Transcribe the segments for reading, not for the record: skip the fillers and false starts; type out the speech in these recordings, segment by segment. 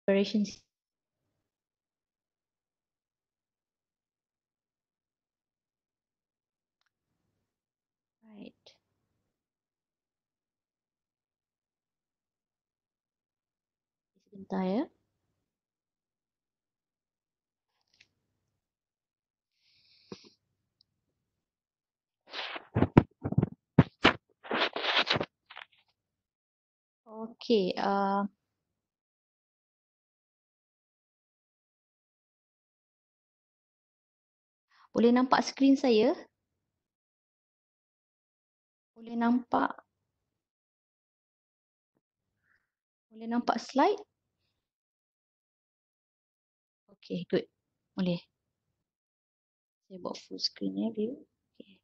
operations. Right. Sebentar ya. Okey, boleh nampak skrin saya? Boleh nampak slide? Okey, good. Boleh. Saya buat full screen ya, view. Okey.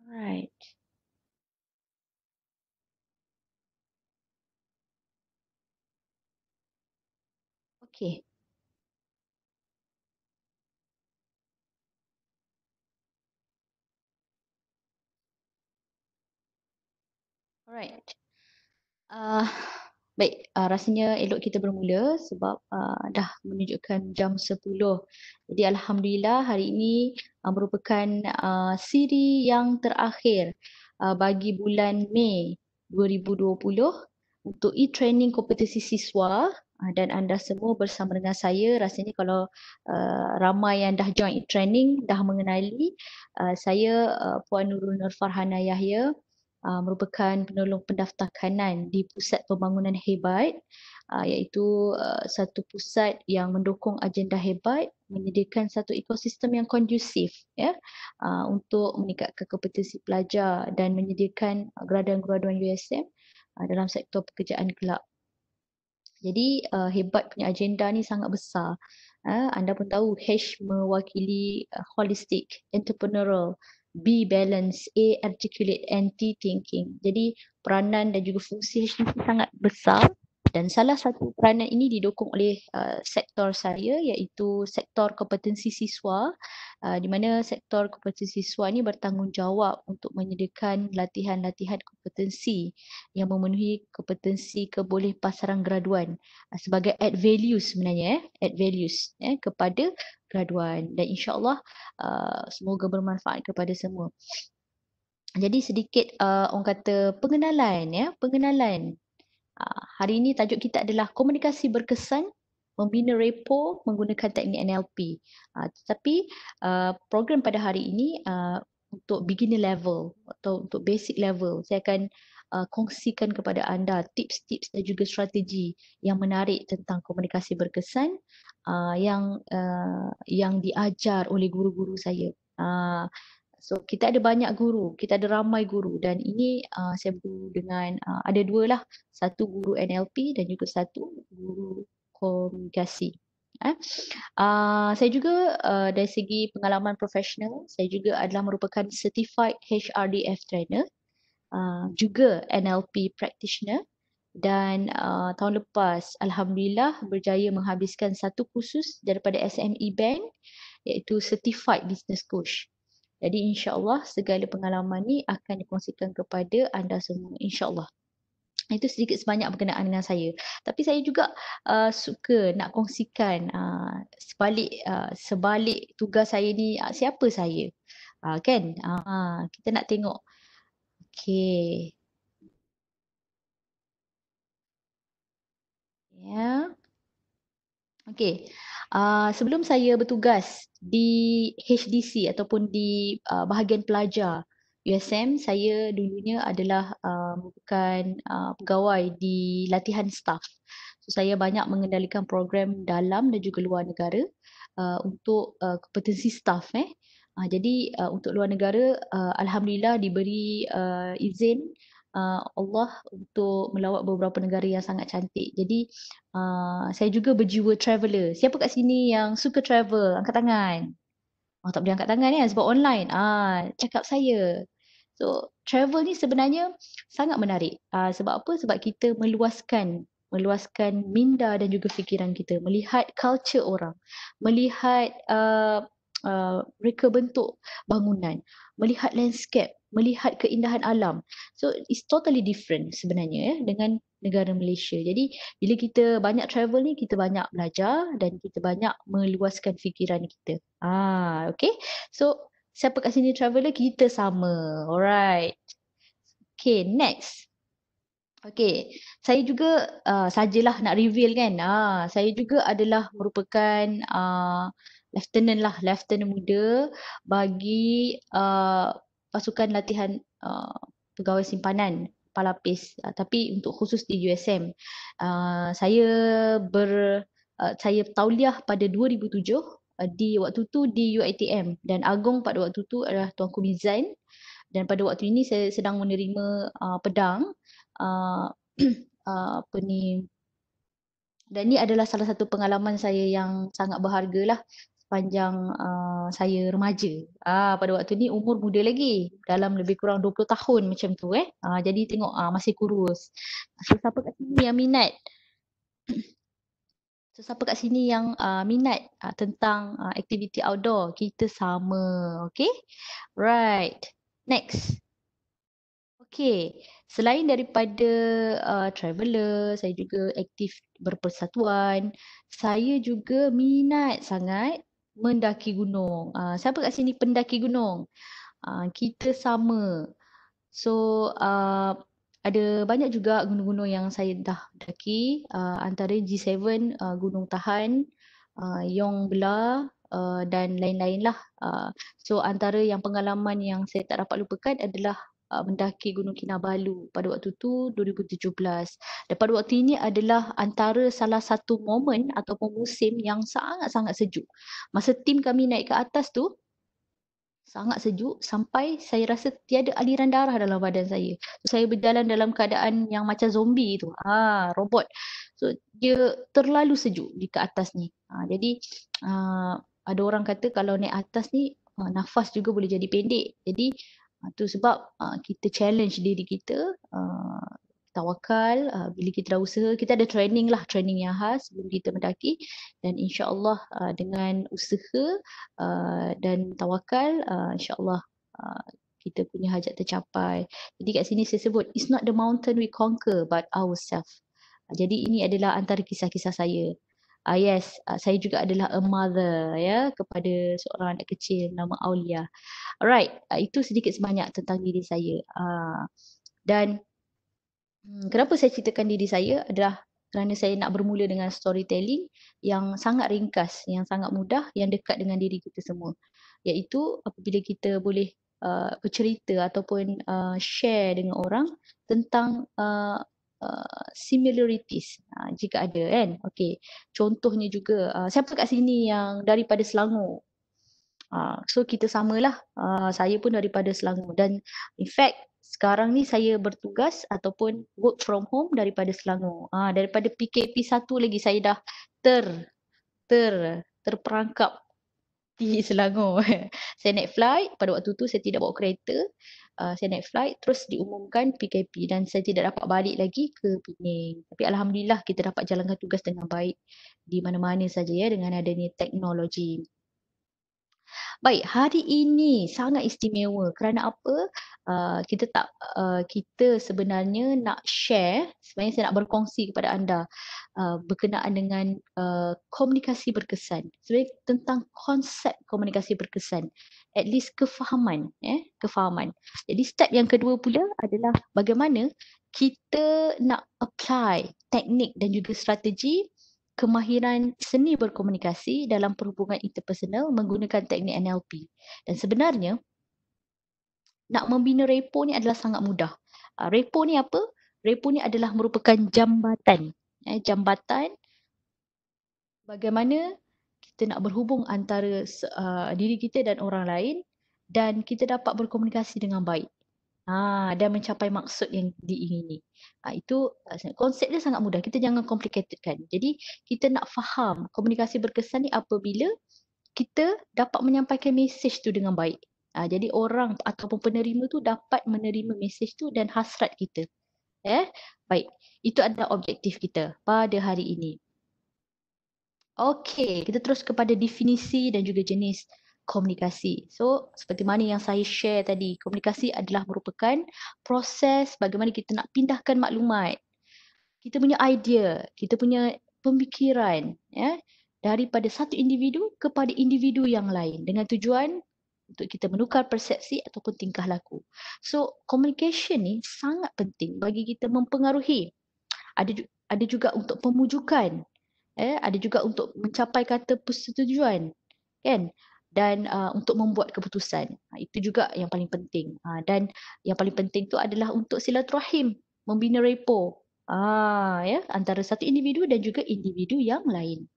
Alright. Okey. Alright. Uh, Baik, rasanya elok kita bermula sebab dah menunjukkan jam 10. Jadi Alhamdulillah hari ini merupakan siri yang terakhir bagi bulan Mei 2020 untuk e-training kompetensi siswa, dan anda semua bersama dengan saya. Rasanya kalau ramai yang dah join e-training dah mengenali saya, Puan Nurul Nur Farhana Yahya, merupakan penolong pendaftar kanan di Pusat Pembangunan Hebat, iaitu satu pusat yang mendukung agenda hebat, menyediakan satu ekosistem yang kondusif ya, untuk meningkatkan kompetensi pelajar dan menyediakan graduan-graduan USM dalam sektor pekerjaan kelak. Jadi hebat punya agenda ni sangat besar. Anda pun tahu H mewakili holistic, entrepreneurial, B balance, A articulate, and T thinking. Jadi peranan dan juga fungsi H ni sangat besar, dan salah satu peranan ini didukung oleh sektor saya, iaitu sektor kompetensi siswa, di mana sektor kompetensi siswa ini bertanggungjawab untuk menyediakan latihan-latihan kompetensi yang memenuhi kompetensi kebolehpasaran graduan sebagai add values sebenarnya, add values kepada graduan, dan insya-Allah semoga bermanfaat kepada semua. Jadi sedikit orang kata pengenalan. Hari ini tajuk kita adalah komunikasi berkesan, membina repo menggunakan teknik NLP. Tetapi program pada hari ini untuk beginner level atau untuk basic level, saya akan kongsikan kepada anda tips-tips dan juga strategi yang menarik tentang komunikasi berkesan yang diajar oleh guru-guru saya. So kita ada banyak guru, kita ada ramai guru, dan ini saya berguru dengan ada dua lah, satu guru NLP dan juga satu guru komunikasi. Saya juga dari segi pengalaman profesional, saya juga adalah merupakan certified HRDF trainer, juga NLP practitioner, dan tahun lepas Alhamdulillah berjaya menghabiskan satu kursus daripada SME Bank, iaitu certified business coach. Jadi insya-Allah segala pengalaman ni akan dikongsikan kepada anda semua, insya-Allah. Itu sedikit sebanyak berkenaan dengan saya. Tapi saya juga suka nak kongsikan sebalik tugas saya ni, siapa saya. Kan? Kita nak tengok. Okey. Ya. Okey. Sebelum saya bertugas di HDC ataupun di bahagian pelajar USM, saya dulunya adalah merupakan pegawai di latihan staff. So, saya banyak mengendalikan program dalam dan juga luar negara untuk kompetensi staff. Jadi untuk luar negara, Alhamdulillah diberi izin Allah untuk melawat beberapa negara yang sangat cantik. Jadi saya juga berjiwa traveller. Siapa kat sini yang suka travel? Angkat tangan. Tak boleh angkat tangan kan sebab online. Cakap saya. So, travel ni sebenarnya sangat menarik. Sebab apa? Sebab kita meluaskan minda dan juga fikiran kita, melihat culture orang, melihat reka bentuk bangunan, melihat landscape, melihat keindahan alam. So it's totally different sebenarnya dengan negara Malaysia. Jadi bila kita banyak travel ni, kita banyak belajar dan kita banyak meluaskan fikiran kita. Okay. So siapa kat sini traveler, kita sama. Alright. Okay, next. Okay, saya juga sajalah nak reveal kan. Saya juga adalah merupakan lieutenant muda bagi pasukan latihan pegawai simpanan Palapis, tapi untuk khusus di USM. Saya saya tauliah pada 2007 di waktu tu di UiTM, dan Agong pada waktu tu adalah Tuanku Mizan, dan pada waktu ini saya sedang menerima pedang. uh, Apa ni, dan ini adalah salah satu pengalaman saya yang sangat berharga lah sepanjang saya remaja. Pada waktu ni umur muda lagi, dalam lebih kurang 20 tahun macam tu jadi tengok masih kurus. So siapa kat sini yang minat? So siapa kat sini yang minat tentang aktiviti outdoor? Kita sama, okay? Right. Next. Okay, selain daripada traveller, saya juga aktif berpersatuan. Saya juga minat sangat mendaki gunung. Siapa kat sini pendaki gunung? Kita sama. So, ada banyak juga gunung-gunung yang saya dah daki. Antara G7, Gunung Tahan, Yong Belah, dan lain-lain lah. So, antara yang pengalaman yang saya tak dapat lupakan adalah mendaki Gunung Kinabalu pada waktu tu 2017. Dan pada waktu ini adalah antara salah satu momen ataupun musim yang sangat-sangat sejuk. Masa tim kami naik ke atas tu, sangat sejuk sampai saya rasa tiada aliran darah dalam badan saya. So, saya berjalan dalam keadaan yang macam zombie tu. Robot. So dia terlalu sejuk di ke atas ni. Jadi ada orang kata kalau naik atas ni nafas juga boleh jadi pendek. Jadi tu sebab kita challenge diri kita, tawakal. Bila kita dah usaha, kita ada training yang khas sebelum kita mendaki, dan insya-Allah dengan usaha dan tawakal, insya-Allah kita punya hajat tercapai. Jadi kat sini saya sebut, it's not the mountain we conquer but ourselves. Jadi ini adalah antara kisah-kisah saya. Yes, saya juga adalah a mother kepada seorang anak kecil nama Aulia. Alright, itu sedikit sebanyak tentang diri saya. Dan kenapa saya ceritakan diri saya adalah kerana saya nak bermula dengan storytelling yang sangat ringkas, yang sangat mudah, yang dekat dengan diri kita semua. Iaitu apabila kita boleh bercerita ataupun share dengan orang tentang similarities, jika ada kan. Okay. Contohnya juga, siapa kat sini yang daripada Selangor? So kita samalah, saya pun daripada Selangor, dan in fact sekarang ni saya bertugas ataupun work from home daripada Selangor. Daripada PKP 1 lagi saya dah terperangkap di Selangor. Saya naik flight, pada waktu tu saya tidak bawa kereta. Saya naik flight, terus diumumkan PKP dan saya tidak dapat balik lagi ke Pening. Tapi alhamdulillah kita dapat jalankan tugas dengan baik di mana-mana saja dengan adanya teknologi. Baik, hari ini sangat istimewa kerana apa? Kita sebenarnya nak share, sebenarnya saya nak berkongsi kepada anda berkenaan dengan komunikasi berkesan. Sebenarnya tentang konsep komunikasi berkesan. At least kefahaman. Jadi step yang kedua pula adalah bagaimana kita nak apply teknik dan juga strategi kemahiran seni berkomunikasi dalam perhubungan interpersonal menggunakan teknik NLP. Dan sebenarnya nak membina repo ni adalah sangat mudah. Repo ni apa? Repo ni adalah merupakan jambatan. Jambatan bagaimana kita nak berhubung antara diri kita dan orang lain dan kita dapat berkomunikasi dengan baik. Dan mencapai maksud yang diingini. Itu konsep dia sangat mudah. Kita jangan complicatedkan. Jadi kita nak faham komunikasi berkesan ni apabila kita dapat menyampaikan mesej tu dengan baik. Jadi orang ataupun penerima tu dapat menerima mesej tu dan hasrat kita. Baik, itu adalah objektif kita pada hari ini. Okey, kita terus kepada definisi dan juga jenis komunikasi. So, seperti mana yang saya share tadi, komunikasi adalah merupakan proses bagaimana kita nak pindahkan maklumat, kita punya idea, kita punya pemikiran, ya, daripada satu individu kepada individu yang lain dengan tujuan untuk kita menukar persepsi ataupun tingkah laku. So, communication ni sangat penting bagi kita mempengaruhi. Ada juga untuk pemujukan, ada juga untuk mencapai kata persetujuan, kan? Dan untuk membuat keputusan. Itu juga yang paling penting. Dan yang paling penting tu adalah untuk silaturahim, membina repo, ya, antara satu individu dan juga individu yang lain.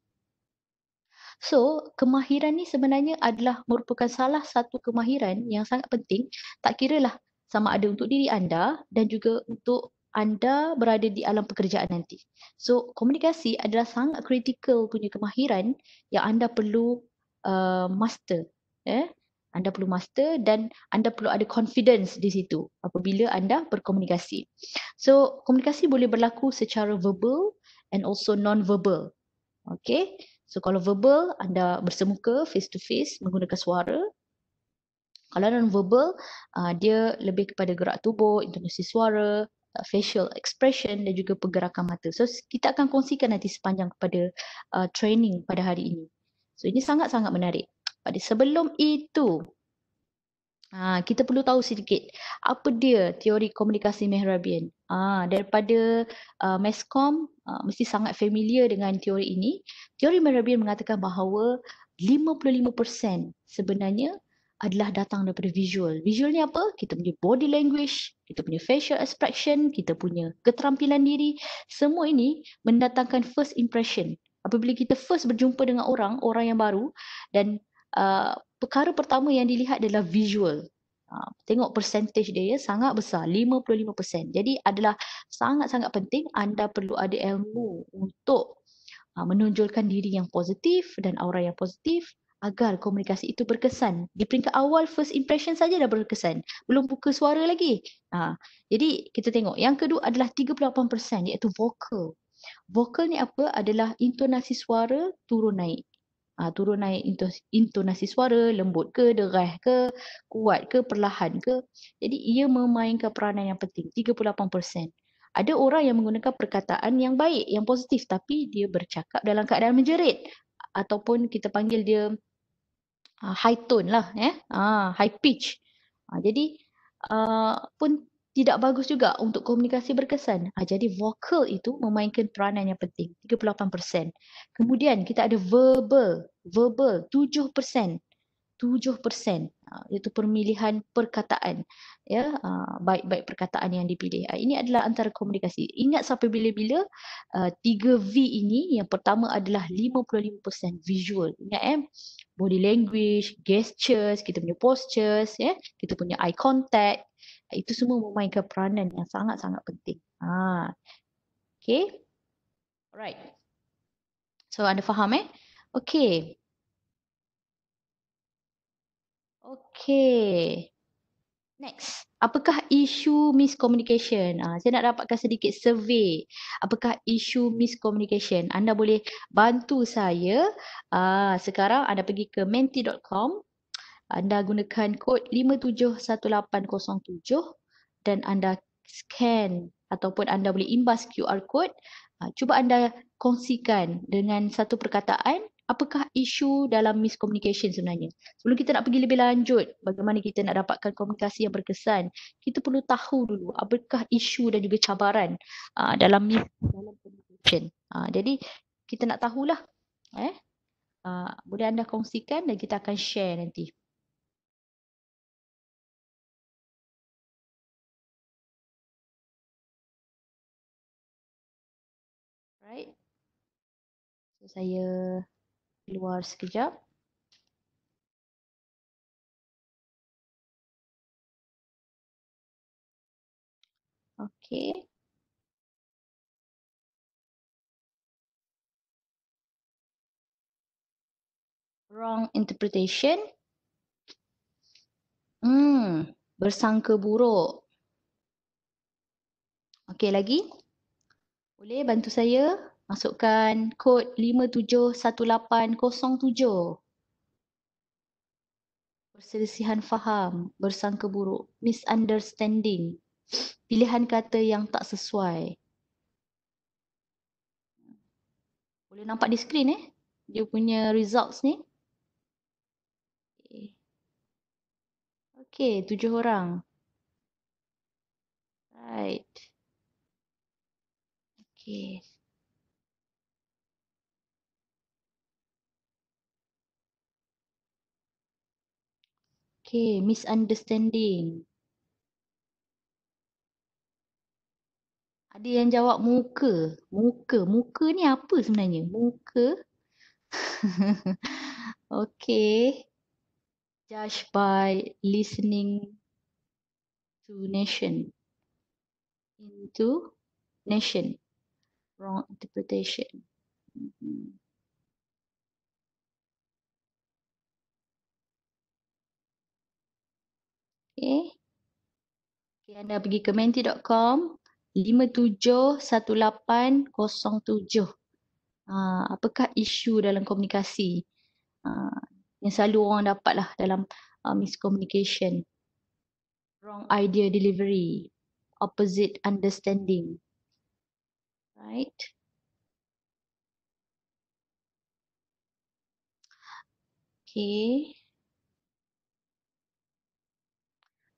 So, kemahiran ni sebenarnya adalah merupakan salah satu kemahiran yang sangat penting, tak kiralah sama ada untuk diri anda dan juga untuk anda berada di alam pekerjaan nanti. So, komunikasi adalah sangat kritikal punya kemahiran yang anda perlu master. Anda perlu master dan anda perlu ada confidence di situ apabila anda berkomunikasi. So, komunikasi boleh berlaku secara verbal and also non-verbal. Okay. So kalau verbal, anda bersemuka face to face menggunakan suara. Kalau non-verbal, dia lebih kepada gerak tubuh, intonasi suara, facial expression dan juga pergerakan mata. So kita akan kongsikan nanti sepanjang kepada training pada hari ini. So ini sangat-sangat menarik. Pada sebelum itu, kita perlu tahu sedikit apa dia teori komunikasi Mehrabian. Daripada Meskom mesti sangat familiar dengan teori ini. Teori Mehrabian mengatakan bahawa 55% sebenarnya adalah datang daripada visual. Visual ni apa? Kita punya body language, kita punya facial expression, kita punya keterampilan diri. Semua ini mendatangkan first impression. Apabila kita first berjumpa dengan orang yang baru dan perkara pertama yang dilihat adalah visual. Tengok percentage dia sangat besar, 55%. Jadi adalah sangat-sangat penting anda perlu ada ilmu untuk menonjolkan diri yang positif dan aura yang positif agar komunikasi itu berkesan. Di peringkat awal first impression saja dah berkesan. Belum buka suara lagi. Jadi kita tengok yang kedua adalah 38% iaitu vokal. Vokal ni apa? Adalah intonasi suara turun naik. Turun naik intonasi suara, lembut ke, derah ke, kuat ke, perlahan ke. Jadi ia memainkan peranan yang penting, 38%. Ada orang yang menggunakan perkataan yang baik, yang positif tapi dia bercakap dalam keadaan menjerit ataupun kita panggil dia high tone lah, high pitch. Jadi pun tidak bagus juga untuk komunikasi berkesan. Jadi vokal itu memainkan peranan yang penting, 38%. Kemudian kita ada verbal 7%. 7%, iaitu pemilihan perkataan, ya, baik-baik perkataan yang dipilih. Ini adalah antara komunikasi. Ingat sampai bila-bila 3V ini, yang pertama adalah 55% visual. Ingat body language, gestures, kita punya postures, kita punya eye contact, itu semua memainkan peranan yang sangat-sangat penting. Okay, alright. So anda faham Okay. Okay. Next, apakah isu miscommunication? Saya nak dapatkan sedikit survey. Apakah isu miscommunication? Anda boleh bantu saya. Sekarang anda pergi ke menti.com. Anda gunakan kod 571807 dan anda scan ataupun anda boleh imbas QR code. Cuba anda kongsikan dengan satu perkataan apakah isu dalam miscommunication sebenarnya. Sebelum kita nak pergi lebih lanjut bagaimana kita nak dapatkan komunikasi yang berkesan, kita perlu tahu dulu apakah isu dan juga cabaran dalam communication. Jadi kita nak tahulah. Boleh anda kongsikan dan kita akan share nanti. Right. So saya keluar sekejap. Okay. Wrong interpretation. Bersangka buruk. Okay, lagi? Boleh bantu saya masukkan kod 571807. perselisihan faham, bersangka buruk, misunderstanding, pilihan kata yang tak sesuai. Boleh nampak di skrin dia punya results ni. Okey, 7 orang. Right. Okey. Okey, misunderstanding. Ada yang jawab muka. Muka ni apa sebenarnya? Muka. Okey. Judge by listening to nation. Into nation. Wrong interpretation. Mhm. Okay. Okay, anda pergi ke menti.com 571807. Apakah isu dalam komunikasi yang selalu orang dapat lah dalam miscommunication? Wrong idea delivery. Opposite understanding. Right? Okay.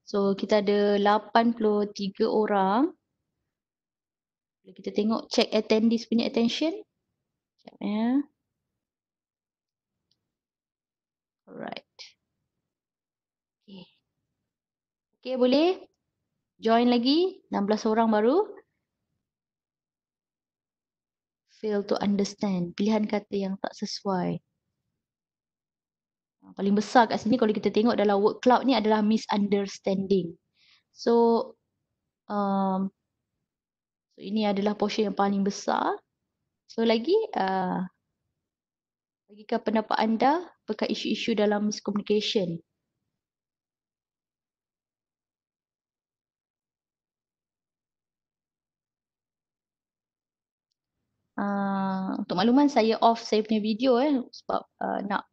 So, kita ada 83 orang. Boleh kita tengok check attendees punya attention. Sekejap ya. Alright. Okay. Okay, boleh? Join lagi. 16 orang baru. Fail to understand. Pilihan kata yang tak sesuai. Paling besar kat sini kalau kita tengok dalam word cloud ni adalah misunderstanding. So, so ini adalah portion yang paling besar. So lagi, bagikah pendapat anda berkait isu-isu dalam miscommunication? Untuk makluman saya off saya punya video sebab nak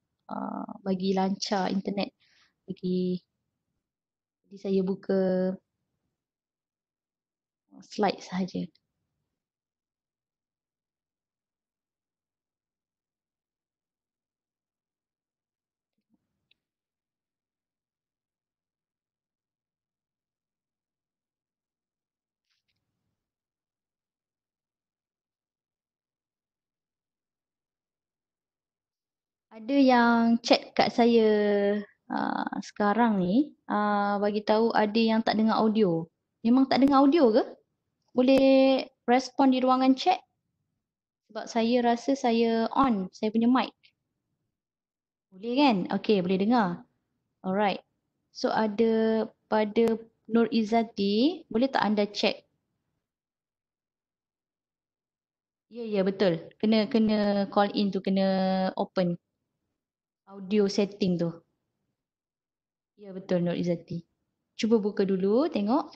bagi lancar internet. Jadi saya buka slide sahaja. Ada yang chat kat saya sekarang ni bagi tahu ada yang tak dengar audio. Memang tak dengar audio ke? Boleh respon di ruangan chat? Sebab saya rasa saya on saya punya mic. Boleh kan? Okey, boleh dengar. Alright. So ada pada Nur Izzati, boleh tak anda check? Ya betul. Kena call in tu, kena open audio setting tu. Ya betul Nur Izzati. Cuba buka dulu, tengok.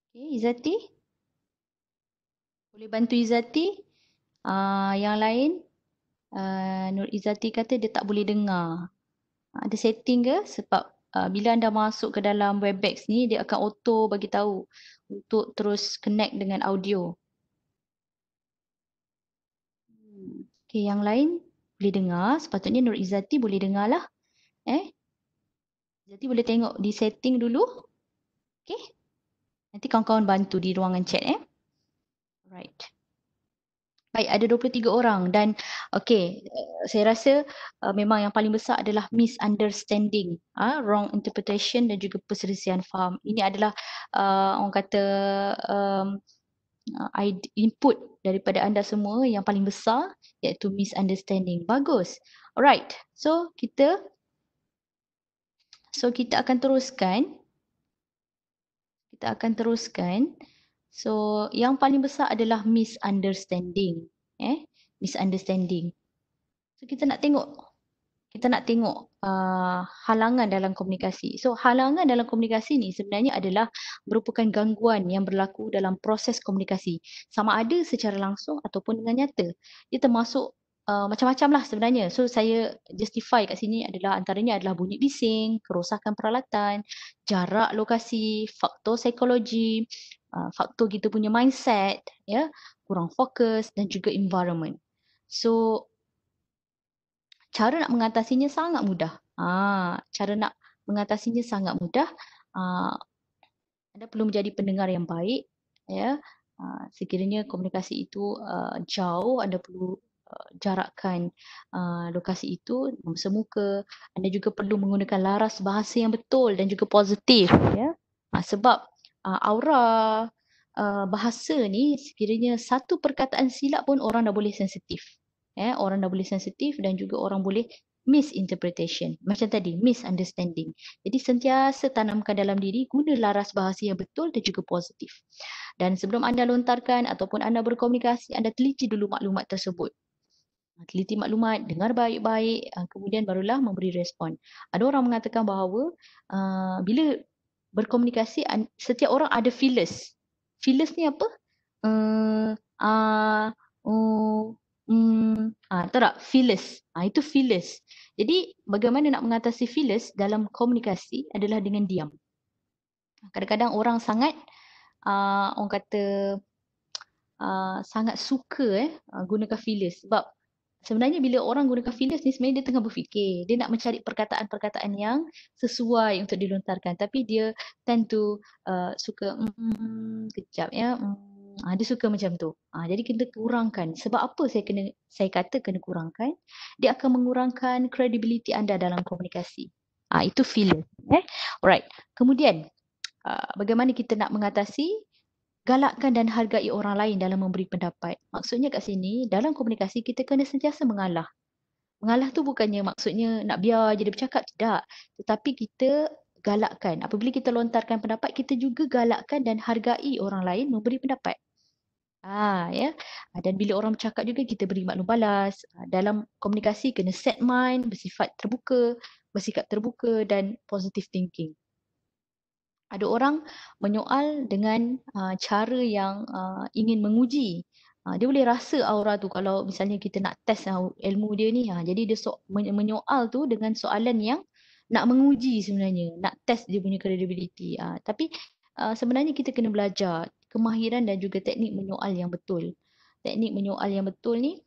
Okay, Izzati. Boleh bantu Izzati. Yang lain, Nur Izzati kata dia tak boleh dengar. Ada setting ke? Sebab bila anda masuk ke dalam Webex ni, dia akan auto bagi tahu untuk terus connect dengan audio. Okay, yang lain boleh dengar. Sepatutnya Nur Izzati boleh dengar lah. Izzati boleh tengok di setting dulu. Okay. Nanti kawan-kawan bantu di ruangan chat. Right. Baik, ada 23 orang dan okey, saya rasa memang yang paling besar adalah misunderstanding, wrong interpretation dan juga perselisihan faham. Ini adalah orang kata input daripada anda semua yang paling besar iaitu misunderstanding. Bagus. Alright. So kita akan teruskan. So yang paling besar adalah misunderstanding. Misunderstanding. So kita nak tengok kita nak tengok halangan dalam komunikasi. So, halangan dalam komunikasi ni sebenarnya adalah merupakan gangguan yang berlaku dalam proses komunikasi. Sama ada secara langsung ataupun dengan nyata. Dia termasuk macam-macam lah sebenarnya. So, saya justify kat sini adalah antaranya adalah bunyi bising, kerosakan peralatan, jarak lokasi, faktor psikologi, faktor kita punya mindset, ya, kurang fokus dan juga environment. So, cara nak mengatasinya sangat mudah. Cara nak mengatasinya sangat mudah. Ah, Anda perlu menjadi pendengar yang baik. Ya, sekiranya komunikasi itu jauh, anda perlu jarakkan lokasi itu semuka. Anda juga perlu menggunakan laras bahasa yang betul dan juga positif. Ya, sebab aura bahasa ni sekiranya satu perkataan silap pun orang dah boleh sensitif. Orang dah boleh sensitif dan juga orang boleh misinterpretation. Macam tadi, misunderstanding. Jadi sentiasa tanamkan dalam diri, guna laras bahasa yang betul dan juga positif. Dan sebelum anda lontarkan ataupun anda berkomunikasi, anda teliti dulu maklumat tersebut. Teliti maklumat, dengar baik-baik, kemudian barulah memberi respon. Ada orang mengatakan bahawa bila berkomunikasi, setiap orang ada feelers. Feelers ni apa? Oh, tahu tak? Feelers. Itu feelers. Jadi bagaimana nak mengatasi feelers dalam komunikasi adalah dengan diam. Kadang-kadang orang sangat, orang kata, sangat suka gunakan feelers. Sebab sebenarnya bila orang gunakan feelers ni sebenarnya dia tengah berfikir. Dia nak mencari perkataan-perkataan yang sesuai untuk dilontarkan. Tapi dia tend to suka, kejap ya. Dia suka macam tu. Jadi kita kurangkan. Sebab apa saya kata kena kurangkan? Dia akan mengurangkan credibility anda dalam komunikasi. Itu feelers. Alright. Kemudian, bagaimana kita nak mengatasi? Galakkan dan hargai orang lain dalam memberi pendapat. Maksudnya kat sini, dalam komunikasi kita kena sentiasa mengalah. Mengalah tu bukannya maksudnya nak biar je dia bercakap, tidak. Tetapi kita galakkan. Apabila kita lontarkan pendapat, kita juga galakkan dan hargai orang lain memberi pendapat. Ya. Dan bila orang bercakap juga, kita beri maklum balas. Dalam komunikasi, kena set mind, bersifat terbuka, bersikap terbuka dan positive thinking. Ada orang menyoal dengan cara yang ingin menguji. Dia boleh rasa aura tu kalau misalnya kita nak test ilmu dia ni. Jadi dia menyoal tu dengan soalan yang nak menguji sebenarnya. Nak test dia punya credibility. Tapi sebenarnya kita kena belajar kemahiran dan juga teknik menyoal yang betul. Teknik menyoal yang betul ni,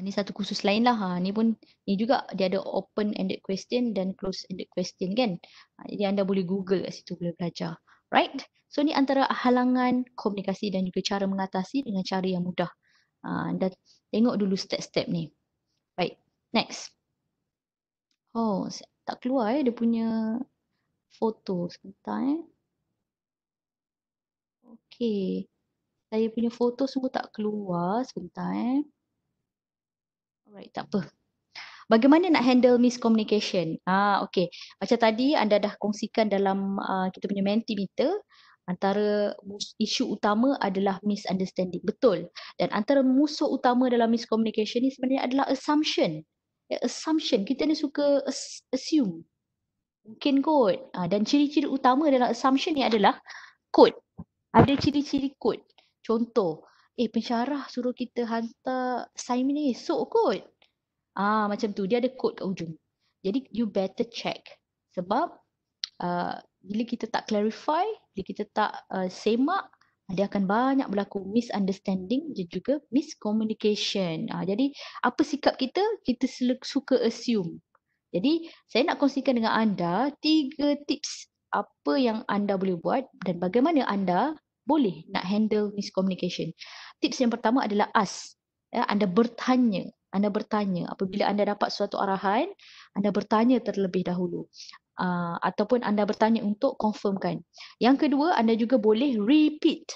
ni satu kursus lain lah. Ni pun, ni juga dia ada open-ended question dan close-ended question kan. Jadi anda boleh Google kat situ, boleh belajar. Right? So ni antara halangan komunikasi dan juga cara mengatasi dengan cara yang mudah. Anda tengok dulu step-step ni. Baik, next. Oh, tak keluar dia punya foto. Sebentar Okay. Saya punya foto semua tak keluar. Sebentar Alright, tak apa. Bagaimana nak handle miscommunication? Okay. Macam tadi anda dah kongsikan dalam kita punya Mentimeter, antara isu utama adalah misunderstanding. Betul. Dan antara musuh utama dalam miscommunication ni sebenarnya adalah assumption. Assumption. Kita ni suka assume. Mungkin kot. Dan ciri-ciri utama dalam assumption ni adalah kod. Ada ciri-ciri kod. Contoh, pensyarah suruh kita hantar assignment ni esok kot. Macam tu. Dia ada kod kat ujung. Jadi, you better check. Sebab, bila kita tak clarify, bila kita tak semak, dia akan banyak berlaku misunderstanding dan juga miscommunication. Jadi, apa sikap kita? Kita suka assume. Jadi, saya nak kongsikan dengan anda 3 tips apa yang anda boleh buat dan bagaimana anda boleh nak handle miscommunication. Tips yang pertama adalah ask. Anda bertanya. Apabila anda dapat suatu arahan, anda bertanya terlebih dahulu. Ataupun anda bertanya untuk confirmkan. Yang kedua, anda juga boleh repeat.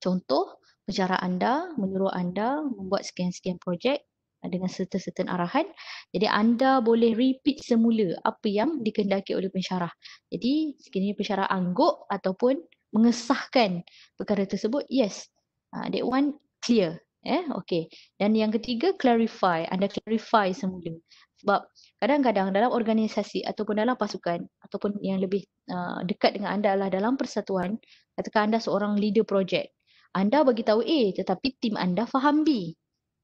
Contoh, pensyarah anda menyuruh anda membuat sekian-sekian projek dengan serta-serta arahan. Jadi anda boleh repeat semula apa yang dikehendaki oleh pensyarah. Jadi sekiranya pensyarah angguk ataupun mengesahkan perkara tersebut, yes, that one clear. Okey. Dan yang ketiga, clarify. Anda clarify semula. Sebab kadang-kadang dalam organisasi ataupun dalam pasukan ataupun yang lebih dekat dengan anda adalah dalam persatuan, katakan anda seorang leader projek. Anda bagi tahu A tetapi tim anda faham B.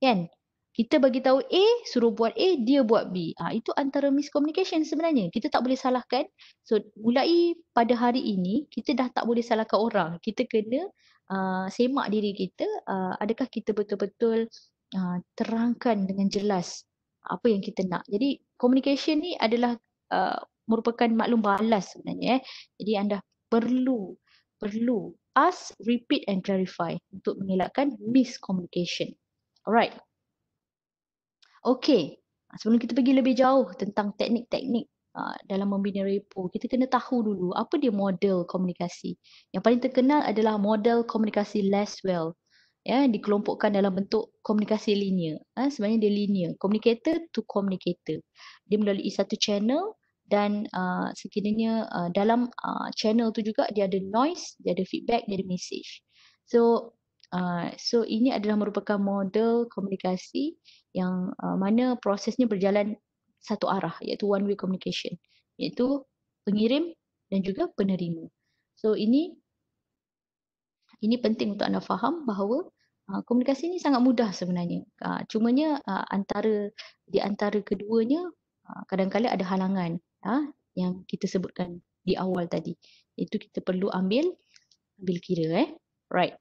Kan? Kita bagi tahu A, suruh buat A, dia buat B. Itu antara miscommunication sebenarnya. Kita tak boleh salahkan. So, mulai pada hari ini, kita dah tak boleh salahkan orang. Kita kena semak diri kita, adakah kita betul-betul terangkan dengan jelas apa yang kita nak. Jadi communication ni adalah merupakan maklum balas sebenarnya. Jadi anda perlu ask, repeat and clarify untuk mengelakkan miscommunication. Alright. Okay. Sebelum kita pergi lebih jauh tentang teknik-teknik dalam membina repo, kita kena tahu dulu apa dia model komunikasi. Yang paling terkenal adalah model komunikasi Laswell. Dikelompokkan dalam bentuk komunikasi linear. Sebenarnya dia linear. Communicator to communicator. Dia melalui satu channel dan sekiranya dalam channel tu juga dia ada noise, dia ada feedback, dia ada message. So ini adalah merupakan model komunikasi yang mana prosesnya berjalan satu arah, iaitu one way communication, iaitu pengirim dan juga penerima. So ini penting untuk anda faham bahawa komunikasi ini sangat mudah sebenarnya. Cumanya di antara keduanya kadang-kadang ada halangan yang kita sebutkan di awal tadi. Itu kita perlu ambil kira. Right.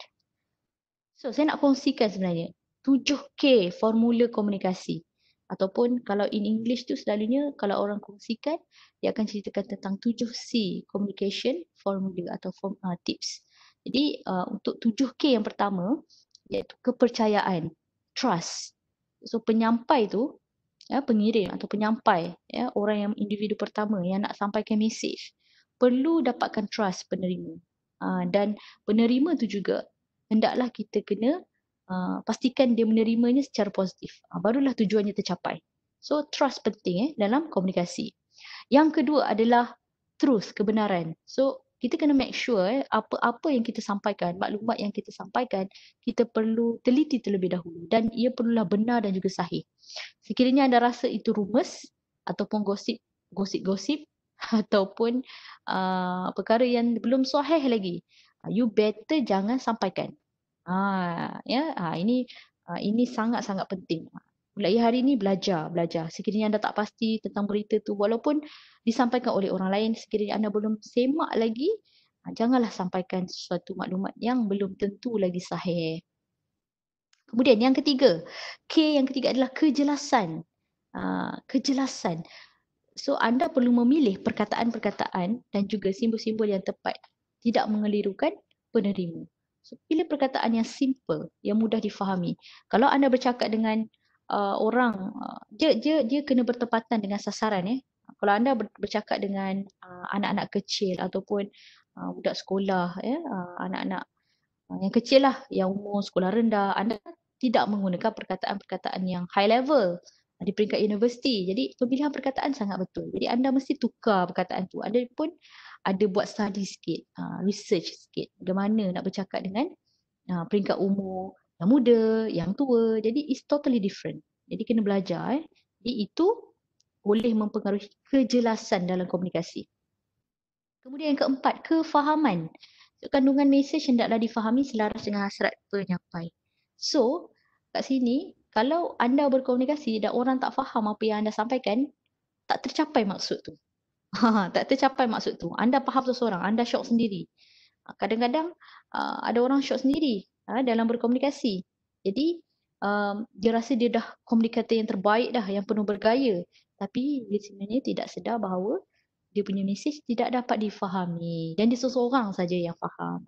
So, saya nak kongsikan sebenarnya 7K formula komunikasi. Ataupun kalau in English tu selalunya kalau orang kongsikan, dia akan ceritakan tentang 7C communication formula atau tips. Jadi, untuk 7K yang pertama, iaitu kepercayaan, trust. So, penyampai tu, pengirim atau penyampai, orang yang individu pertama yang nak sampaikan message, perlu dapatkan trust penerima. Dan penerima tu juga hendaklah kita kena pastikan dia menerimanya secara positif. Barulah tujuannya tercapai. So, trust penting dalam komunikasi. Yang kedua adalah truth, kebenaran. So, kita kena make sure apa-apa yang kita sampaikan, maklumat yang kita sampaikan, kita perlu teliti terlebih dahulu dan ia perlulah benar dan juga sahih. Sekiranya anda rasa itu rumus ataupun gosip ataupun perkara yang belum sahih lagi, you better jangan sampaikan. Ini sangat-sangat penting. Mulai hari ini belajar. Sekiranya anda tak pasti tentang berita tu, walaupun disampaikan oleh orang lain, sekiranya anda belum semak lagi, janganlah sampaikan sesuatu maklumat yang belum tentu lagi sahih. Kemudian yang ketiga, K yang ketiga adalah kejelasan. Kejelasan. So anda perlu memilih perkataan-perkataan dan juga simbol-simbol yang tepat, tidak mengelirukan penerima. So, pilih perkataan yang simple, yang mudah difahami. Kalau anda bercakap dengan orang, dia kena bertepatan dengan sasaran. Kalau anda bercakap dengan anak-anak kecil ataupun budak sekolah, anak-anak yang kecil lah, yang umur sekolah rendah, anda tidak menggunakan perkataan-perkataan yang high level di peringkat universiti. Jadi pemilihan perkataan sangat betul. Jadi anda mesti tukar perkataan tu. Anda pun ada buat study sikit, research sikit bagaimana nak bercakap dengan peringkat umur yang muda, yang tua. Jadi it's totally different. Jadi kena belajar. Jadi itu boleh mempengaruhi kejelasan dalam komunikasi. Kemudian yang keempat, kefahaman. So, kandungan mesej hendaklah difahami selaras dengan hasrat penyampai. So, kat sini, kalau anda berkomunikasi dan orang tak faham apa yang anda sampaikan, tak tercapai maksud tu. Tak tercapai maksud tu. Anda faham seseorang, anda syok sendiri. Kadang-kadang ada orang syok sendiri dalam berkomunikasi. Jadi, dia rasa dia dah komunikator yang terbaik dah, yang penuh bergaya. Tapi dia sebenarnya tidak sedar bahawa dia punya mesej tidak dapat difahami dan dia seseorang saja yang faham.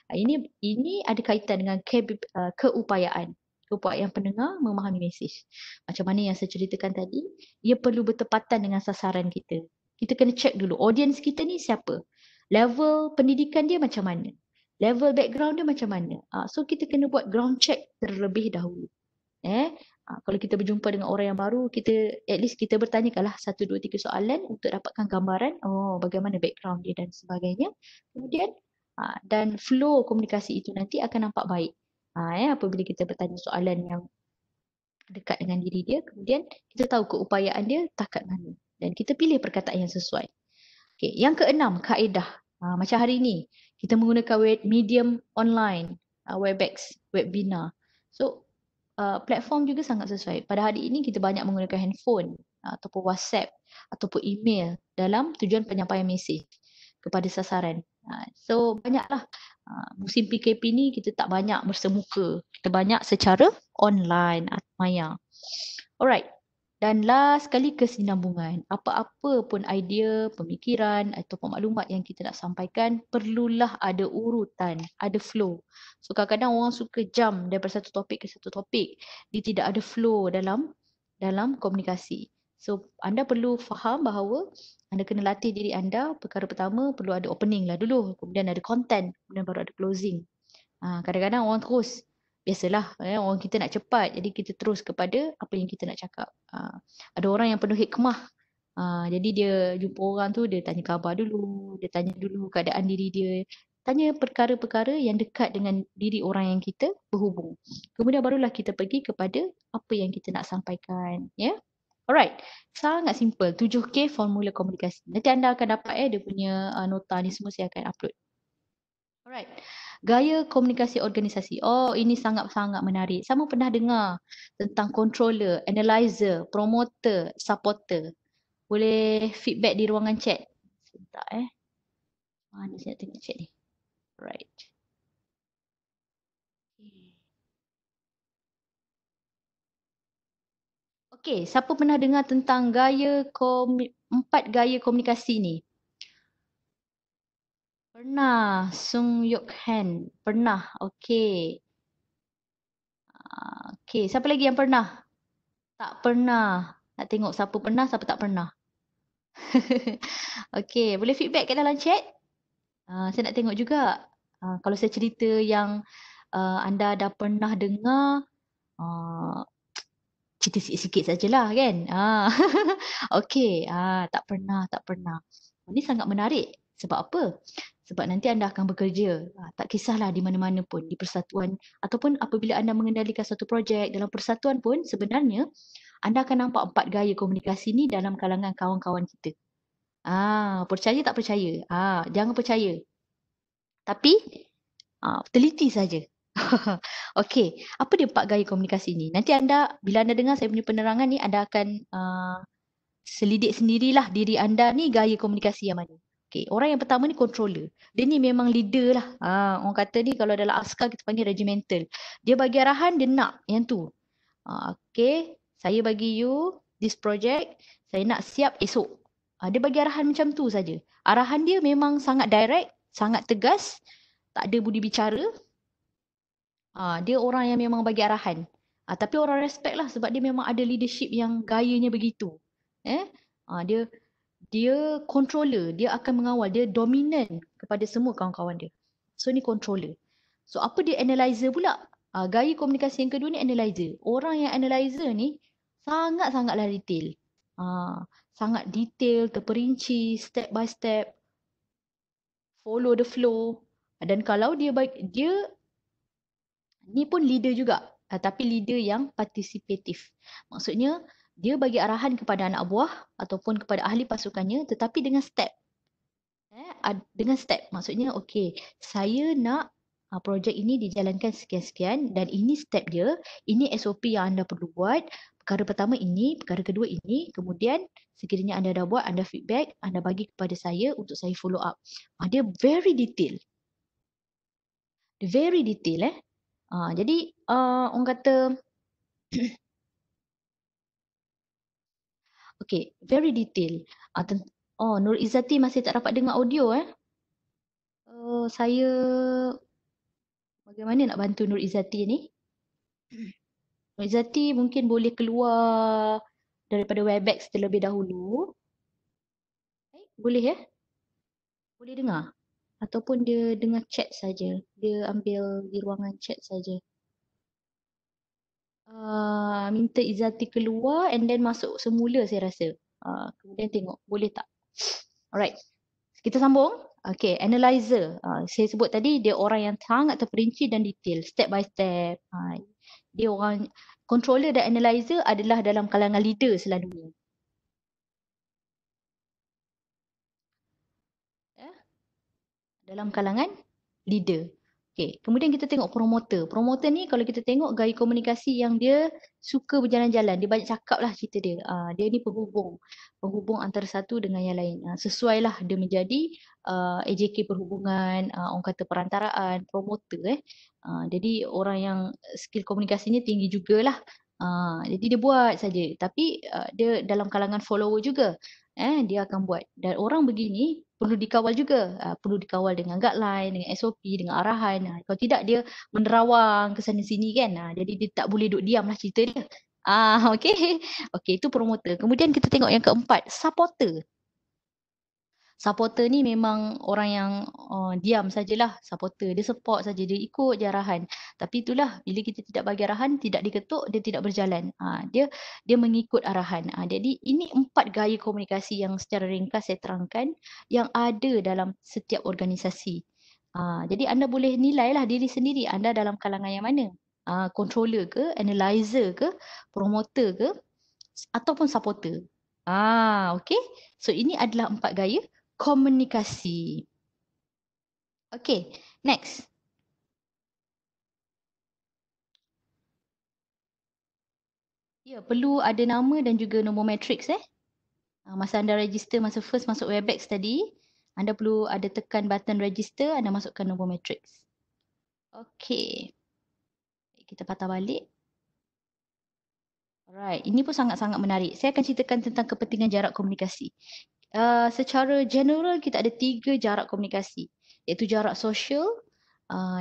Ini ada kaitan dengan keupayaan pendengar memahami mesej. Macam mana yang saya ceritakan tadi, ia perlu bertepatan dengan sasaran kita. Kita kena check dulu audience kita ni siapa, level pendidikan dia macam mana, level background dia macam mana. So kita kena buat ground check terlebih dahulu. Kalau kita berjumpa dengan orang yang baru, at least kita bertanyakanlah 1, 2, 3 soalan untuk dapatkan gambaran bagaimana background dia dan sebagainya. Kemudian dan flow komunikasi itu nanti akan nampak baik. Apabila kita bertanya soalan yang dekat dengan diri dia, kemudian kita tahu keupayaan dia takat mana dan kita pilih perkataan yang sesuai. Okay. Yang keenam, kaedah. Macam hari ini, kita menggunakan medium online, Webex, webinar. So, platform juga sangat sesuai. Pada hari ini, kita banyak menggunakan handphone ataupun WhatsApp ataupun email dalam tujuan penyampaian mesej kepada sasaran. So, banyaklah. Musim PKP ni, kita tak banyak bersemuka. Kita banyak secara online, maya. Alright. Dan last sekali kesinambungan. Apa-apa pun idea, pemikiran ataupun maklumat yang kita nak sampaikan perlulah ada urutan, ada flow. So kadang-kadang orang suka jump daripada satu topik ke satu topik. Dia tidak ada flow dalam komunikasi. So anda perlu faham bahawa anda kena latih diri anda. Perkara pertama perlu ada opening lah dulu. Kemudian ada content. Kemudian baru ada closing. Kadang-kadang orang terus. Biasalah, orang kita nak cepat. Jadi kita terus kepada apa yang kita nak cakap. Ada orang yang penuh hikmah. Jadi dia jumpa orang tu, dia tanya khabar dulu. Dia tanya dulu keadaan diri dia. Tanya perkara-perkara yang dekat dengan diri orang yang kita berhubung. Kemudian barulah kita pergi kepada apa yang kita nak sampaikan. Ya? Alright. Sangat simple. 7K formula komunikasi. Nanti anda akan dapat dia punya nota ni semua saya akan upload. Alright. Gaya komunikasi organisasi. Oh, ini sangat-sangat menarik. Sama pernah dengar tentang controller, analyzer, promoter, supporter. Boleh feedback di ruangan chat. Sebentar Mana saya nak tengok chat ni. Alright. Okay, siapa pernah dengar tentang 4 gaya komunikasi ni? Pernah. Sung Yok Han. Pernah. Okay. Okay, siapa lagi yang pernah? Tak pernah. Nak tengok siapa pernah, siapa tak pernah. Okay, boleh feedback kat dalam chat? Saya nak tengok juga. Kalau saya cerita yang anda dah pernah dengar, cerita sikit-sikit sajalah kan. Okay, tak pernah, tak pernah. Ini sangat menarik. Sebab apa? Sebab nanti anda akan bekerja. Tak kisahlah di mana-mana pun, di persatuan. Ataupun apabila anda mengendalikan satu projek dalam persatuan pun, sebenarnya anda akan nampak 4 gaya komunikasi ni dalam kalangan kawan-kawan kita. Percaya tak percaya? Jangan percaya. Tapi teliti saja. Okey, apa dia 4 gaya komunikasi ni? Nanti anda bila anda dengar saya punya penerangan ni, anda akan selidik sendirilah diri anda ni gaya komunikasi yang mana. Okey, orang yang pertama ni controller. Dia ni memang leader lah. Orang kata ni kalau dalam askar kita panggil regimental. Dia bagi arahan, dia nak yang tu. Okey, saya bagi you this project, saya nak siap esok. Dia bagi arahan macam tu saja. Arahan dia memang sangat direct, sangat tegas, tak ada budi bicara. Dia orang yang memang bagi arahan. Tapi orang respect lah sebab dia memang ada leadership yang gayanya begitu. Dia controller, dia akan mengawal, dia dominan kepada semua kawan-kawan dia. So ni controller. So apa dia analyzer pula? Gaya komunikasi yang kedua ni analyzer. Orang yang analyzer ni sangat-sangatlah detail. Sangat detail, terperinci, step by step, follow the flow. Dan kalau dia ni pun leader juga, tapi leader yang partisipatif. Maksudnya dia bagi arahan kepada anak buah ataupun kepada ahli pasukannya tetapi dengan step. Dengan step. Maksudnya okey, saya nak projek ini dijalankan sekian-sekian dan ini step dia, ini SOP yang anda perlu buat. Perkara pertama ini, perkara kedua ini, kemudian sekiranya anda dah buat, anda feedback, anda bagi kepada saya untuk saya follow up. Dia very detail. Very detail jadi orang kata okay, very detail. Nur Izzati masih tak dapat dengar audio saya bagaimana nak bantu Nur Izzati ni? Nur Izzati mungkin boleh keluar daripada Webex terlebih dahulu. Boleh ya? Boleh dengar? Ataupun dia dengar chat saja. Dia ambil di ruangan chat saja. Minta Izzati keluar and then masuk semula saya rasa. Kemudian tengok boleh tak? Alright. Kita sambung. Okay, analyzer. Saya sebut tadi dia orang yang sangat terperinci dan detail, step by step. Dia orang controller dan analyzer adalah dalam kalangan leader selalunya. Eh, Dalam kalangan leader. Okay. Kemudian kita tengok promoter. Promoter ni kalau kita tengok gaya komunikasi yang dia suka berjalan-jalan. Dia banyak cakap lah cerita dia. Dia ni penghubung. Penghubung antara satu dengan yang lain. Sesuai lah dia menjadi AJK perhubungan, orang kata perantaraan, promoter. Jadi orang yang skill komunikasinya tinggi jugalah. Jadi dia buat saja. Tapi dia dalam kalangan follower juga. Dia akan buat. Dan orang begini perlu dikawal juga. Perlu dikawal dengan guideline, dengan SOP, dengan arahan. Kalau tidak dia menerawang ke sana sini kan. Jadi dia tak boleh duduk diam lah cerita dia. Okay. Okay, itu promoter. Kemudian kita tengok yang keempat, supporter. Supporter ni memang orang yang diam sajalah. Supporter dia support saja, dia ikut je arahan. Tapi itulah bila kita tidak bagi arahan, tidak diketuk, dia tidak berjalan. Dia mengikut arahan. Jadi ini 4 gaya komunikasi yang secara ringkas saya terangkan yang ada dalam setiap organisasi. Jadi anda boleh nilailah diri sendiri anda dalam kalangan yang mana. Controller ke, analyzer ke, promoter ke, ataupun supporter. Okay. So ini adalah 4 gaya komunikasi. Okay, next. Ya, perlu ada nama dan juga nombor matrix Masa anda register, masa first masuk Webex tadi, anda perlu ada tekan button register, anda masukkan nombor matrix. Okay. Kita patah balik. Alright, ini pun sangat-sangat menarik. Saya akan ceritakan tentang kepentingan jarak komunikasi. Secara general, kita ada 3 jarak komunikasi. Iaitu jarak sosial,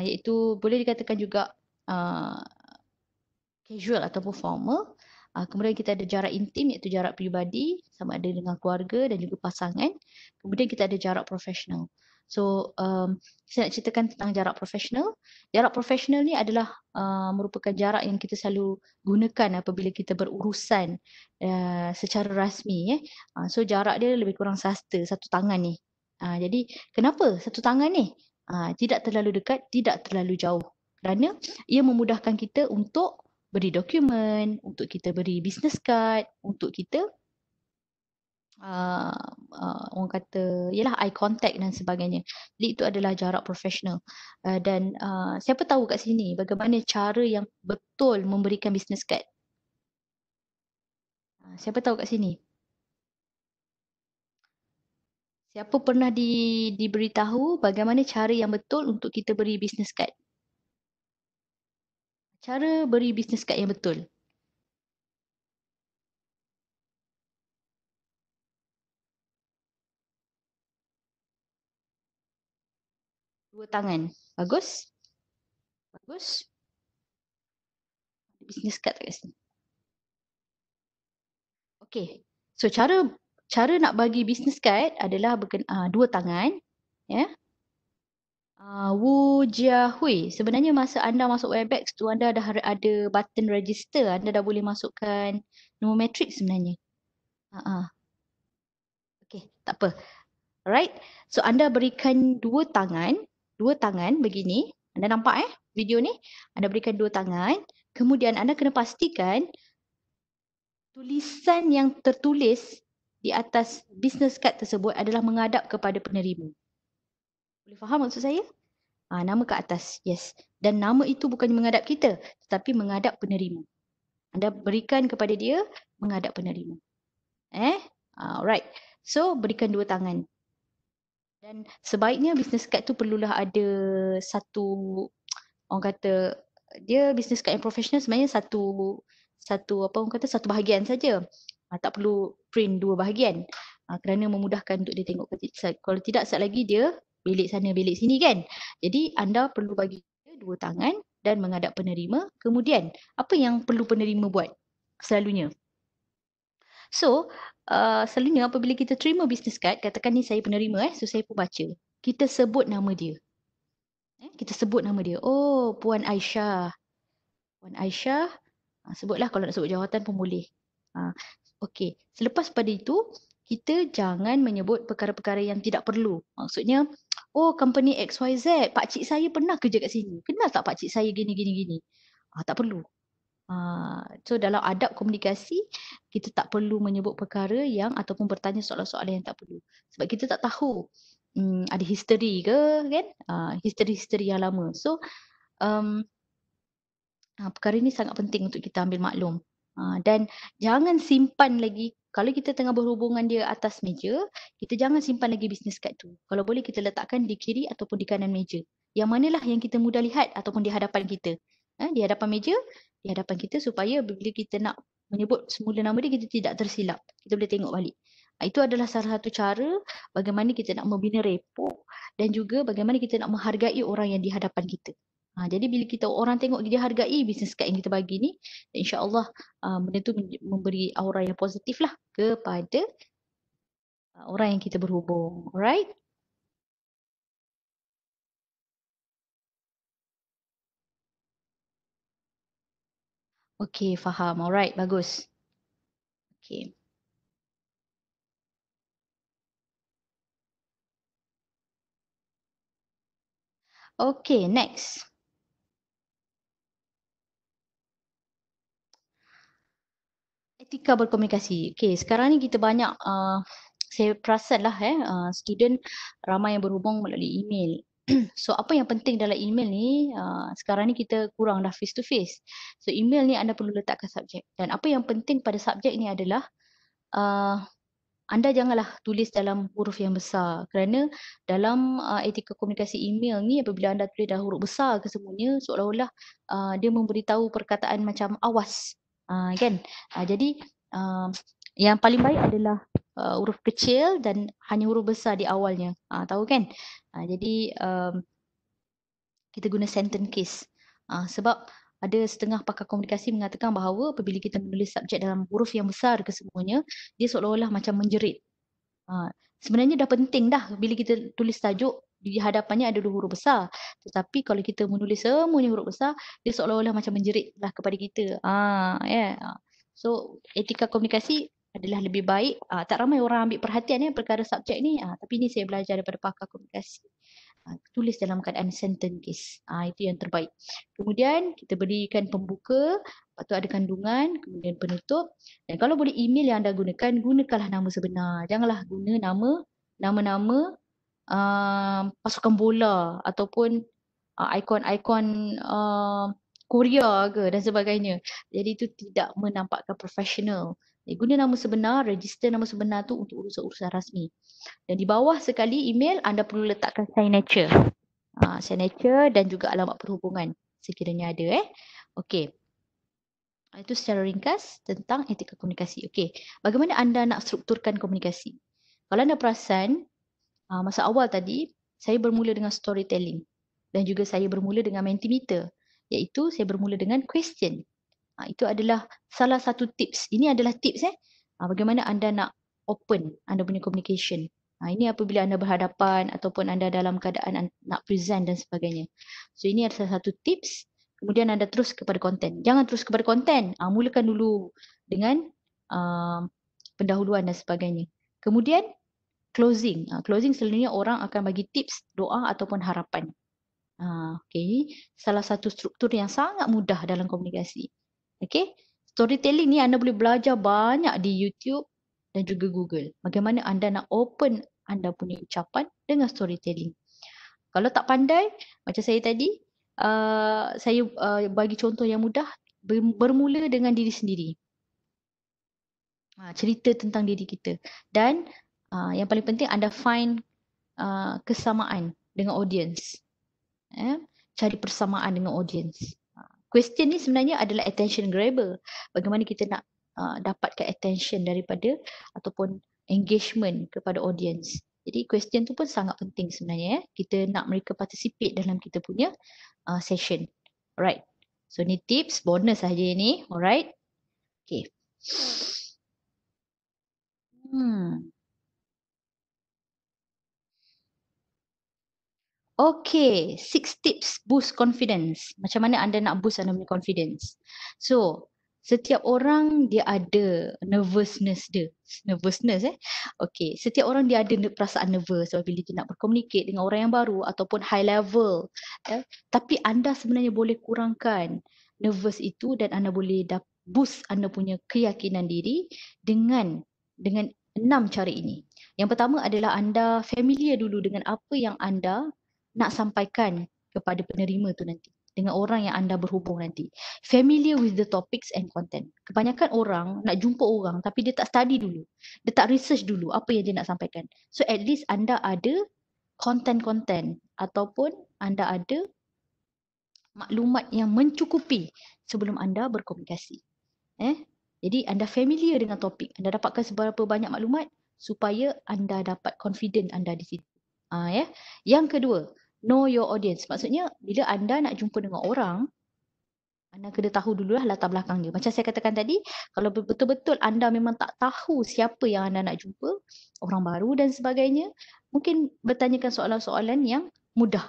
iaitu boleh dikatakan juga casual ataupun formal. Kemudian kita ada jarak intim iaitu jarak peribadi sama ada dengan keluarga dan juga pasangan. Kemudian kita ada jarak profesional. So, saya nak ceritakan tentang jarak profesional. Jarak profesional ni adalah merupakan jarak yang kita selalu gunakan apabila kita berurusan secara rasmi. So, jarak dia lebih kurang sasta, 1 tangan ni. Jadi, kenapa 1 tangan ni? Tidak terlalu dekat, tidak terlalu jauh. Kerana ia memudahkan kita untuk beri dokumen, untuk kita beri business card, untuk kita orang kata ialah eye contact dan sebagainya. Jadi itu adalah jarak profesional. Dan siapa tahu kat sini bagaimana cara yang betul memberikan business card? Siapa tahu kat sini? Siapa pernah diberitahu bagaimana cara yang betul untuk kita beri business card? Cara beri business card yang betul. Dua tangan. Bagus? Bagus? Business card tak kat sini? Okay. So cara nak bagi business card adalah 2 tangan. Ya. Wu Jia Hui. Sebenarnya masa anda masuk Webex tu anda dah ada button register. Anda dah boleh masukkan nombor matrix sebenarnya. Okay, tak apa. Alright. So anda berikan 2 tangan. 2 tangan begini. Anda nampak video ni? Anda berikan 2 tangan. Kemudian anda kena pastikan tulisan yang tertulis di atas business card tersebut adalah menghadap kepada penerima. Boleh faham maksud saya? Nama ke atas, yes. Dan nama itu bukan menghadap kita, tetapi menghadap penerima. Anda berikan kepada dia menghadap penerima. Alright. So, berikan 2 tangan. Dan sebaiknya business card tu perlulah ada satu, orang kata, dia business card yang profesional sebenarnya satu bahagian saja. Tak perlu print 2 bahagian. Kerana memudahkan untuk dia tengok. Kalau tidak, saat lagi dia belik sana, belik sini kan. Jadi anda perlu bagi 2 tangan dan menghadap penerima. Kemudian, apa yang perlu penerima buat? Selalunya. So, selalunya apabila kita terima business card, katakan ni saya penerima, so saya pun baca. Kita sebut nama dia. Kita sebut nama dia. Oh, Puan Aisyah. Puan Aisyah. Sebutlah kalau nak sebut jawatan pun boleh. Okey. Selepas pada itu, kita jangan menyebut perkara-perkara yang tidak perlu. Maksudnya, Oh, company XYZ, pak cik saya pernah kerja kat sini. Kenal tak pak cik saya gini gini gini? Tak perlu. So dalam adab komunikasi, kita tak perlu menyebut perkara yang ataupun bertanya soalan-soalan yang tak perlu. Sebab kita tak tahu ada history ke kan? History-history yang lama. So um, perkara ini sangat penting untuk kita ambil maklum. Dan jangan simpan lagi, kalau kita tengah berhubungan dia atas meja, kita jangan simpan lagi business card tu. Kalau boleh kita letakkan di kiri ataupun di kanan meja. Yang manalah yang kita mudah lihat ataupun di hadapan kita. Di hadapan meja, di hadapan kita supaya bila kita nak menyebut semula nama dia, kita tidak tersilap. Kita boleh tengok balik. Itu adalah salah satu cara bagaimana kita nak membina repok dan juga bagaimana kita nak menghargai orang yang di hadapan kita. Jadi bila kita orang tengok dia hargai bisnes kad yang kita bagi ni, insya-Allah benda tu memberi aura yang positif lah kepada orang yang kita berhubung. Alright? Okay, faham. Alright, bagus. Okay. Okay, next. Etika berkomunikasi. Okay, sekarang ni kita banyak, saya perasan lah student ramai yang berhubung melalui email. So apa yang penting dalam email ni, sekarang ni kita kurang dah face to face. So email ni anda perlu letakkan subjek. Dan apa yang penting pada subjek ni adalah uh, anda janganlah tulis dalam huruf yang besar kerana dalam etika komunikasi email ni apabila anda tulis dalam huruf besar ke semuanya seolah-olah dia memberitahu perkataan macam awas, kan. Jadi uh, yang paling baik adalah huruf kecil dan hanya huruf besar di awalnya, tahu kan. Jadi kita guna sentence case. Sebab ada setengah pakar komunikasi mengatakan bahawa apabila kita menulis subjek dalam huruf yang besar ke semuanya, dia seolah-olah macam menjerit. Sebenarnya dah penting dah bila kita tulis tajuk di hadapannya ada dua huruf besar. Tetapi kalau kita menulis semuanya huruf besar, dia seolah-olah macam menjerit lah kepada kita. Yeah. So etika komunikasi adalah lebih baik. Tak ramai orang ambil perhatian perkara subjek ni. Tapi ni saya belajar daripada pakar komunikasi. Tulis dalam keadaan sentence case. Itu yang terbaik. Kemudian kita berikan pembuka, lepas tu ada kandungan, kemudian penutup. Dan kalau boleh email yang anda gunakan, gunakanlah nama sebenar. Janganlah guna nama-nama pasukan bola ataupun ikon-ikon Korea ke dan sebagainya. Jadi itu tidak menampakkan profesional. Guna nama sebenar, register nama sebenar tu untuk urusan-urusan rasmi. Dan di bawah sekali email anda perlu letakkan signature. Signature dan juga alamat perhubungan sekiranya ada Okey. Itu secara ringkas tentang etika komunikasi. Okey. Bagaimana anda nak strukturkan komunikasi? Kalau anda perasan masa awal tadi saya bermula dengan storytelling dan juga saya bermula dengan Mentimeter, iaitu saya bermula dengan question. Itu adalah salah satu tips. Ini adalah tips bagaimana anda nak open anda punya communication. Ini apabila anda berhadapan ataupun anda dalam keadaan nak present dan sebagainya. So ini adalah salah satu tips. Kemudian anda terus kepada konten. Jangan terus kepada konten. Mulakan dulu dengan pendahuluan dan sebagainya. Kemudian closing. Closing selalunya orang akan bagi tips, doa ataupun harapan. Okay. Salah satu struktur yang sangat mudah dalam komunikasi. Okay. Storytelling ni anda boleh belajar banyak di YouTube dan juga Google. Bagaimana anda nak open anda punya ucapan dengan storytelling. Kalau tak pandai, macam saya tadi, saya bagi contoh yang mudah, bermula dengan diri sendiri. Cerita tentang diri kita. Dan yang paling penting anda find kesamaan dengan audience. Cari persamaan dengan audience. Question ni sebenarnya adalah attention grabber. Bagaimana kita nak dapatkan attention daripada ataupun engagement kepada audience. Jadi question tu pun sangat penting sebenarnya. Kita nak mereka participate dalam kita punya session. Alright. So ni tips, bonus saja ni. Alright. Okay. Okay, 6 tips boost confidence. Macam mana anda nak boost anda punya confidence? So, Setiap orang dia ada nervousness dia. Nervousness Okay, setiap orang dia ada perasaan nervous apabila dia nak berkomunikasi dengan orang yang baru ataupun high level. Tapi anda sebenarnya boleh kurangkan nervous itu dan anda boleh boost anda punya keyakinan diri dengan 6 cara ini. Yang pertama adalah anda familiar dulu dengan apa yang anda nak sampaikan kepada penerima tu nanti. Dengan orang yang anda berhubung nanti. Familiar with the topics and content. Kebanyakan orang nak jumpa orang tapi dia tak study dulu. Dia tak research dulu apa yang dia nak sampaikan. So at least anda ada content-content ataupun anda ada maklumat yang mencukupi sebelum anda berkomunikasi. Jadi anda familiar dengan topik. Anda dapatkan seberapa banyak maklumat supaya anda dapat confident anda di situ. Yang kedua, know your audience. Maksudnya bila anda nak jumpa dengan orang, anda kena tahu dululah latar belakang dia. Macam saya katakan tadi, kalau betul-betul anda memang tak tahu siapa yang anda nak jumpa, orang baru dan sebagainya, mungkin bertanyakan soalan-soalan yang mudah.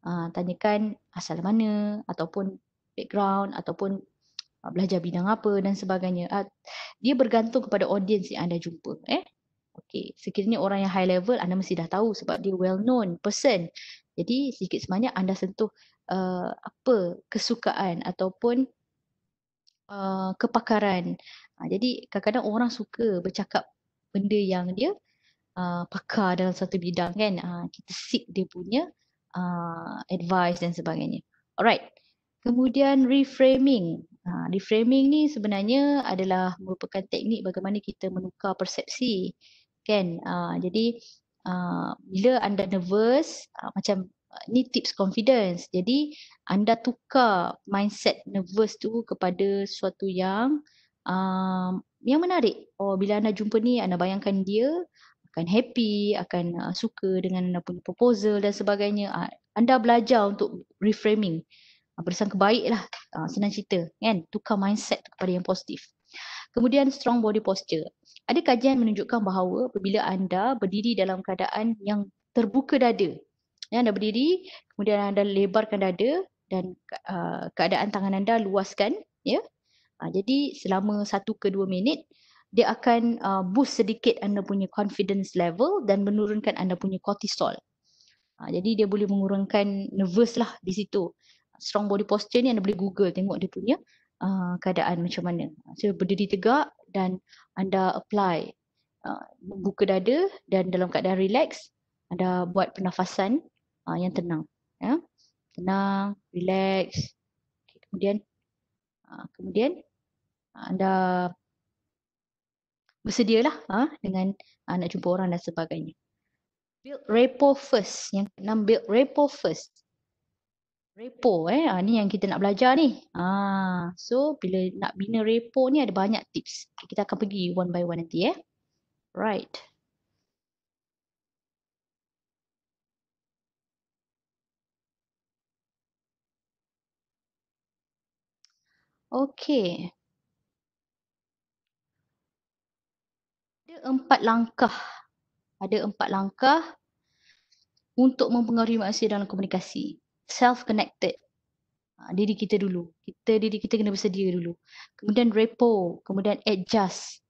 Tanyakan asal mana, ataupun background, ataupun belajar bidang apa dan sebagainya. Dia bergantung kepada audiens yang anda jumpa. Okay. Sekiranya orang yang high level, anda mesti dah tahu sebab dia well known person. Jadi sedikit sebanyak anda sentuh apa kesukaan ataupun kepakaran. Jadi kadang-kadang orang suka bercakap benda yang dia pakar dalam satu bidang kan. Kita seek dia punya advice dan sebagainya. Alright. Kemudian reframing. Reframing ni sebenarnya adalah merupakan teknik bagaimana kita menukar persepsi. Kan? Jadi bila anda nervous, macam ni tips confidence. Jadi anda tukar mindset nervous tu kepada sesuatu yang menarik. Bila anda jumpa ni, anda bayangkan dia akan happy, akan suka dengan anda punya proposal dan sebagainya. Anda belajar untuk reframing. Bersangka baik lah, senang cerita kan, tukar mindset kepada yang positif. Kemudian strong body posture. Ada kajian menunjukkan bahawa apabila anda berdiri dalam keadaan yang terbuka dada, anda berdiri, kemudian anda lebarkan dada dan keadaan tangan anda luaskan, jadi selama 1 ke 2 minit, dia akan boost sedikit anda punya confidence level dan menurunkan anda punya cortisol. Jadi dia boleh mengurangkan nervous lah di situ. Strong body posture ni anda boleh Google tengok dia punya keadaan macam mana. So berdiri tegak dan anda apply buka dada dan dalam keadaan relax, anda buat pernafasan yang tenang. Tenang, relax. Kemudian anda bersedialah dengan nak jumpa orang dan sebagainya. Build rapport first. Yang keenam, build rapport first. Rapport ni yang kita nak belajar ni. So bila nak bina rapport ni ada banyak tips. Kita akan pergi one by one nanti Right. Okay. Ada 4 langkah untuk mempengaruhi manusia dalam komunikasi. Self-connected. Diri kita dulu. Diri kita kena bersedia dulu. Kemudian rapport. Kemudian adjust.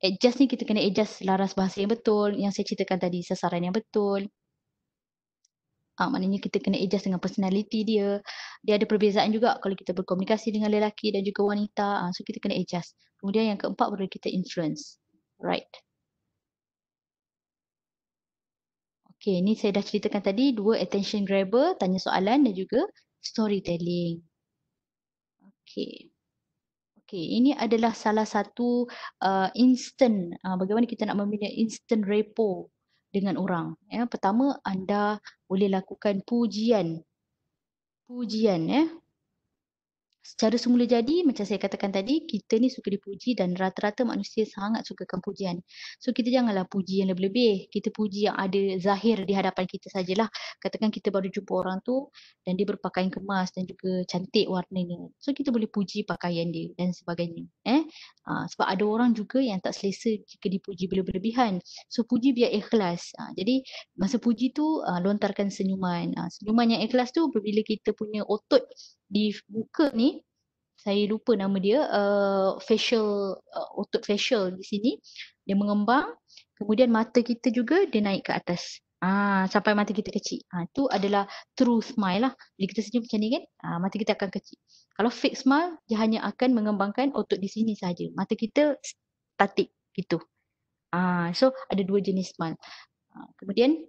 Adjust ni kita kena adjust laras bahasa yang betul. Yang saya ceritakan tadi, sasaran yang betul. Maknanya kita kena adjust dengan personality dia. Dia ada perbezaan juga kalau kita berkomunikasi dengan lelaki dan juga wanita. So kita kena adjust. Kemudian yang keempat baru kita influence. Right. Okay, ni saya dah ceritakan tadi 2 attention grabber, tanya soalan dan juga storytelling. Okay. Okay, ini adalah salah satu instant, bagaimana kita nak membina instant rapport dengan orang. Pertama, anda boleh lakukan pujian. Secara semula jadi, macam saya katakan tadi, kita ni suka dipuji dan rata-rata manusia sangat sukakan pujian. So kita janganlah puji yang lebih-lebih. Kita puji yang ada zahir di hadapan kita sajalah. Katakan kita baru jumpa orang tu dan dia berpakaian kemas dan juga cantik warnanya. So kita boleh puji pakaian dia dan sebagainya. Sebab ada orang juga yang tak selesa jika dipuji berlebihan. So puji biar ikhlas. Jadi masa puji tu lontarkan senyuman. Senyuman yang ikhlas tu apabila kita punya otot di muka ni saya lupa nama dia, facial, otot facial di sini. Dia mengembang, kemudian mata kita juga dia naik ke atas. Sampai mata kita kecil. Itu adalah true smile lah. Bila kita senyum macam ni kan, mata kita akan kecil. Kalau fake smile, dia hanya akan mengembangkan otot di sini saja. Mata kita statik gitu. So ada dua jenis smile. Kemudian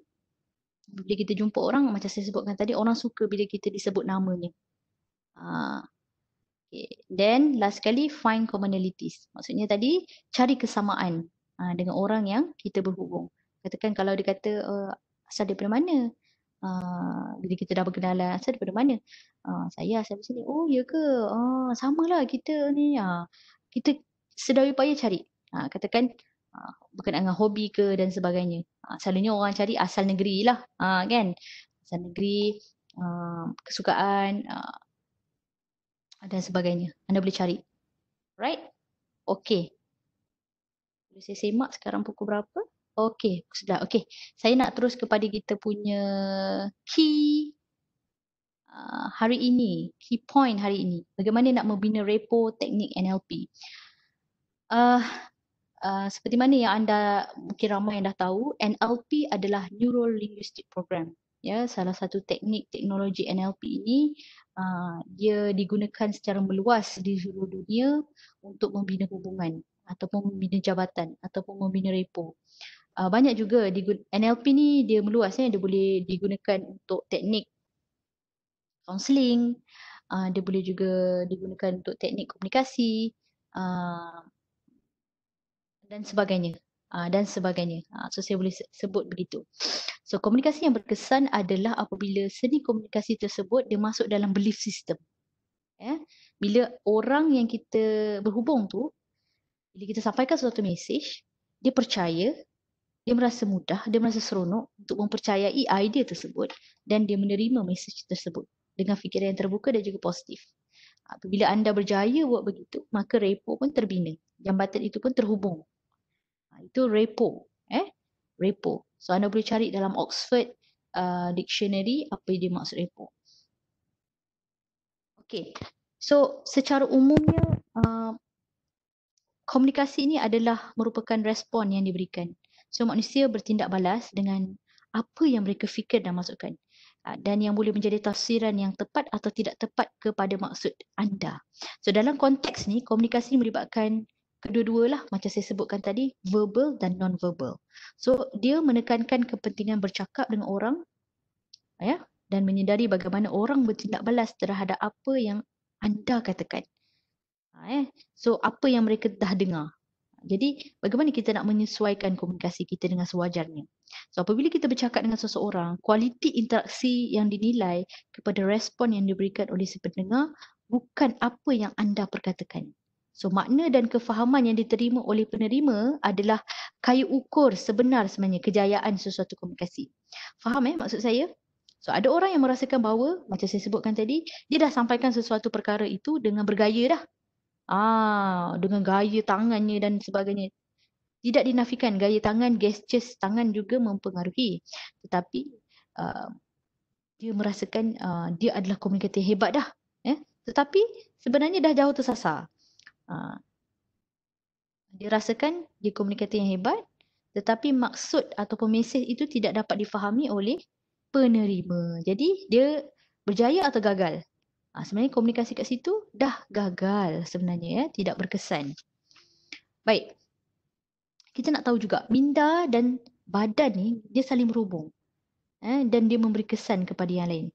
bila kita jumpa orang, macam saya sebutkan tadi, orang suka bila kita disebut namanya. Okay. Then last sekali, find commonalities. Maksudnya tadi cari kesamaan dengan orang yang kita berhubung. Katakan kalau dia kata asal daripada mana? Bila kita dah berkenalan, asal daripada mana? Saya asal dari sini. Oh ya ke? Samalah kita ni. Kita sedaya upaya cari. Katakan berkenaan dengan hobi ke dan sebagainya. Selalunya orang cari asal negeri lah. Kan? Asal negeri, kesukaan, dan sebagainya. Anda boleh cari. Right? Okay. Boleh saya semak sekarang pukul berapa? Okay, sudah. Okay. Saya nak terus kepada kita punya key hari ini. Key point hari ini. Bagaimana nak membina repo teknik NLP. Seperti mana yang anda mungkin ramai yang dah tahu, NLP adalah Neuro Linguistic Program. Ya, salah satu teknik teknologi NLP ini dia digunakan secara meluas di seluruh dunia untuk membina hubungan ataupun membina jabatan ataupun membina repo. Banyak juga NLP ni dia meluas, dia boleh digunakan untuk teknik counselling, dia boleh juga digunakan untuk teknik komunikasi, dan sebagainya. So saya boleh sebut begitu. So komunikasi yang berkesan adalah apabila seni komunikasi tersebut dia masuk dalam belief system. Bila orang yang kita berhubung tu, bila kita sampaikan suatu mesej, dia percaya, dia merasa mudah, dia merasa seronok untuk mempercayai idea tersebut dan dia menerima mesej tersebut dengan fikiran yang terbuka dan juga positif. Apabila anda berjaya buat begitu, maka repo pun terbina. Jambatan itu pun terhubung. Itu repo. Repo. So anda boleh cari dalam Oxford Dictionary apa dia maksud repo. Okay. So secara umumnya komunikasi ini adalah merupakan respon yang diberikan. So manusia bertindak balas dengan apa yang mereka fikir dan masukkan. Dan yang boleh menjadi tafsiran yang tepat atau tidak tepat kepada maksud anda. So dalam konteks ni, komunikasi melibatkan kedua-dua lah macam saya sebutkan tadi, verbal dan non-verbal. So dia menekankan kepentingan bercakap dengan orang dan menyedari bagaimana orang bertindak balas terhadap apa yang anda katakan. So apa yang mereka dah dengar. Jadi bagaimana kita nak menyesuaikan komunikasi kita dengan sewajarnya. So apabila kita bercakap dengan seseorang, kualiti interaksi yang dinilai kepada respon yang diberikan oleh si pendengar bukan apa yang anda perkatakan. So makna dan kefahaman yang diterima oleh penerima adalah kayu ukur sebenar sebenarnya kejayaan sesuatu komunikasi. Faham maksud saya? So ada orang yang merasakan bahawa macam saya sebutkan tadi, dia dah sampaikan sesuatu perkara itu dengan bergaya dah. Dengan gaya tangannya dan sebagainya. Tidak dinafikan gaya tangan, gestures tangan juga mempengaruhi. Tetapi dia merasakan dia adalah komunikator hebat dah. Tetapi sebenarnya dah jauh tersasar. Dia rasakan dia komunikator yang hebat, tetapi maksud ataupun mesej itu tidak dapat difahami oleh penerima. Jadi dia berjaya atau gagal? Sebenarnya komunikasi kat situ dah gagal sebenarnya, tidak berkesan. Baik. Kita nak tahu juga minda dan badan ni dia saling berhubung. Dan dia memberi kesan kepada yang lain.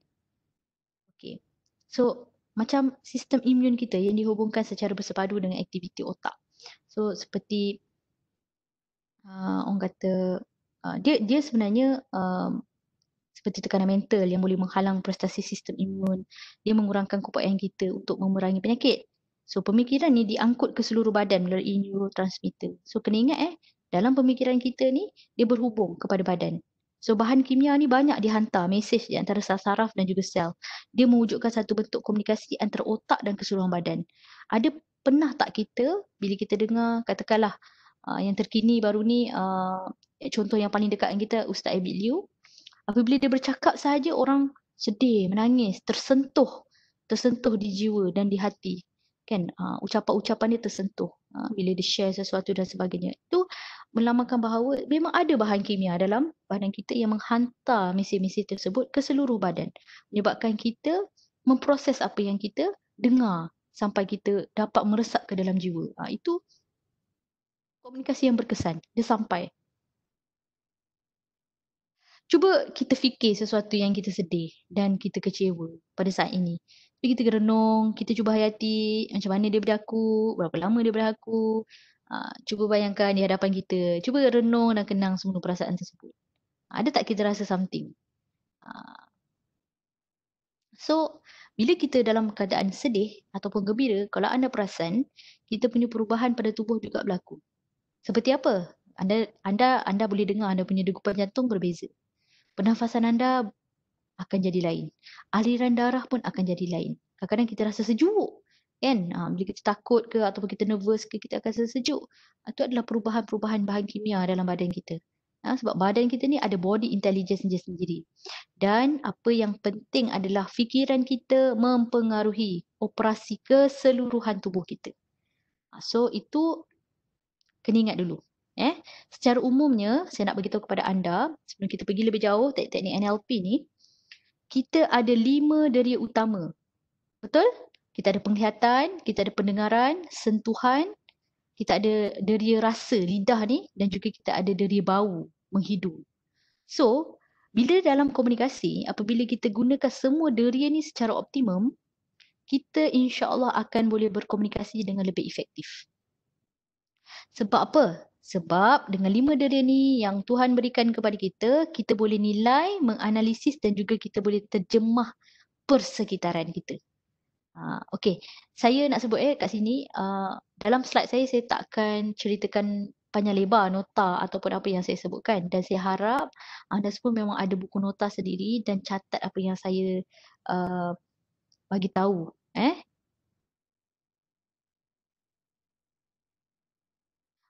Okey. So macam sistem imun kita yang dihubungkan secara bersepadu dengan aktiviti otak. So seperti orang kata dia sebenarnya seperti tekanan mental yang boleh menghalang prestasi sistem imun. Dia mengurangkan keupayaan kita untuk memerangi penyakit. So pemikiran ni diangkut ke seluruh badan melalui neurotransmitter. So kena ingat dalam pemikiran kita ni dia berhubung kepada badan. So bahan kimia ni banyak dihantar mesej di antara saraf dan juga sel. Dia mewujudkan satu bentuk komunikasi antara otak dan keseluruhan badan. Ada pernah tak kita bila kita dengar katakanlah yang terkini baru ni contoh yang paling dekat dengan kita Ustaz Abid Liu. Apabila dia bercakap sahaja orang sedih, menangis, tersentuh di jiwa dan di hati. kan, ucapan-ucapan dia tersentuh, bila dia share sesuatu dan sebagainya. Itu melambangkan bahawa memang ada bahan kimia dalam badan kita yang menghantar mesej-mesej tersebut ke seluruh badan, menyebabkan kita memproses apa yang kita dengar sampai kita dapat meresap ke dalam jiwa. Itu komunikasi yang berkesan, dia sampai. Cuba kita fikir sesuatu yang kita sedih dan kita kecewa pada saat ini. Jadi kita renung, kita cuba hayati macam mana dia berlaku, berapa lama dia berlaku. Cuba bayangkan di hadapan kita. Cuba renung dan kenang semua perasaan tersebut. Ada tak kita rasa something? Ah, So, bila kita dalam keadaan sedih ataupun gembira, kalau anda perasan, kita punya perubahan pada tubuh juga berlaku. Seperti apa? Anda boleh dengar anda punya degupan jantung berbeza. Pernafasan anda akan jadi lain. Aliran darah pun akan jadi lain. Kadang-kadang kita rasa sejuk. Kan? Bila kita takut ke ataupun kita nervous ke, kita akan rasa sejuk. Itu adalah perubahan-perubahan bahan kimia dalam badan kita. Sebab badan kita ni ada body intelligence dia sendiri. Dan apa yang penting adalah fikiran kita mempengaruhi operasi keseluruhan tubuh kita. So itu kena ingat dulu. Secara umumnya, saya nak beritahu kepada anda, sebelum kita pergi lebih jauh, teknik NLP ni, kita ada 5 deria utama. Betul? Kita ada penglihatan, kita ada pendengaran, sentuhan, kita ada deria rasa, lidah ni, dan juga kita ada deria bau, menghidu. So, bila dalam komunikasi, apabila kita gunakan semua deria ni secara optimum, kita insya-Allah akan boleh berkomunikasi dengan lebih efektif. Sebab apa? Sebab dengan 5 deria ni yang Tuhan berikan kepada kita, kita boleh nilai, menganalisis dan juga kita boleh terjemah persekitaran kita. Okey, saya nak sebut kat sini, dalam slide saya takkan ceritakan panjang lebar nota ataupun apa yang saya sebutkan, dan saya harap anda semua memang ada buku nota sendiri dan catat apa yang saya uh, bagi tahu.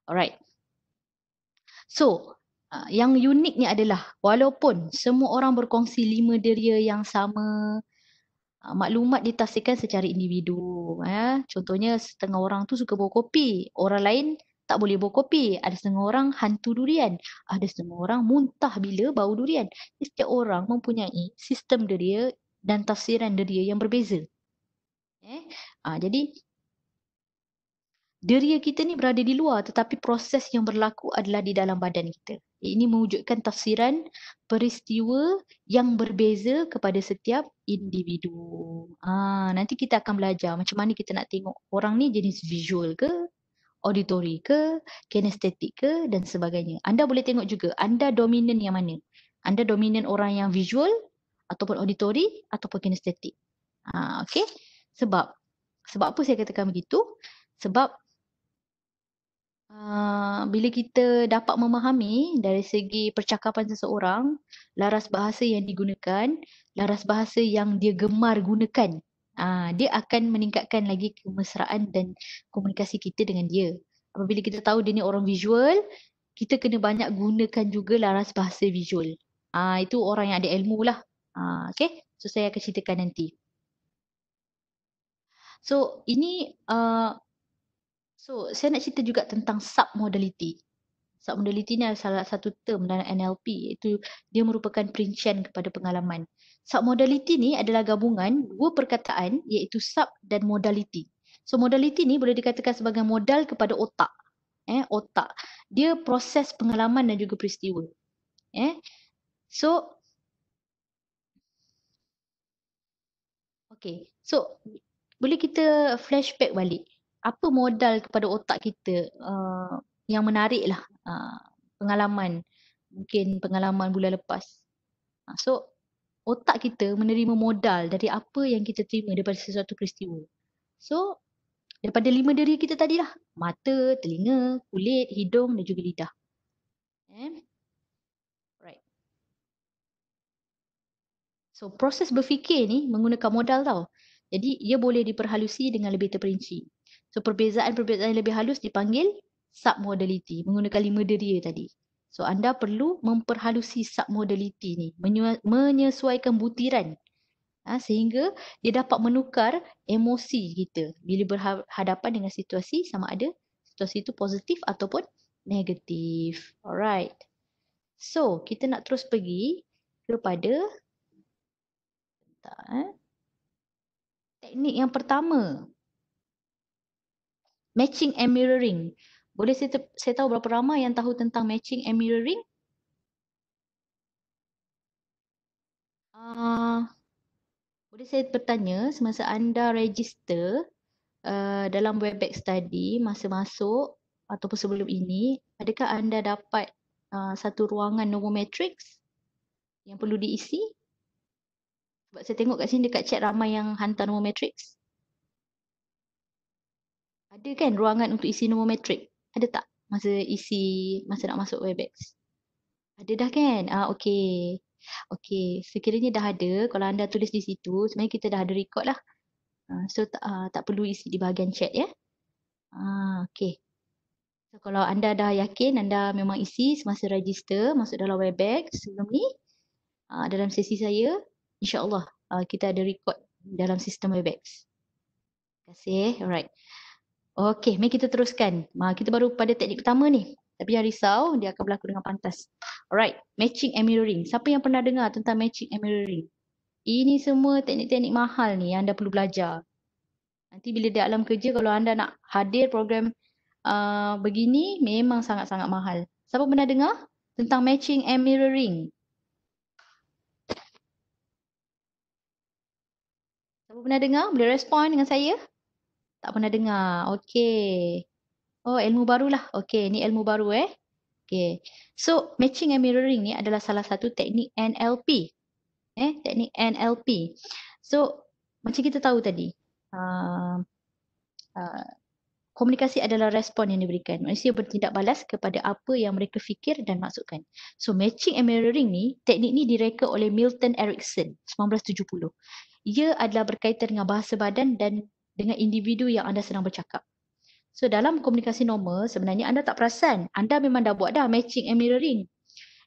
Alright. So, yang uniknya adalah walaupun semua orang berkongsi 5 deria yang sama, maklumat ditafsirkan secara individu. Contohnya setengah orang tu suka bawa kopi, orang lain tak boleh bawa kopi. Ada setengah orang hantu durian, ada setengah orang muntah bila bau durian. Setiap orang mempunyai sistem deria dan tafsiran deria yang berbeza. Jadi deria kita ni berada di luar tetapi proses yang berlaku adalah di dalam badan kita. Ini mewujudkan tafsiran peristiwa yang berbeza kepada setiap individu. Nanti kita akan belajar macam mana kita nak tengok orang ni jenis visual ke, auditory ke, kinestetik ke dan sebagainya. Anda boleh tengok juga anda dominan yang mana. Anda dominan orang yang visual ataupun auditory ataupun kinestetik. Okay? Sebab apa saya katakan begitu? Sebab bila kita dapat memahami dari segi percakapan seseorang, laras bahasa yang digunakan, laras bahasa yang dia gemar gunakan, dia akan meningkatkan lagi kemesraan dan komunikasi kita dengan dia. Apabila kita tahu dia ni orang visual, kita kena banyak gunakan juga laras bahasa visual. Itu orang yang ada ilmu lah. Okay? So, saya akan ceritakan nanti. So, ini saya nak cerita juga tentang submodality. Submodality ni adalah salah satu term dalam NLP, iaitu dia merupakan perincian kepada pengalaman. Submodality ni adalah gabungan dua perkataan iaitu sub dan modality. So modality ni boleh dikatakan sebagai modal kepada otak. Otak. Dia proses pengalaman dan juga peristiwa. So okay. So boleh kita flashback balik. Apa modal kepada otak kita yang menarik lah pengalaman, mungkin pengalaman bulan lepas. So otak kita menerima modal dari apa yang kita terima daripada sesuatu peristiwa. So daripada 5 deria kita tadi lah, mata, telinga, kulit, hidung dan juga lidah. Right. So proses berfikir ni menggunakan modal tau. Jadi ia boleh diperhalusi dengan lebih terperinci. So perbezaan-perbezaan yang lebih halus dipanggil submodality, menggunakan 5 deria tadi. So anda perlu memperhalusi submodality ni, menyesuaikan butiran Sehingga dia dapat menukar emosi kita bila berhadapan dengan situasi, sama ada situasi itu positif ataupun negatif. Alright. So, kita nak terus pergi kepada teknik yang pertama. Matching and mirroring. Boleh saya tahu berapa ramai yang tahu tentang matching and mirroring? Boleh saya bertanya, semasa anda register dalam Webex tadi, masa masuk ataupun sebelum ini, adakah anda dapat satu ruangan Nomometrics yang perlu diisi? Sebab saya tengok kat sini dekat chat ramai yang hantar Nomometrics. Ada kan ruangan untuk isi Nomometrics? Ada tak masa nak masuk Webex? Ada dah kan? Okey. Okey, sekiranya dah ada, kalau anda tulis di situ, sebenarnya kita dah ada record lah. So tak perlu isi di bahagian chat ya. Okey. So kalau anda dah yakin anda memang isi semasa register masuk dalam Webex sebelum ni, dalam sesi saya, insya-Allah kita ada record dalam sistem Webex. Terima kasih. Alright. Okey, mari kita teruskan. Kita baru pada teknik pertama ni. Tapi jangan risau, dia akan berlaku dengan pantas. Alright, matching and mirroring. Siapa yang pernah dengar tentang matching and mirroring? Ini semua teknik-teknik mahal ni yang anda perlu belajar. Nanti bila di alam kerja, kalau anda nak hadir program begini, memang sangat-sangat mahal. Siapa pernah dengar tentang matching and mirroring? Siapa pernah dengar? Boleh respon dengan saya? Tak pernah dengar. Okey. Oh, ilmu barulah. Okey, ni ilmu baru Okey. So, matching and mirroring ni adalah salah satu teknik NLP. Teknik NLP. So, macam kita tahu tadi, komunikasi adalah respon yang diberikan. Manusia bertindak balas kepada apa yang mereka fikir dan maksudkan. So, matching and mirroring ni, teknik ni direka oleh Milton Erickson, 1970. Ia adalah berkaitan dengan bahasa badan dan dengan individu yang anda sedang bercakap. So, dalam komunikasi normal, sebenarnya anda tak perasan. Anda memang dah buat dah matching and mirroring.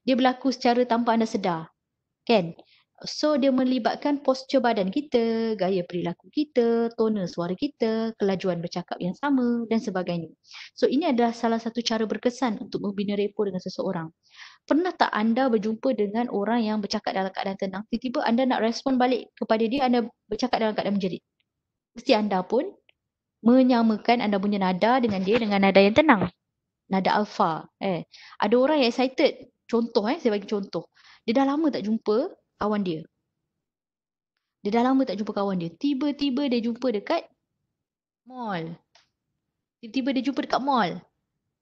Dia berlaku secara tanpa anda sedar. Kan? So, dia melibatkan postur badan kita, gaya perilaku kita, tone suara kita, kelajuan bercakap yang sama dan sebagainya. So, ini adalah salah satu cara berkesan untuk membina repo dengan seseorang. Pernah tak anda berjumpa dengan orang yang bercakap dalam keadaan tenang, tiba-tiba anda nak respon balik kepada dia, anda bercakap dalam keadaan menjerit? Mesti anda pun menyamakan anda punya nada dengan dia dengan nada yang tenang. Nada alfa. Ada orang yang excited. Contoh saya bagi contoh. Dia dah lama tak jumpa kawan dia. Tiba-tiba dia jumpa dekat mall.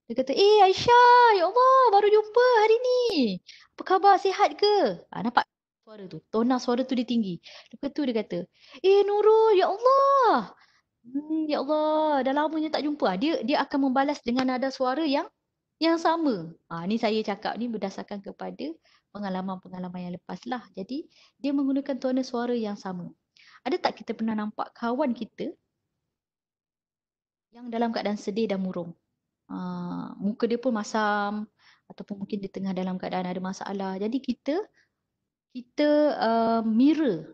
Dia kata, Aisyah, ya Allah, baru jumpa hari ni. Apa khabar, sihat ke? Nampak suara tu. Tona suara tu dia tinggi. Lepas tu dia kata, Nurul, ya Allah. Ya Allah, dah lamanya tak jumpa. Dia akan membalas dengan nada suara yang sama. Ni saya cakap ni berdasarkan kepada pengalaman-pengalaman yang lepas lah. Jadi, dia menggunakan tona suara yang sama. Ada tak kita pernah nampak kawan kita yang dalam keadaan sedih dan murung? Muka dia pun masam ataupun mungkin dia tengah dalam keadaan ada masalah. Jadi kita mirror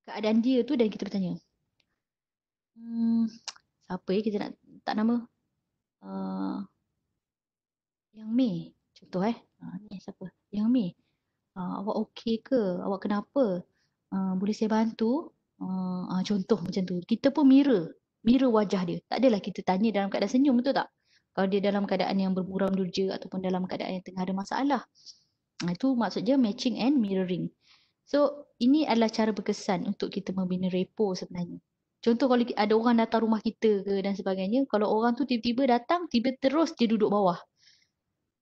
keadaan dia tu dan kita bertanya, siapa kita nak tak nama? Yang Mei. Contoh ni siapa? Yang Mei. Awak okey ke? Awak kenapa? Boleh saya bantu? Contoh macam tu. Kita pun mirror wajah dia. Tak adalah kita tanya dalam keadaan senyum, betul tak? Kalau dia dalam keadaan yang bermuram durja ataupun dalam keadaan yang tengah ada masalah. Itu maksudnya matching and mirroring. So, ini adalah cara berkesan untuk kita membina repo sebenarnya. Contoh kalau ada orang datang rumah kita ke dan sebagainya, kalau orang tu tiba-tiba datang, terus dia duduk bawah.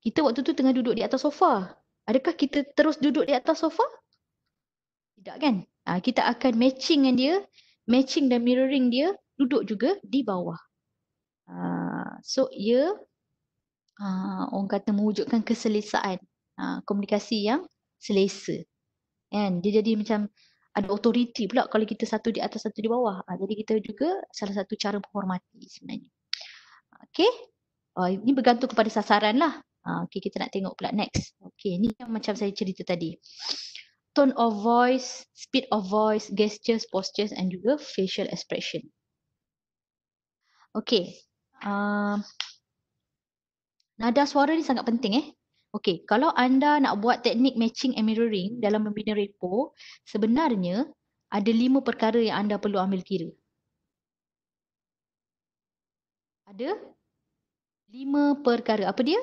Kita waktu tu tengah duduk di atas sofa. Adakah kita terus duduk di atas sofa? Tidak kan? Kita akan matching dengan dia, matching dan mirroring dia, duduk juga di bawah. So, ia orang kata mewujudkan keselesaan. Komunikasi yang selesa. Kan? Dia jadi macam ada authority pula kalau kita satu di atas, satu di bawah. Jadi kita juga salah satu cara menghormati sebenarnya. Okay? Ini bergantung kepada sasaran lah. Okay, kita nak tengok pula next. Okay, ni yang macam saya cerita tadi. tone of voice, speed of voice, gestures, postures and juga facial expression. Okey. Nada suara ni sangat penting. Okey, kalau anda nak buat teknik matching and mirroring dalam membina repo, sebenarnya ada 5 perkara yang anda perlu ambil kira. Ada 5 perkara. Apa dia?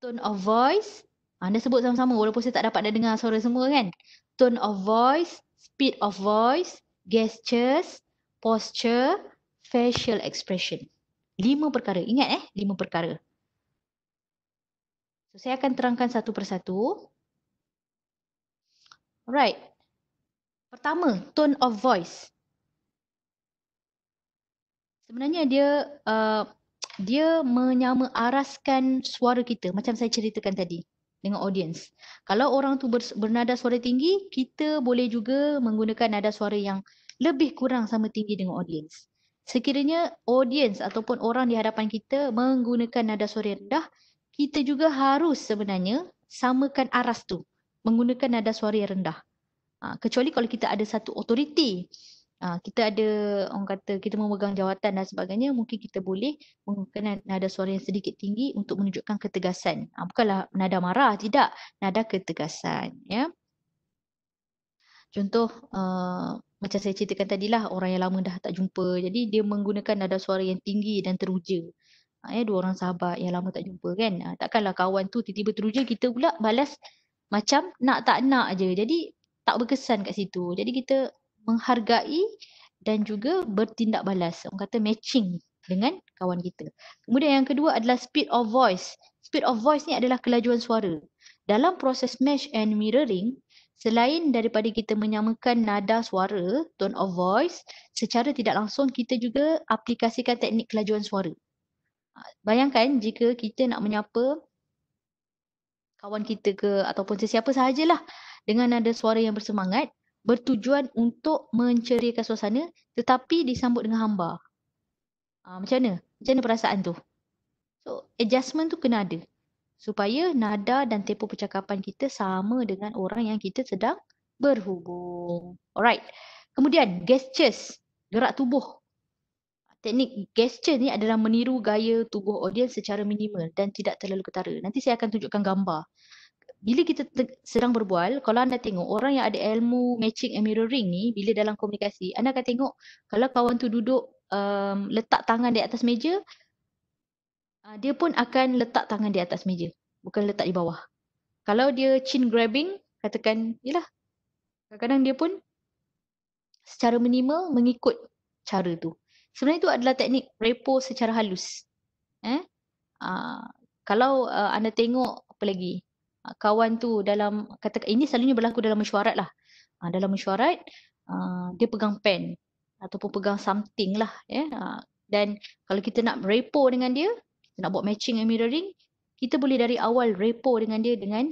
Tone of voice. Anda sebut sama-sama walaupun saya tak dapat nak dengar suara semua kan. Tone of voice, speed of voice, gestures, posture, facial expression. 5 perkara. Ingat 5 perkara. So, saya akan terangkan satu persatu. Alright. Pertama, tone of voice. Sebenarnya dia menyama araskan suara kita macam saya ceritakan tadi dengan audience. Kalau orang tu bernada suara tinggi, kita boleh juga menggunakan nada suara yang lebih kurang sama tinggi dengan audience. Sekiranya audience ataupun orang di hadapan kita menggunakan nada suara yang rendah, kita juga harus sebenarnya samakan aras tu menggunakan nada suara yang rendah. Kecuali kalau kita ada satu authority. Kita ada, orang kata kita memegang jawatan dan sebagainya, mungkin kita boleh menggunakan nada suara yang sedikit tinggi untuk menunjukkan ketegasan. Bukanlah nada marah, tidak. Nada ketegasan. Ya. Contoh, macam saya ceritakan tadilah, orang yang lama dah tak jumpa. Jadi dia menggunakan nada suara yang tinggi dan teruja. Dua orang sahabat yang lama tak jumpa kan. Takkanlah kawan tu tiba-tiba teruja, kita pula balas macam nak tak nak je. Jadi tak berkesan kat situ. Jadi kita menghargai dan juga bertindak balas. Orang kata matching dengan kawan kita. Kemudian yang kedua adalah speed of voice. Speed of voice ni adalah kelajuan suara. Dalam proses match and mirroring, selain daripada kita menyamakan nada suara, tone of voice, secara tidak langsung kita juga aplikasikan teknik kelajuan suara. Bayangkan jika kita nak menyapa kawan kita ke ataupun sesiapa sahajalah dengan nada suara yang bersemangat, bertujuan untuk menceriakan suasana tetapi disambut dengan hamba. Macam mana? Macam mana perasaan tu? So, adjustment tu kena ada. Supaya nada dan tempo percakapan kita sama dengan orang yang kita sedang berhubung. Alright. Kemudian, gestures. Gerak tubuh. Teknik gesture ni adalah meniru gaya tubuh audiens secara minimal dan tidak terlalu ketara. Nanti saya akan tunjukkan gambar. Bila kita sedang berbual, kalau anda tengok orang yang ada ilmu matching and mirroring ni, bila dalam komunikasi, anda akan tengok kalau kawan tu duduk letak tangan di atas meja, dia pun akan letak tangan di atas meja, bukan letak di bawah. Kalau dia chin grabbing, katakan, yelah, kadang-kadang dia pun secara minimal mengikut cara tu. Sebenarnya itu adalah teknik repo secara halus. Kalau anda tengok apa lagi, kawan tu dalam, katakan ini selalunya berlaku dalam mesyuarat lah. Dalam mesyuarat, dia pegang pen ataupun pegang something lah. Dan kalau kita nak repo dengan dia, kita nak buat matching and mirroring, kita boleh dari awal repo dengan dia dengan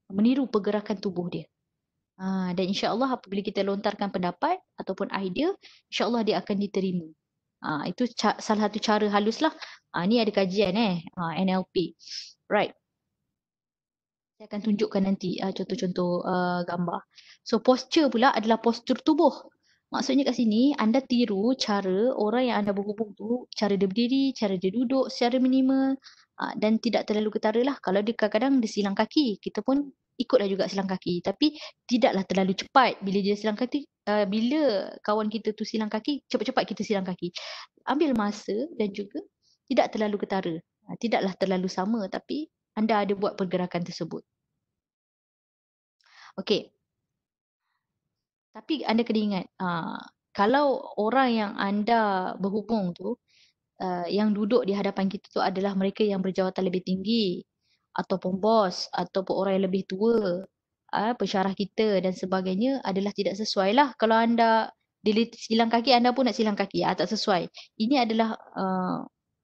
meniru pergerakan tubuh dia. Dan insya-Allah apabila kita lontarkan pendapat ataupun idea, insya-Allah dia akan diterima. Itu salah satu cara halus lah. Ni ada kajian NLP. Right. Saya akan tunjukkan nanti contoh-contoh gambar. So posture pula adalah postur tubuh. Maksudnya kat sini anda tiru cara orang yang anda berhubung tu, cara dia berdiri, cara dia duduk secara minimal dan tidak terlalu ketara lah. Kalau dia kadang-kadang dia silang kaki, kita pun ikutlah juga silang kaki. Tapi tidaklah terlalu cepat bila dia silang kaki. Bila kawan kita tu silang kaki, cepat-cepat kita silang kaki. Ambil masa dan juga tidak terlalu ketara. Tidaklah terlalu sama tapi anda ada buat pergerakan tersebut. Okey. Tapi anda kena ingat, kalau orang yang anda berhubung tu, yang duduk di hadapan kita tu adalah mereka yang berjawatan lebih tinggi, ataupun bos, ataupun orang yang lebih tua, pensyarah kita dan sebagainya adalah tidak sesuai lah. Kalau anda silang kaki, anda pun nak silang kaki, tak sesuai. Ini adalah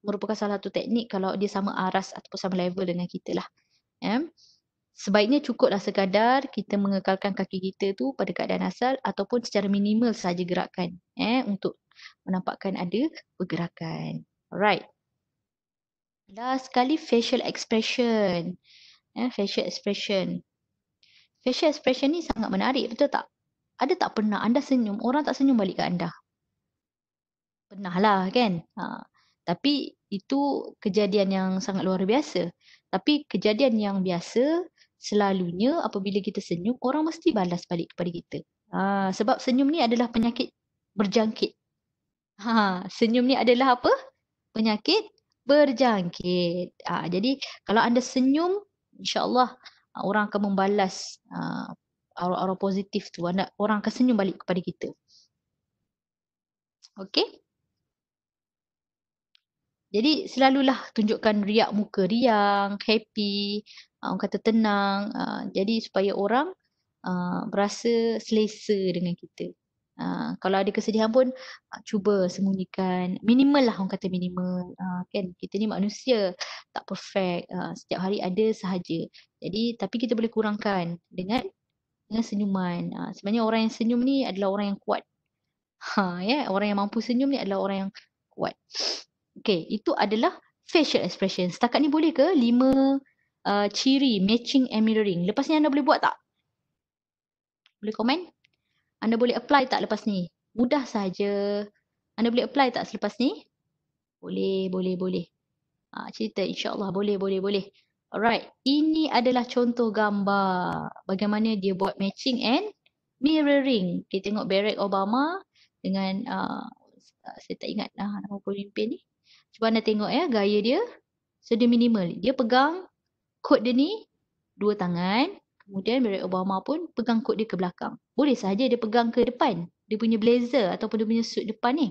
merupakan salah satu teknik kalau dia sama aras ataupun sama level dengan kita lah. Sebaiknya cukuplah sekadar kita mengekalkan kaki kita tu pada keadaan asal ataupun secara minimal saja gerakan untuk menampakkan ada pergerakan. Alright. Last sekali facial expression. Facial expression. Facial expression ni sangat menarik, betul tak? Ada tak pernah anda senyum, orang tak senyum balik ke anda? Pernah lah kan? Tapi itu kejadian yang sangat luar biasa. Tapi kejadian yang biasa selalunya apabila kita senyum, orang mesti balas balik kepada kita. Sebab senyum ni adalah penyakit berjangkit. Senyum ni adalah apa? Penyakit berjangkit. Jadi kalau anda senyum, insya-Allah orang akan membalas aura-aura positif tu. Orang akan senyum balik kepada kita. Okey? Jadi selalulah tunjukkan riak muka riang, happy, orang kata tenang. Jadi supaya orang berasa selesa dengan kita. Kalau ada kesedihan pun cuba sembunyikan. Minimal lah, orang kata minimal. Kan kita ni manusia, tak perfect. Setiap hari ada sahaja. Jadi tapi kita boleh kurangkan dengan senyuman. Sebenarnya orang yang senyum ni adalah orang yang kuat. Orang yang mampu senyum ni adalah orang yang kuat. Okay, itu adalah facial expression. Setakat ni boleh ke 5 ciri matching and mirroring? Lepas ni anda boleh buat tak? Boleh komen? Anda boleh apply tak lepas ni? Mudah saja. Anda boleh apply tak selepas ni? Boleh, boleh, boleh. Cerita insya-Allah boleh, boleh, boleh. Alright, ini adalah contoh gambar bagaimana dia buat matching and mirroring. Kita tengok Barack Obama dengan saya tak ingat nama pemimpin ni. Cuba anda tengok ya gaya dia. So dia minimal. Dia pegang kod dia ni dua tangan. Kemudian Barack Obama pun pegang kod dia ke belakang. Boleh saja dia pegang ke depan. Dia punya blazer ataupun dia punya suit depan ni.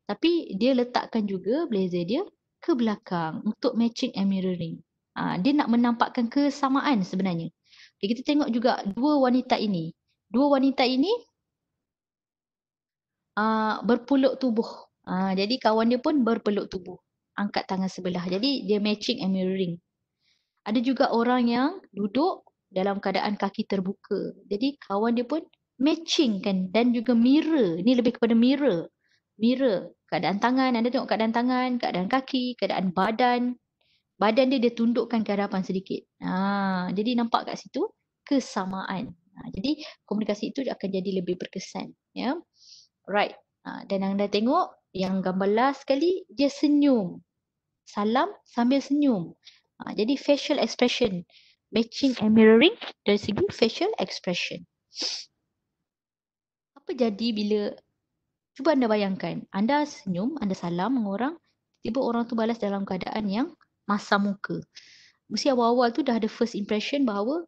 Tapi dia letakkan juga blazer dia ke belakang untuk matching and mirroring. Dia nak menampakkan kesamaan sebenarnya. Okay, kita tengok juga dua wanita ini. Dua wanita ini berpeluk tubuh. Jadi kawan dia pun berpeluk tubuh. Angkat tangan sebelah. Jadi dia matching and mirroring. Ada juga orang yang duduk dalam keadaan kaki terbuka. Jadi kawan dia pun matching kan dan juga mirror. Ini lebih kepada mirror. Mirror. Keadaan tangan, anda tengok keadaan tangan, keadaan kaki, keadaan badan. Badan dia tundukkan ke hadapan sedikit. Jadi nampak kat situ kesamaan. Jadi komunikasi itu akan jadi lebih berkesan. Ya. Right. Dan anda tengok yang gambar last sekali, dia senyum. Salam sambil senyum. Jadi facial expression. Matching and mirroring dari segi facial expression. Apa jadi bila, cuba anda bayangkan, anda senyum, anda salam dengan orang, tiba orang tu balas dalam keadaan yang masam muka. Mesti awal-awal tu dah ada first impression bahawa,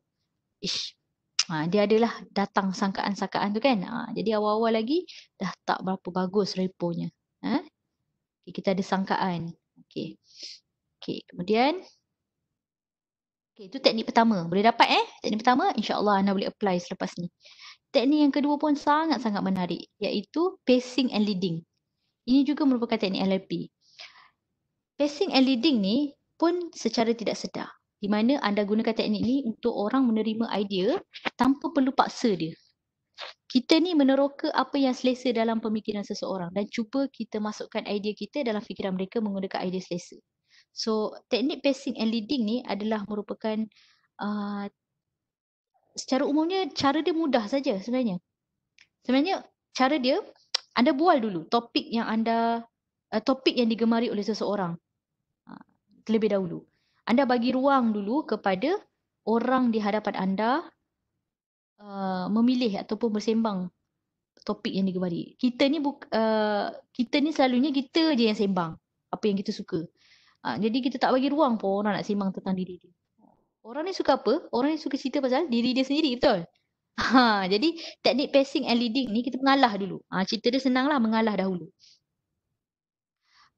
dia adalah datang sangkaan-sangkaan tu kan. Jadi awal-awal lagi dah tak berapa bagus reponya. Okay, kita ada sangkaan. Okay. Kemudian itu teknik pertama. Boleh dapat teknik pertama, insya-Allah anda boleh apply selepas ni. Teknik yang kedua pun sangat-sangat menarik, iaitu pacing and leading. Ini juga merupakan teknik NLP. Pacing and leading ni pun secara tidak sedar, di mana anda gunakan teknik ni untuk orang menerima idea tanpa perlu paksa dia. Kita ni meneroka apa yang selesa dalam pemikiran seseorang dan cuba kita masukkan idea kita dalam fikiran mereka menggunakan idea selesa. So, teknik pacing and leading ni adalah merupakan secara umumnya cara dia mudah saja sebenarnya. Sebenarnya cara dia, anda bual dulu topik yang digemari oleh seseorang terlebih dahulu. Anda bagi ruang dulu kepada orang di hadapan anda memilih ataupun bersembang topik yang digemari. Kita ni selalunya kita je yang sembang apa yang kita suka. Jadi kita tak bagi ruang pun orang nak sembang tentang diri dia. Orang ni suka apa? Orang ni suka cerita pasal diri dia sendiri, betul? Jadi teknik pacing and leading ni kita mengalah dulu. Cerita dia senanglah, mengalah dahulu.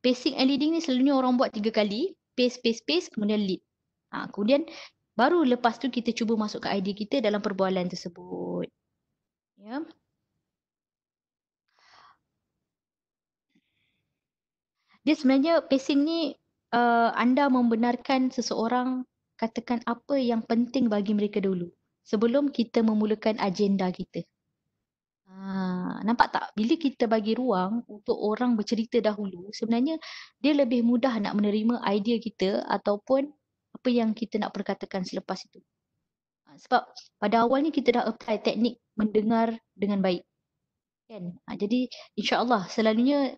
Pacing and leading ni selalunya orang buat 3 kali. Pace, kemudian lead. Kemudian baru lepas tu kita cuba masukkan idea kita dalam perbualan tersebut. Ya. Dia sebenarnya pacing ni anda membenarkan seseorang katakan apa yang penting bagi mereka dulu sebelum kita memulakan agenda kita. Nampak tak? Bila kita bagi ruang untuk orang bercerita dahulu, sebenarnya dia lebih mudah nak menerima idea kita ataupun apa yang kita nak perkatakan selepas itu. Sebab pada awalnya kita dah apply teknik mendengar dengan baik. Kan? Jadi insya-Allah selalunya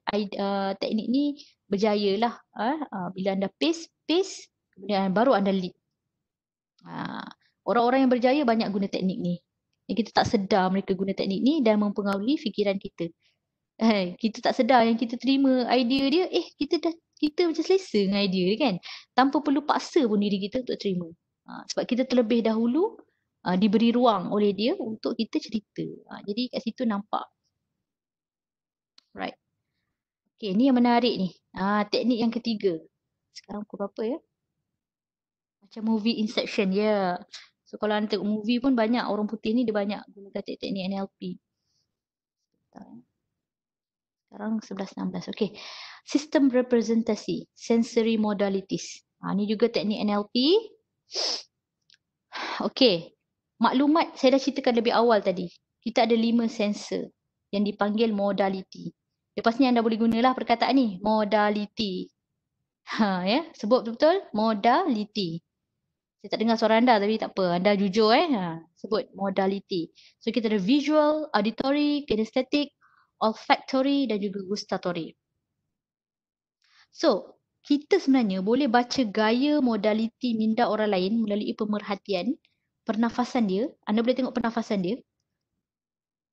teknik ni berjaya lah. Bila anda pace, kemudian baru anda lead. Orang-orang yang berjaya banyak guna teknik ni. Yang kita tak sedar mereka guna teknik ni dan mempengaruhi fikiran kita. Kita tak sedar yang kita terima idea dia, kita macam selesa dengan idea dia kan. Tanpa perlu paksa pun diri kita untuk terima. Sebab kita terlebih dahulu diberi ruang oleh dia untuk kita cerita. Jadi kat situ nampak. Right. Okay, ni yang menarik ni. Teknik yang ketiga. Sekarang pukul berapa ya? Macam movie Inception, ya. Yeah. So kalau anda tengok movie pun banyak orang putih ni dia banyak gunakan teknik NLP. Sekarang 11:16. Okey. Sistem representasi, sensory modalities. Ni juga teknik NLP. Okey. Maklumat saya dah ceritakan lebih awal tadi. Kita ada 5 sensor yang dipanggil modality. Lepas ni anda boleh gunalah perkataan ni, modality. Ya, sebut betul-betul modality. Saya tak dengar suara anda tapi tak apa. Anda jujur sebut modality. So kita ada visual, auditory, kinesthetic, olfactory dan juga gustatory. So, kita sebenarnya boleh baca gaya modaliti minda orang lain melalui pemerhatian pernafasan dia. Anda boleh tengok pernafasan dia.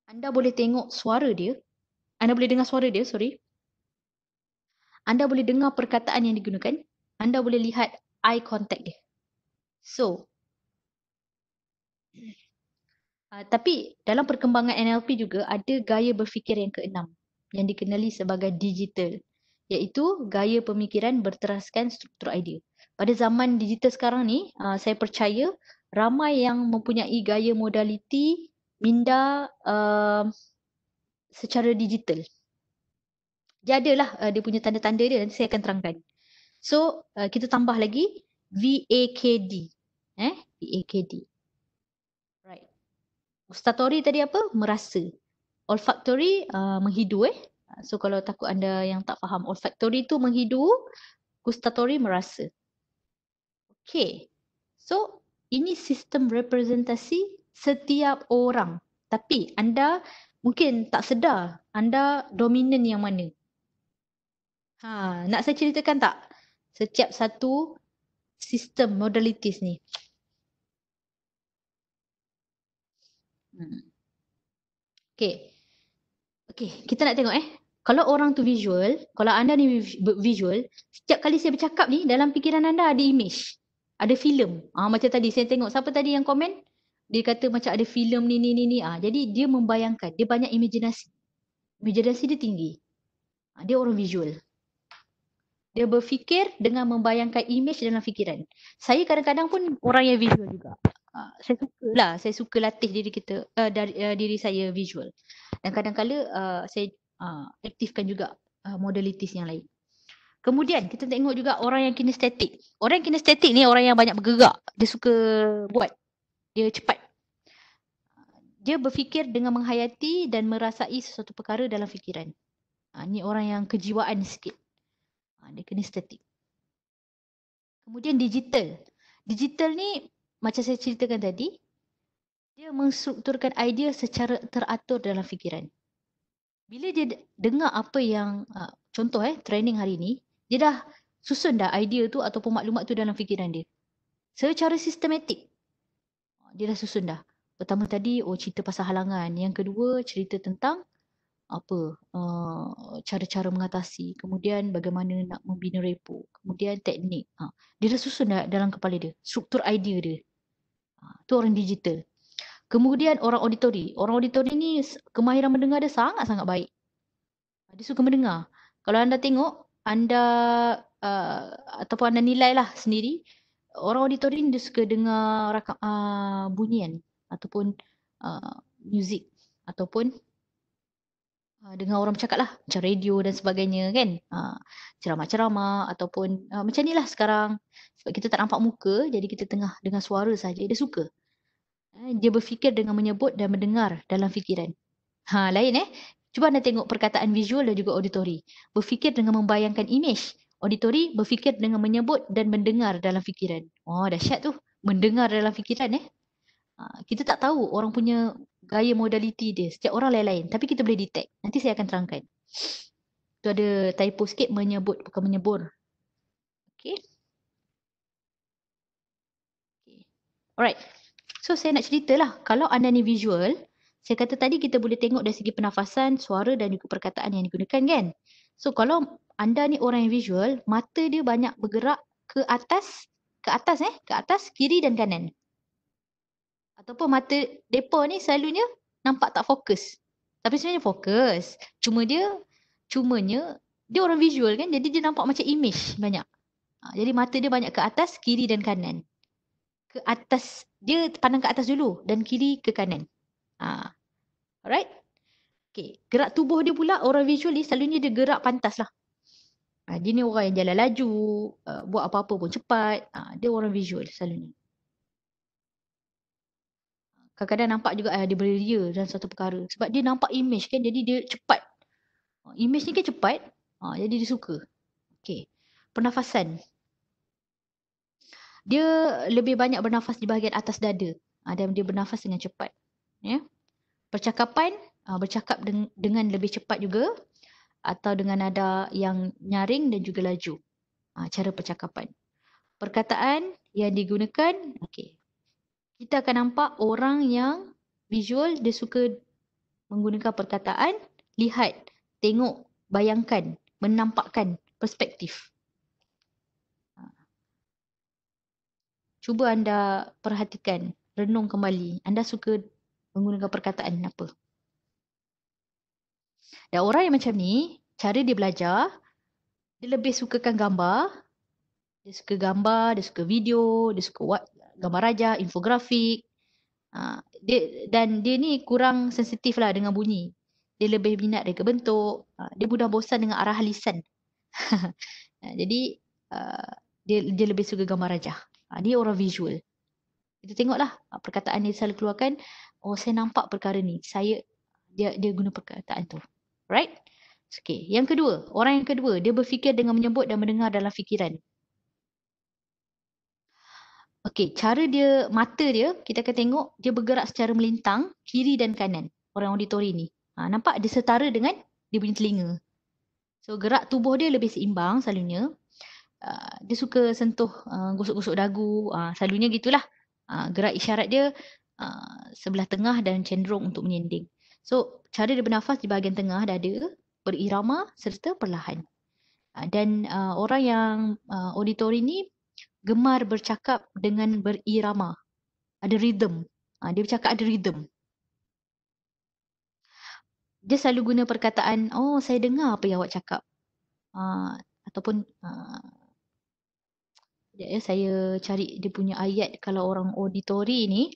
Anda boleh tengok suara dia. Anda boleh dengar suara dia, sorry. Anda boleh dengar perkataan yang digunakan. Anda boleh lihat eye contact dia. So, tapi dalam perkembangan NLP juga ada gaya berfikir yang keenam yang dikenali sebagai digital, iaitu gaya pemikiran berteraskan struktur idea. Pada zaman digital sekarang ni, saya percaya ramai yang mempunyai gaya modaliti minda secara digital. Dia adalah dia punya tanda-tanda dia, nanti saya akan terangkan. So, kita tambah lagi VAKD. VAKD. Right. Gustatory tadi apa? Merasa. Olfactory menghidu. So kalau takut anda yang tak faham, olfactory tu menghidu, gustatory merasa. Okay. So ini sistem representasi setiap orang. Tapi anda mungkin tak sedar anda dominan yang mana. Nak saya ceritakan tak? Setiap satu sistem modalities ni. Okay. Okay, kita nak tengok Kalau orang tu visual, kalau anda ni visual, setiap kali saya bercakap ni, dalam fikiran anda ada image. Ada filem. Macam tadi saya tengok, siapa tadi yang komen? Dia kata macam ada filem ni. Jadi dia membayangkan, dia banyak imajinasi. Imajinasi dia tinggi. Dia orang visual. Dia berfikir dengan membayangkan image dalam fikiran. Saya kadang-kadang pun orang yang visual juga. Saya suka latih diri saya visual. Dan kadang-kala saya aktifkan juga modalities yang lain. Kemudian kita tengok juga orang yang kinestetik. Orang yang kinestetik ni orang yang banyak bergerak. Dia suka buat. Dia cepat. Dia berfikir dengan menghayati dan merasai sesuatu perkara dalam fikiran. Ni orang yang kejiwaan sikit. Dia kinestetik. Kemudian digital. Digital ni macam saya ceritakan tadi, dia menstrukturkan idea secara teratur dalam fikiran. Bila dia dengar apa yang, contoh training hari ni, dia dah susun dah idea tu ataupun maklumat tu dalam fikiran dia. Secara sistematik. Dia dah susun dah. Pertama tadi, cerita pasal halangan. Yang kedua, cerita tentang cara-cara mengatasi. Kemudian bagaimana nak membina repo. Kemudian teknik. Dia dah susun dah dalam kepala dia. Struktur idea dia. Tu orang digital. Kemudian orang auditori. Orang auditori ni kemahiran mendengar dia sangat-sangat baik. Dia suka mendengar. Kalau anda tengok, ataupun anda nilai lah sendiri, orang auditori ni dia suka dengar bunyian ataupun muzik ataupun dengar orang bercakap lah, macam radio dan sebagainya kan. Ceramah-ceramah ataupun macam ni lah sekarang. Sebab kita tak nampak muka, jadi kita tengah dengar suara saja. Dia suka. Dia berfikir dengan menyebut dan mendengar dalam fikiran. Lain Cuba anda tengok perkataan visual dan juga auditori. Berfikir dengan membayangkan image. Auditori berfikir dengan menyebut dan mendengar dalam fikiran. Dahsyat tu. Mendengar dalam fikiran Kita tak tahu orang punya gaya modality dia. Setiap orang lain-lain. Tapi kita boleh detect. Nanti saya akan terangkan. Tu ada typo sikit, menyebut bukan menyebur. Okay. Alright. So saya nak ceritalah. Kalau anda ni visual, saya kata tadi kita boleh tengok dari segi pernafasan, suara dan juga perkataan yang digunakan kan. So kalau anda ni orang yang visual, mata dia banyak bergerak ke atas, ke atas, kiri dan kanan. Ataupun mata depa ni selalunya nampak tak fokus. Tapi sebenarnya fokus. Cumanya dia orang visual kan, jadi dia nampak macam image banyak. Jadi mata dia banyak ke atas, kiri dan kanan. Ke atas, dia pandang ke atas dulu dan kiri ke kanan. Alright? Okay. Gerak tubuh dia pula, orang visual ni selalunya dia gerak pantas lah. Dia ni orang yang jalan laju, buat apa-apa pun cepat. Dia orang visual selalunya. Kadang-kadang nampak juga dia beria dalam satu perkara. Sebab dia nampak image kan, jadi dia cepat. Image ni kan cepat, jadi dia suka. Okay. Pernafasan. Dia lebih banyak bernafas di bahagian atas dada. Dan dia bernafas dengan cepat. Ya. Percakapan, bercakap dengan lebih cepat juga. Atau dengan nada yang nyaring dan juga laju. Cara percakapan. Perkataan yang digunakan, okay. Kita akan nampak orang yang visual, dia suka menggunakan perkataan, lihat, tengok, bayangkan, menampakkan perspektif. Cuba anda perhatikan, renung kembali. Anda suka menggunakan perkataan apa? Dan orang yang macam ni, cara dia belajar, dia lebih sukakan gambar. Dia suka gambar, dia suka video, dia suka gambar rajah, infografik. Dan dia ni kurang sensitif lah dengan bunyi. Dia lebih minat reka bentuk. Dia mudah bosan dengan arah lisan. Jadi, dia lebih suka gambar rajah. Dia orang visual. Kita tengoklah perkataan dia selalu keluarkan. Oh, saya nampak perkara ni. Dia guna perkataan tu. Right? Okay. Yang kedua, orang yang kedua, dia berfikir dengan menyebut dan mendengar dalam fikiran. Okay, cara dia, mata dia, kita akan tengok dia bergerak secara melintang, kiri dan kanan. Orang auditori ni. Nampak dia setara dengan dia punya telinga. So, gerak tubuh dia lebih seimbang selalunya. Dia suka sentuh, gosok-gosok dagu. Selalunya gitulah. Gerak isyarat dia sebelah tengah dan cenderung untuk menyinding. So, cara dia bernafas di bahagian tengah dada, berirama serta perlahan. Dan orang yang auditori ni gemar bercakap dengan berirama. Ada rhythm. Dia bercakap ada rhythm. Dia selalu guna perkataan, oh saya dengar apa yang awak cakap. Ataupun, saya cari dia punya ayat kalau orang auditori ni.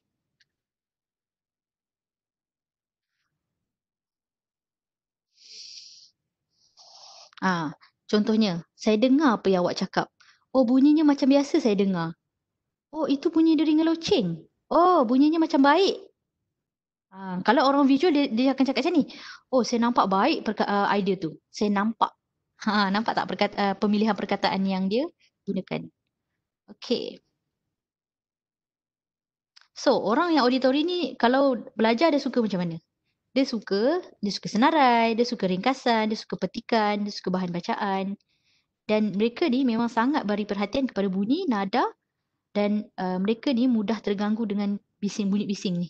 Contohnya, saya dengar apa yang awak cakap. Oh, bunyinya macam biasa saya dengar. Oh, itu bunyi deringan loceng. Oh, bunyinya macam baik. Kalau orang visual, dia akan cakap macam ni. Oh, saya nampak baik idea tu. Saya nampak. Nampak tak pemilihan perkataan yang dia gunakan. Okay. So, orang yang auditori ni, kalau belajar dia suka macam mana? Dia suka senarai, dia suka ringkasan, dia suka petikan, dia suka bahan bacaan. Dan mereka ni memang sangat beri perhatian kepada bunyi, nada dan mereka ni mudah terganggu dengan bunyi bising ni.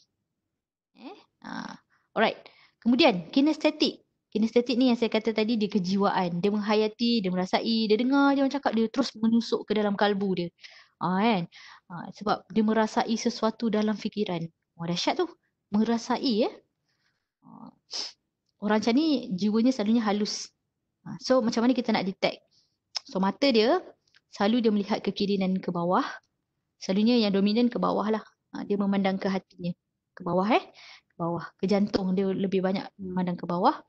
Alright. Kemudian, kinestetik. Kinestetik ni yang saya kata tadi, dia kejiwaan. Dia menghayati, dia merasai, dia dengar je orang cakap, dia terus menusuk ke dalam kalbu dia. Kan? Sebab dia merasai sesuatu dalam fikiran. Dahsyat tu. Merasai orang macam ni, jiwanya selalunya halus. So, macam mana kita nak detect? So, mata dia, selalu dia melihat ke kiri dan ke bawah. Selalunya yang dominan ke bawah lah. Dia memandang ke hatinya. Ke bawah Ke bawah. Ke jantung dia lebih banyak memandang ke bawah.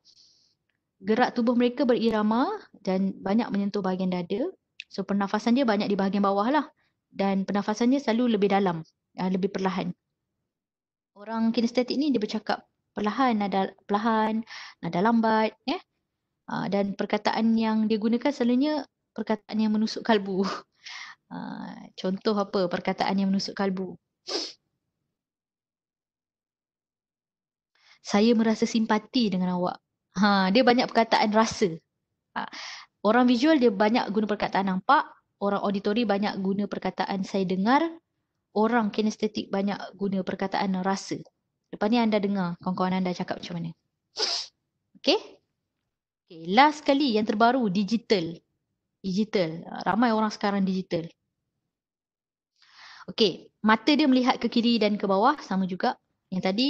Gerak tubuh mereka berirama dan banyak menyentuh bahagian dada. So pernafasan dia banyak di bahagian bawah lah. Dan pernafasan dia selalu lebih dalam. Lebih perlahan. Orang kinestetik ni dia bercakap perlahan, nada lambat. Dan perkataan yang dia gunakan selalunya perkataan yang menusuk kalbu. Contoh apa perkataan yang menusuk kalbu? Saya merasa simpati dengan awak. Dia banyak perkataan rasa. Ha, Orang visual dia banyak guna perkataan nampak, orang auditori banyak guna perkataan saya dengar, orang kinestetik banyak guna perkataan rasa. Lepas ni anda dengar kawan-kawan anda cakap macam mana. Okay? Okay, last kali yang terbaru, digital. Digital. Ramai orang sekarang digital. Okay, mata dia melihat ke kiri dan ke bawah, sama juga. Yang tadi,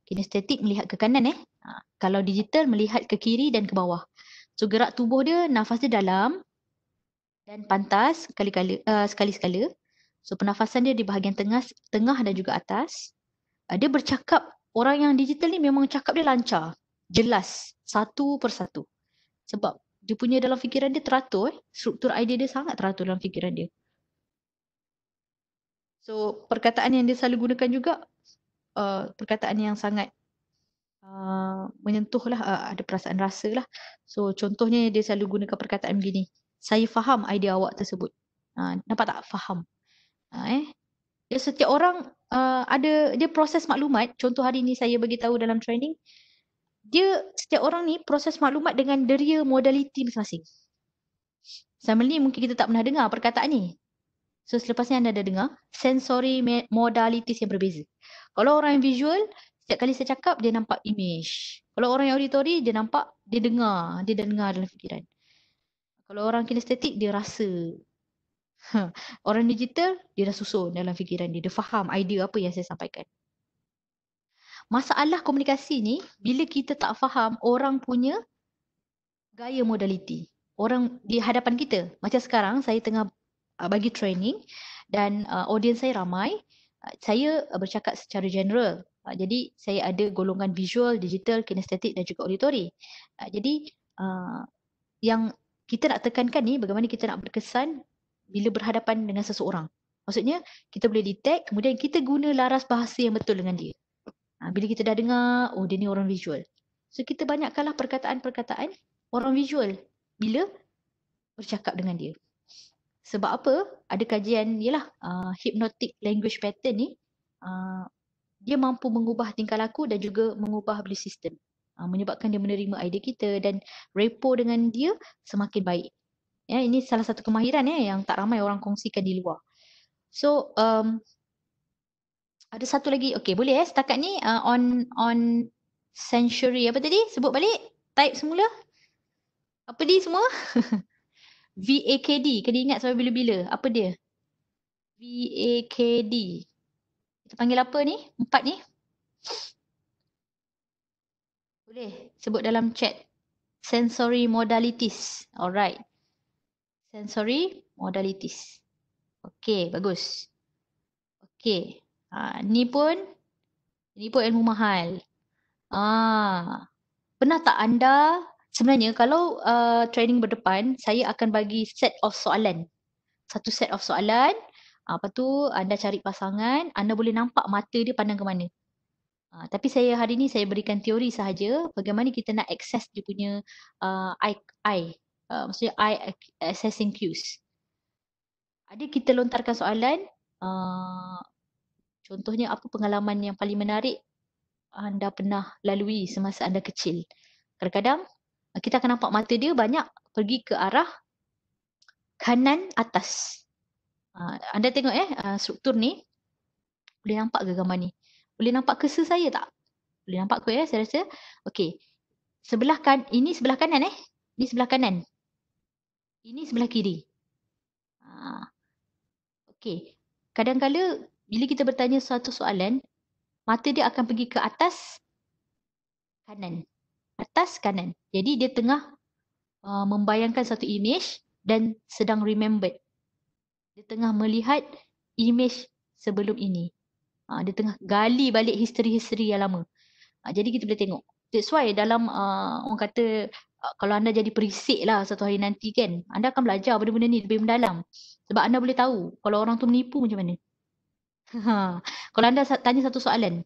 kinestetik melihat ke kanan. Kalau digital, melihat ke kiri dan ke bawah. So, gerak tubuh dia, nafas dia dalam dan pantas sekali-sekala. So, pernafasan dia di bahagian tengah dan juga atas. Dia bercakap, orang yang digital ni memang cakap dia lancar. Jelas, satu persatu. Sebab dia punya dalam fikiran dia teratur. Struktur idea dia sangat teratur dalam fikiran dia. So, perkataan yang dia selalu gunakan juga, perkataan yang sangat menyentuh lah, ada perasaan rasa lah. So, contohnya dia selalu gunakan perkataan begini. Saya faham idea awak tersebut. Nampak tak? Faham. Dia setiap orang ada dia proses maklumat. Contoh hari ni saya bagi tahu dalam training, dia setiap orang ni proses maklumat dengan deria modaliti masing-masing. Sama ni mungkin kita tak pernah dengar perkataan ni. So selepas ni anda dah dengar sensory modalities yang berbeza. Kalau orang yang visual, setiap kali saya cakap dia nampak image. Kalau orang yang auditory dia nampak, dia dah dengar dalam fikiran. Kalau orang kinestetik dia rasa. Orang digital dia dah susun dalam fikiran dia, dia faham idea apa yang saya sampaikan. Masalah komunikasi ni bila kita tak faham orang punya gaya modaliti. Orang di hadapan kita. Macam sekarang saya tengah bagi training dan audiens saya ramai. Saya bercakap secara general. Jadi saya ada golongan visual, digital, kinestetik dan juga auditori. Jadi yang kita nak tekankan ni bagaimana kita nak berkesan bila berhadapan dengan seseorang. Maksudnya kita boleh detect, kemudian kita guna laras bahasa yang betul dengan dia. Bila kita dah dengar, oh dia ni orang visual. So kita banyakkanlah perkataan-perkataan orang visual bila bercakap dengan dia. Sebab apa? Ada kajian, yalah, hypnotic language pattern ni, dia mampu mengubah tingkah laku dan juga mengubah belief system. Menyebabkan dia menerima idea kita dan repo dengan dia semakin baik. Ya, ini salah satu kemahiran yang tak ramai orang kongsikan di luar. So, ada satu lagi. Okay, boleh setakat ni on sensory apa tadi? Sebut balik. Type semula. Apa dia semua? VAKD. Kena ingat sampai bila-bila. Apa dia? VAKD. Kita panggil apa ni? 4 ni? Boleh sebut dalam chat. Sensory modalities. Alright. Sensory modalities. Okay, bagus. Okay. Ni pun ilmu mahal. Pernah tak anda, sebenarnya kalau training berdepan, saya akan bagi set of soalan. Satu set of soalan, lepas tu anda cari pasangan, anda boleh nampak mata dia pandang ke mana. Tapi saya hari ni saya berikan teori sahaja bagaimana kita nak access dia punya maksudnya eye assessing cues. Ada kita lontarkan soalan, contohnya apa pengalaman yang paling menarik anda pernah lalui semasa anda kecil. Kadang-kadang kita akan nampak mata dia banyak pergi ke arah kanan atas. Anda tengok struktur ni. Boleh nampak ke gambar ni? Boleh nampak cursor saya tak? Boleh nampak ke saya rasa? Okey. Ini sebelah kanan Ini sebelah kanan. Ini sebelah kiri. Okey. Kadang-kala bila kita bertanya suatu soalan, mata dia akan pergi ke atas kanan. Atas kanan. Jadi dia tengah membayangkan satu image dan sedang remembered. Dia tengah melihat image sebelum ini. Dia tengah gali balik history-history yang lama. Jadi kita boleh tengok. That's why dalam orang kata kalau anda jadi perisik lah satu hari nanti kan, anda akan belajar benda-benda ni lebih mendalam. Sebab anda boleh tahu kalau orang tu menipu macam mana. Kalau anda tanya satu soalan,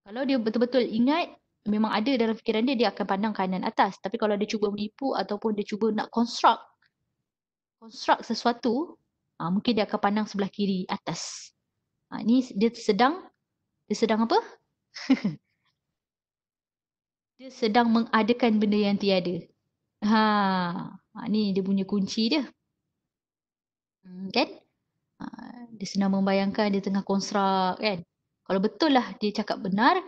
kalau dia betul-betul ingat, memang ada dalam fikiran dia, dia akan pandang kanan atas. Tapi kalau dia cuba menipu ataupun dia cuba nak construct sesuatu, mungkin dia akan pandang sebelah kiri atas. Ni dia sedang apa? Dia sedang mengadakan benda yang tiada. Ni dia punya kunci dia. Kan? Dia senang membayangkan dia tengah konstruk kan. Kalau betul lah dia cakap benar,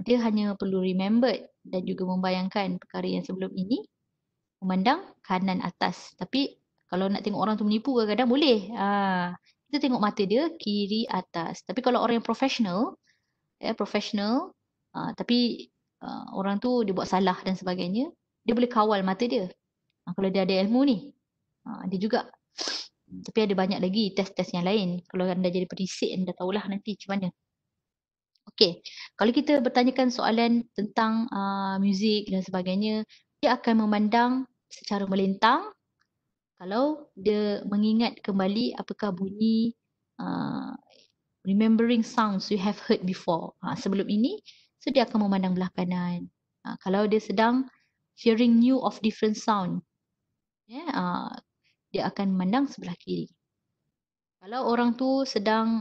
dia hanya perlu remember dan juga membayangkan perkara yang sebelum ini, memandang kanan atas. Tapi kalau nak tengok orang tu menipu kadang-kadang boleh. Kita tengok mata dia kiri atas. Tapi kalau orang yang professional, tapi orang tu dia buat salah dan sebagainya, dia boleh kawal mata dia. Kalau dia ada ilmu ni, dia juga. Tapi ada banyak lagi test-test yang lain. Kalau anda jadi perisik, anda tahulah nanti macam mana. Okey, kalau kita bertanyakan soalan tentang muzik dan sebagainya, dia akan memandang secara melintang kalau dia mengingat kembali apakah bunyi uh, remembering sounds you have heard before. Sebelum ini, so dia akan memandang belah kanan. Kalau dia sedang hearing new of different sound, dia akan memandang sebelah kiri. Kalau orang tu sedang,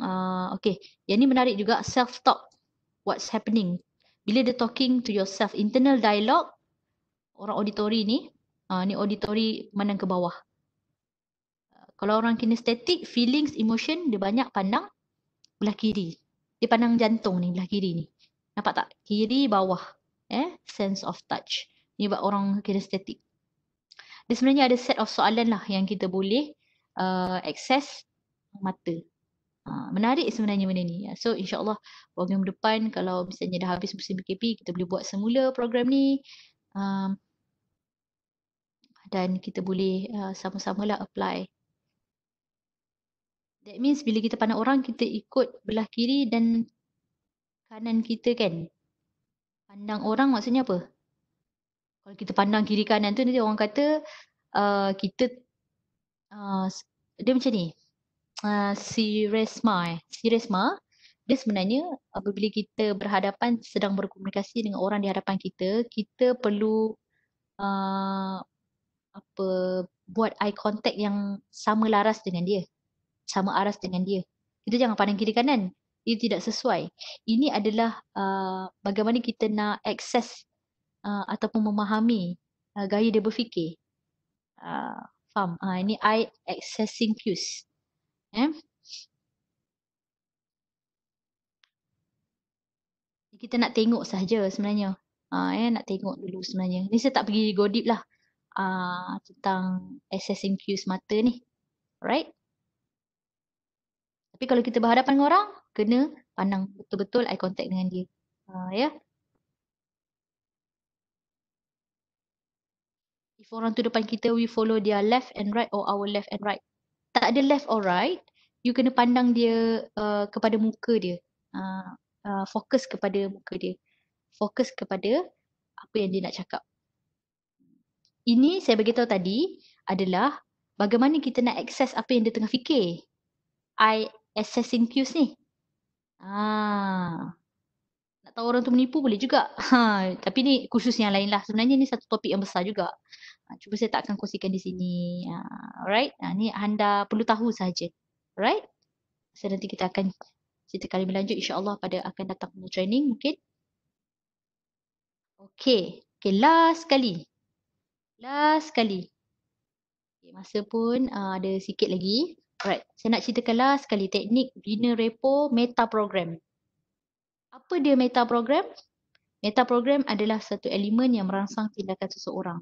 okay, yang ni menarik juga, self-talk, what's happening. Bila dia talking to yourself, internal dialogue, orang auditori ni, ni auditori memandang ke bawah. Kalau orang kinesthetic, feelings, emotion, dia banyak pandang belah kiri. Dia pandang jantung ni, belah kiri ni. Nampak tak? Kiri, bawah. Sense of touch. Ni buat orang kinesthetic. Dia sebenarnya ada set of soalan lah yang kita boleh access mata. Menarik sebenarnya benda ni. So insyaAllah program depan kalau misalnya dah habis musim PKP, kita boleh buat semula program ni. Dan kita boleh sama-samalah apply. That means bila kita pandang orang, kita ikut belah kiri dan kanan kita kan. Pandang orang maksudnya apa? Kalau kita pandang kiri kanan tu, nanti orang kata kita, dia macam ni. Si Resma, dia sebenarnya apabila kita berhadapan sedang berkomunikasi dengan orang di hadapan kita, kita perlu buat eye contact yang sama laras dengan dia, sama aras dengan dia. Kita jangan pandang kiri kanan. Ia tidak sesuai. Ini adalah bagaimana kita nak akses ataupun memahami gaya dia berfikir. Faham? Ini eye accessing cues. Kita nak tengok sahaja sebenarnya. Nak tengok dulu sebenarnya. Ni saya tak pergi go deep lah tentang accessing cues mata ni. Alright? Tapi kalau kita berhadapan dengan orang, kena pandang betul-betul eye contact dengan dia. Ya. If orang tu depan kita, we follow their left and right or our left and right. Tak ada left or right, you kena pandang dia kepada muka dia. Fokus kepada muka dia. Fokus kepada apa yang dia nak cakap. Ini saya bagi tahu tadi adalah bagaimana kita nak access apa yang dia tengah fikir. Eye accessing cues ni. Nak tahu orang tu menipu boleh juga. Tapi ni khusus yang lain lah. Sebenarnya ni satu topik yang besar juga. Cuba saya tak akan kongsikan di sini. Alright. Ni anda perlu tahu saja. Alright. So nanti kita akan cerita kali berlanjut insyaAllah pada akan datang punya training mungkin. Okay. Okay, last kali. Last kali. Okay, masa pun ada sikit lagi. Alright. Saya nak ceritakan last kali teknik Bina Repo Meta Program. Apa dia meta program? Meta program adalah satu elemen yang merangsang tindakan seseorang.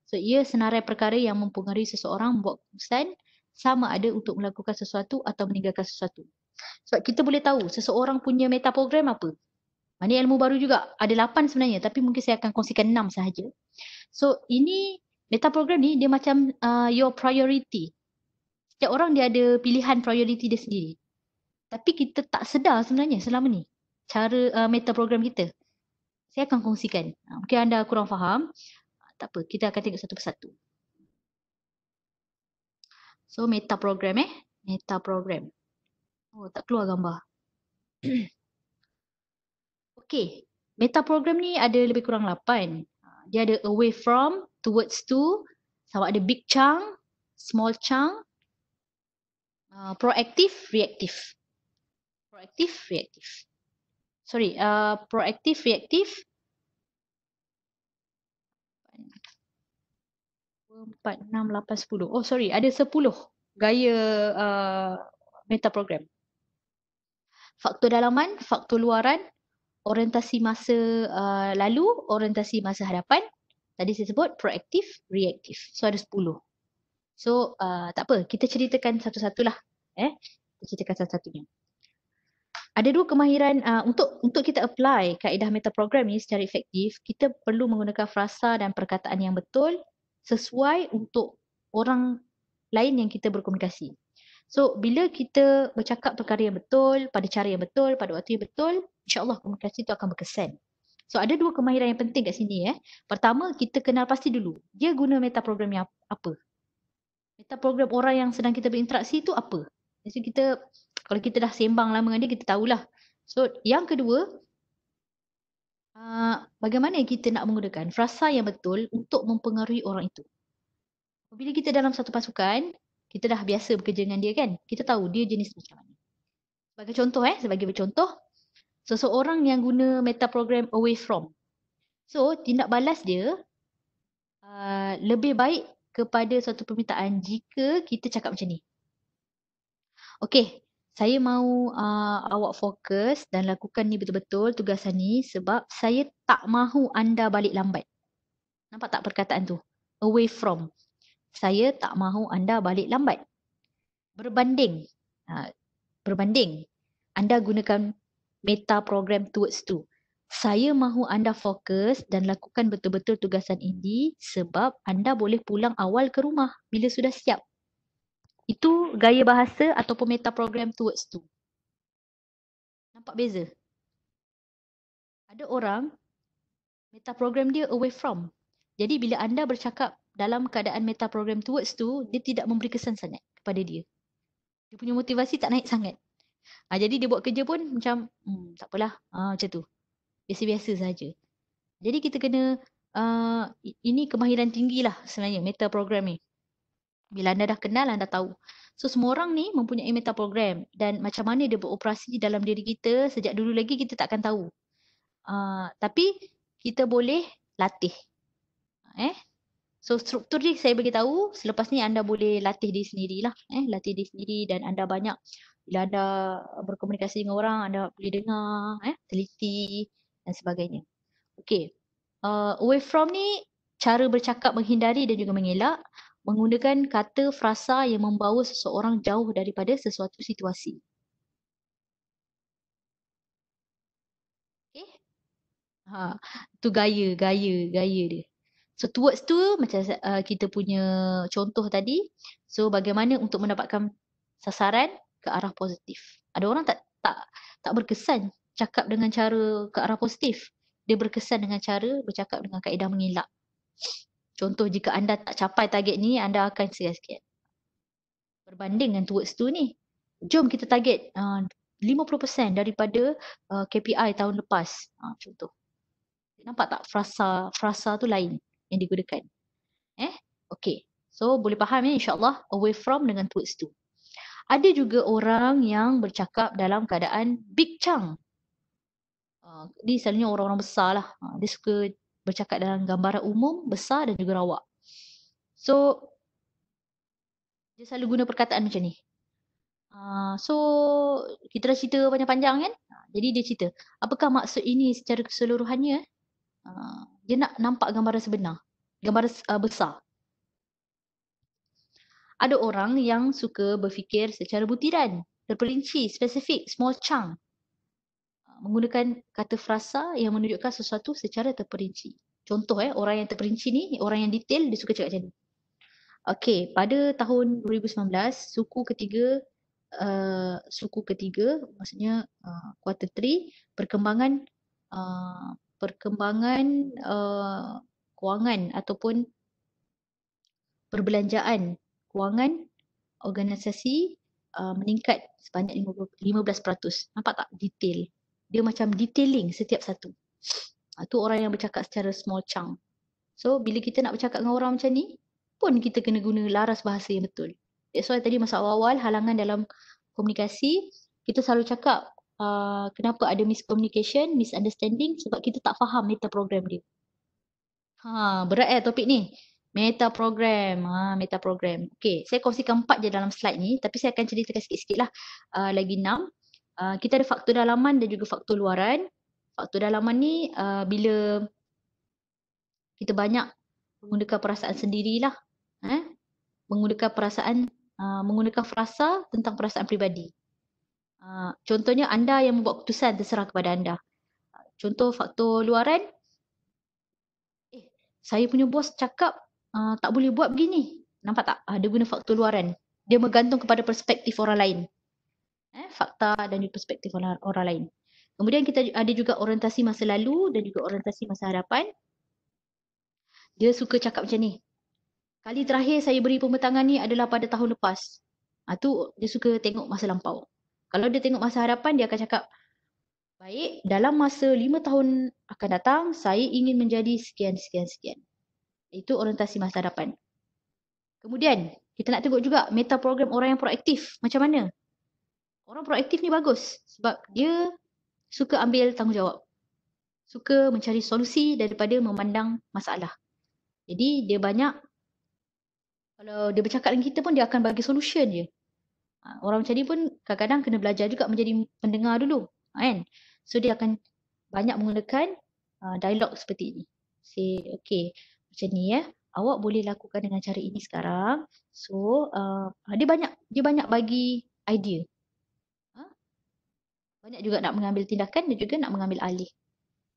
So, ia senarai perkara yang mempengaruhi seseorang buat keputusan sama ada untuk melakukan sesuatu atau meninggalkan sesuatu. Sebab kita boleh tahu seseorang punya meta program apa. Ini ilmu baru juga. Ada 8 sebenarnya tapi mungkin saya akan kongsikan 6 sahaja. So, ini meta program ni dia macam your priority. Setiap orang dia ada pilihan priority dia sendiri. Tapi kita tak sedar sebenarnya selama ni cara meta program kita. Saya akan kongsikan. Mungkin anda kurang faham. Tak apa, kita akan tengok satu persatu. So, meta program Meta program. Oh, tak keluar gambar. Okey, meta program ni ada lebih kurang 8. Dia ada away from, towards to, sama ada big chunk, small chunk, proactive, reactive. Proactive, reactive. Sorry, proactive, reactive, 4, 6, 8, 10. Oh sorry, ada 10 gaya meta program. Faktor dalaman, faktor luaran, orientasi masa lalu, orientasi masa hadapan. Tadi saya sebut proaktif, reaktif. So ada 10. So tak apa, kita ceritakan satu-satulah. Kita ceritakan satu-satunya. Ada dua kemahiran untuk kita apply kaedah meta program ni secara efektif, kita perlu menggunakan frasa dan perkataan yang betul sesuai untuk orang lain yang kita berkomunikasi. So, bila kita bercakap perkara yang betul, pada cara yang betul, pada waktu yang betul, insya-Allah komunikasi itu akan berkesan. So, ada dua kemahiran yang penting kat sini. Pertama, kita kenal pasti dulu. Dia guna meta program yang apa? Meta program orang yang sedang kita berinteraksi itu apa? Jadi kita, kalau kita dah sembang lama dengan dia, kita tahulah. So, yang kedua, bagaimana kita nak menggunakan frasa yang betul untuk mempengaruhi orang itu. Bila kita dalam satu pasukan, kita dah biasa bekerja dengan dia kan? Kita tahu dia jenis macam mana. Sebagai contoh, seseorang yang guna meta program away from. So, tindak balas dia lebih baik kepada suatu permintaan jika kita cakap macam ni. Okey, saya mahu awak fokus dan lakukan ni betul-betul tugasan ni sebab saya tak mahu anda balik lambat. Nampak tak perkataan tu? Away from. Saya tak mahu anda balik lambat. Berbanding. Berbanding. Anda gunakan meta program towards to. Saya mahu anda fokus dan lakukan betul-betul tugasan ini sebab anda boleh pulang awal ke rumah bila sudah siap. Itu gaya bahasa ataupun meta program towards to. Nampak beza? Ada orang meta program dia away from. Jadi bila anda bercakap dalam keadaan meta program towards to, dia tidak memberi kesan sangat kepada dia. Dia punya motivasi tak naik sangat. Jadi dia buat kerja pun macam tak apalah, macam tu. Biasa-biasa saja. Jadi kita kena ini kemahiran tinggi lah sebenarnya meta program ni. Bila anda dah kenal, anda tahu. So semua orang ni mempunyai meta program dan macam mana dia beroperasi dalam diri kita sejak dulu lagi kita tak akan tahu. Tapi kita boleh latih. So struktur ni saya bagi tahu, selepas ni anda boleh latih diri sendirilah. Latih diri sendiri dan anda banyak bila anda berkomunikasi dengan orang, anda boleh dengar, teliti dan sebagainya. Okey. Away from ni cara bercakap menghindari dan juga mengelak menggunakan kata frasa yang membawa seseorang jauh daripada sesuatu situasi. Okey. Tu gaya dia. So towards tu macam kita punya contoh tadi. So bagaimana untuk mendapatkan sasaran ke arah positif. Ada orang tak berkesan cakap dengan cara ke arah positif. Dia berkesan dengan cara bercakap dengan kaedah mengelak. Contoh jika anda tak capai target ni, anda akan sikit-sikit. Berbanding dengan towards tu ni. Jom kita target 50% daripada KPI tahun lepas. Contoh. Nampak tak frasa tu lain yang digunakan. Okay. So boleh faham insyaAllah away from dengan towards to. Ada juga orang yang bercakap dalam keadaan big chunk. Ni selalunya orang-orang besar lah. Dia suka bercakap dalam gambaran umum, besar dan juga rawak. So dia selalu guna perkataan macam ni. So kita dah cerita panjang-panjang kan. Jadi dia cerita, apakah maksud ini secara keseluruhannya? Dia nak nampak gambaran sebenar. Gambaran besar. Ada orang yang suka berfikir secara butiran, terperinci, spesifik, small chunk. Menggunakan kata frasa yang menunjukkan sesuatu secara terperinci. Contoh orang yang terperinci ni, orang yang detail, dia suka cakap macam ni. Okey, pada tahun 2019, suku ketiga, maksudnya quarter 3, perkembangan kewangan ataupun perbelanjaan kewangan organisasi meningkat sebanyak 15%. Nampak tak detail? Dia macam detailing setiap satu. Itu orang yang bercakap secara small chunk. So bila kita nak bercakap dengan orang macam ni, pun kita kena guna laras bahasa yang betul. That's why tadi masa awal-awal halangan dalam komunikasi, kita selalu cakap kenapa ada miscommunication, misunderstanding sebab kita tak faham meta program dia. Berat topik ni. Meta program. Meta program. Okey, saya kongsikan 4 je dalam slide ni, tapi saya akan ceritakan sikit-sikit lah. Lagi 6. Kita ada faktor dalaman dan juga faktor luaran. Faktor dalaman ni bila kita banyak menggunakan perasaan sendirilah. Menggunakan perasaan, menggunakan frasa tentang perasaan pribadi. Contohnya anda yang membuat keputusan terserah kepada anda. Contoh faktor luaran, saya punya bos cakap tak boleh buat begini. Nampak tak? Dia guna faktor luaran. Dia bergantung kepada perspektif orang lain. Fakta dan juga perspektif orang lain. Kemudian kita ada juga orientasi masa lalu dan juga orientasi masa hadapan. Dia suka cakap macam ni. Kali terakhir saya beri pembentangan ni adalah pada tahun lepas. Tu dia suka tengok masa lampau. Kalau dia tengok masa hadapan, dia akan cakap, baik, dalam masa 5 tahun akan datang, saya ingin menjadi sekian, sekian, sekian. Itu orientasi masa hadapan. Kemudian, kita nak tengok juga meta program orang yang proaktif. Macam mana? Orang proaktif ni bagus sebab dia suka ambil tanggungjawab. Suka mencari solusi daripada memandang masalah. Jadi, dia banyak, kalau dia bercakap dengan kita pun, dia akan bagi solution je. Orang macam ni pun kadang-kadang kena belajar juga menjadi pendengar dulu. Kan? So, dia akan banyak menggunakan dialog seperti ini. Say, okay, macam ni awak boleh lakukan dengan cara ini sekarang. So, dia banyak bagi idea. Banyak juga nak mengambil tindakan dan juga nak mengambil alih.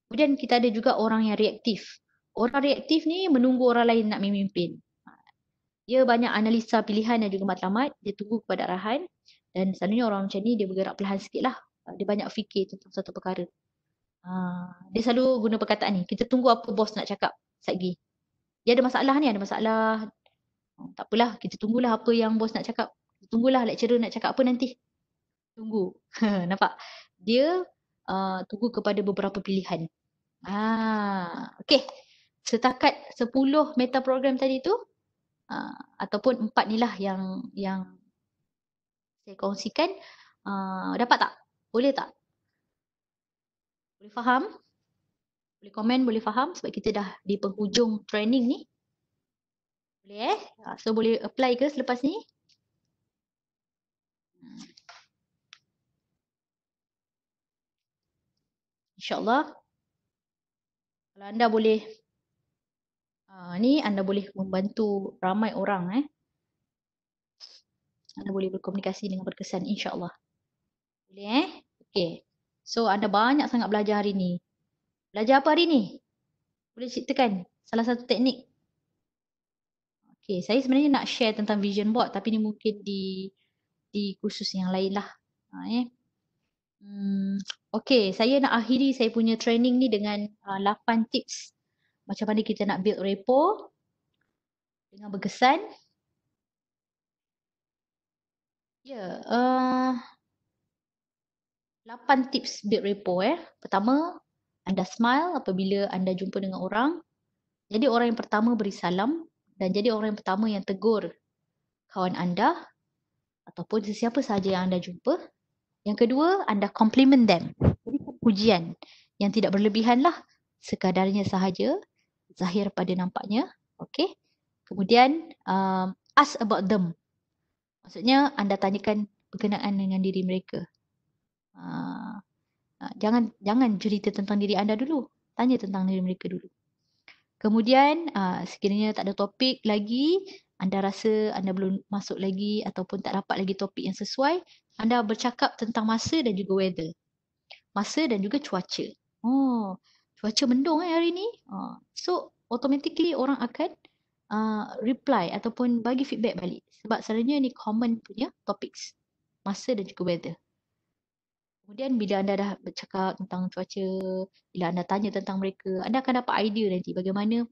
Kemudian kita ada juga orang yang reaktif. Orang reaktif ni menunggu orang lain nak memimpin. Dia banyak analisa pilihan dan juga matlamat. Dia tunggu kepada arahan. Dan selalunya orang macam ni dia bergerak perlahan sikit lah. Dia banyak fikir tentang satu perkara. Dia selalu guna perkataan ni. Kita tunggu apa bos nak cakap sekejap lagi. Dia ada masalah ni, ada masalah. Tak apalah, kita tunggulah apa yang bos nak cakap. Tunggulah lecturer nak cakap apa nanti. Tunggu. Nampak? Dia tunggu kepada beberapa pilihan. Okey. Setakat 10 meta program tadi tu, ataupun 4 ni lah yang saya kongsikan. Dapat tak? Boleh tak? Boleh faham? Boleh komen, boleh faham sebab kita dah di penghujung training ni. Boleh So boleh apply ke selepas ni? InsyaAllah. Kalau anda boleh, ni anda boleh membantu ramai orang. Anda boleh berkomunikasi dengan berkesan insyaAllah. Boleh Okay. So anda banyak sangat belajar hari ni. Belajar apa hari ni? Boleh ceritakan salah satu teknik. Okay, saya sebenarnya nak share tentang vision board tapi ni mungkin di kursus yang lain lah. Okay, saya nak akhiri saya punya training ni dengan 8 tips macam mana kita nak build rapport dengan berkesan. 8 tips build rapport. Pertama, anda smile apabila anda jumpa dengan orang. Jadi orang yang pertama beri salam dan jadi orang yang pertama yang tegur kawan anda ataupun sesiapa sahaja yang anda jumpa. Yang kedua, anda compliment them. Jadi pujian yang tidak berlebihan lah. Sekadarnya sahaja, zahir pada nampaknya. Okay. Kemudian, ask about them. Maksudnya, anda tanyakan berkenaan dengan diri mereka. Jangan cerita tentang diri anda dulu. Tanya tentang diri mereka dulu. Kemudian, sekiranya tak ada topik lagi, anda rasa anda belum masuk lagi ataupun tak dapat lagi topik yang sesuai, anda bercakap tentang masa dan juga weather. Masa dan juga cuaca. Cuaca mendung hari ni. So, automatically orang akan reply ataupun bagi feedback balik. Sebab selalunya ni common punya topics. Masa dan juga weather. Kemudian bila anda dah bercakap tentang cuaca, bila anda tanya tentang mereka, anda akan dapat idea nanti bagaimana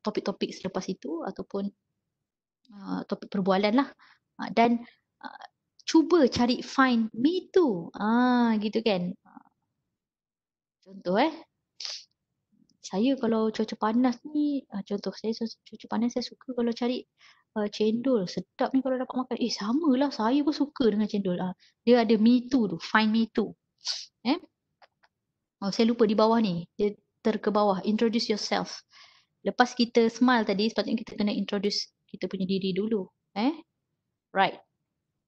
topik-topik selepas itu ataupun topik perbualan lah. Dan cuba cari find me too. Gitu kan. Contoh saya kalau cuaca panas ni, contoh saya cuaca panas saya suka kalau cari cendol. Sedap ni kalau dapat makan. Samalah saya pun suka dengan cendol. Dia ada me too tu, find me too. Saya lupa di bawah ni. Dia ke bawah, introduce yourself. Lepas kita smile tadi, sepatutnya kita kena introduce kita punya diri dulu. Right.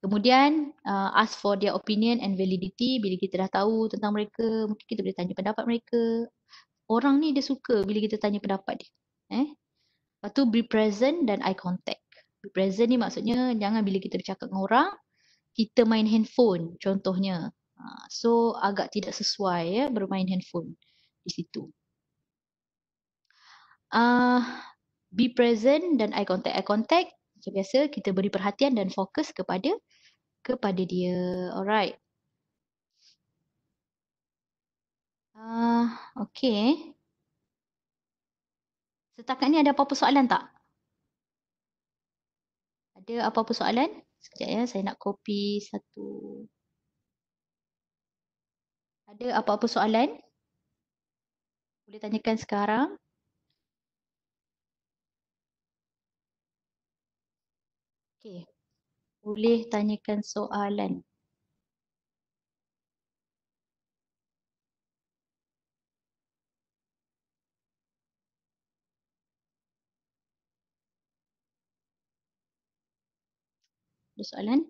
Kemudian ask for their opinion and validity. Bila kita dah tahu tentang mereka, mungkin kita boleh tanya pendapat mereka. Orang ni dia suka bila kita tanya pendapat dia. Lepas tu be present dan eye contact. Be present ni maksudnya jangan bila kita bercakap dengan orang, kita main handphone contohnya. So agak tidak sesuai bermain handphone di situ. Be present dan eye contact. Eye contact macam biasa kita beri perhatian dan fokus kepada dia. Alright. Okay. Setakat ni ada apa-apa soalan tak? Ada apa-apa soalan? Sekejap ya, saya nak copy satu. Ada apa-apa soalan? Boleh tanyakan sekarang. Okay. Boleh tanyakan soalan. Ada soalan?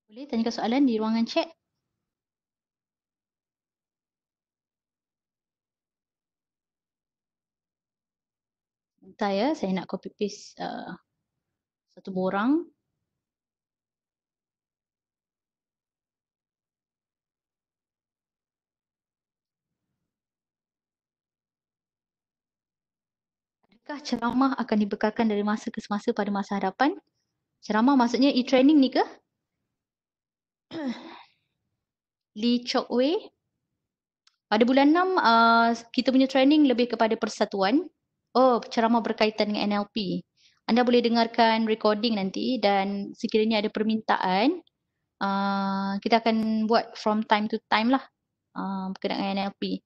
Boleh tanyakan soalan di ruangan chat. Bentar ya, saya nak copy paste satu borang. Adakah ceramah akan dibekalkan dari masa ke semasa pada masa hadapan? Ceramah maksudnya e-training ni ke? Lee Chok Wei. Pada bulan 6, kita punya training lebih kepada persatuan. Oh, ceramah berkaitan dengan NLP. Anda boleh dengarkan recording nanti dan sekiranya ada permintaan, kita akan buat from time to time lah berkenaan dengan NLP.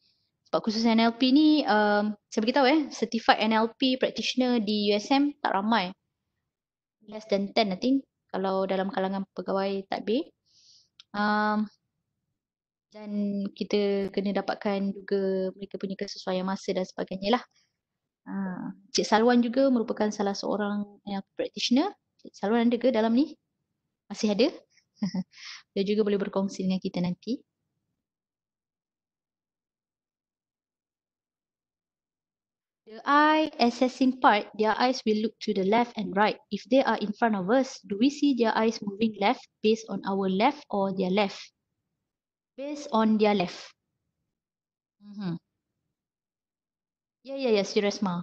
Sebab khusus NLP ni, saya beritahu certified NLP practitioner di USM tak ramai. Less than 10 I think kalau dalam kalangan pegawai tadbir. Dan kita kena dapatkan juga mereka punya kesesuaian masa dan sebagainya lah. Cik Salwan juga merupakan salah seorang practitioner. Cik Salwan ada ke dalam ni? Masih ada? Dia juga boleh berkongsi dengan kita nanti. The eye assessing part, their eyes will look to the left and right. If they are in front of us, do we see their eyes moving left based on our left or their left? Based on their left. Ya, Sri Resma.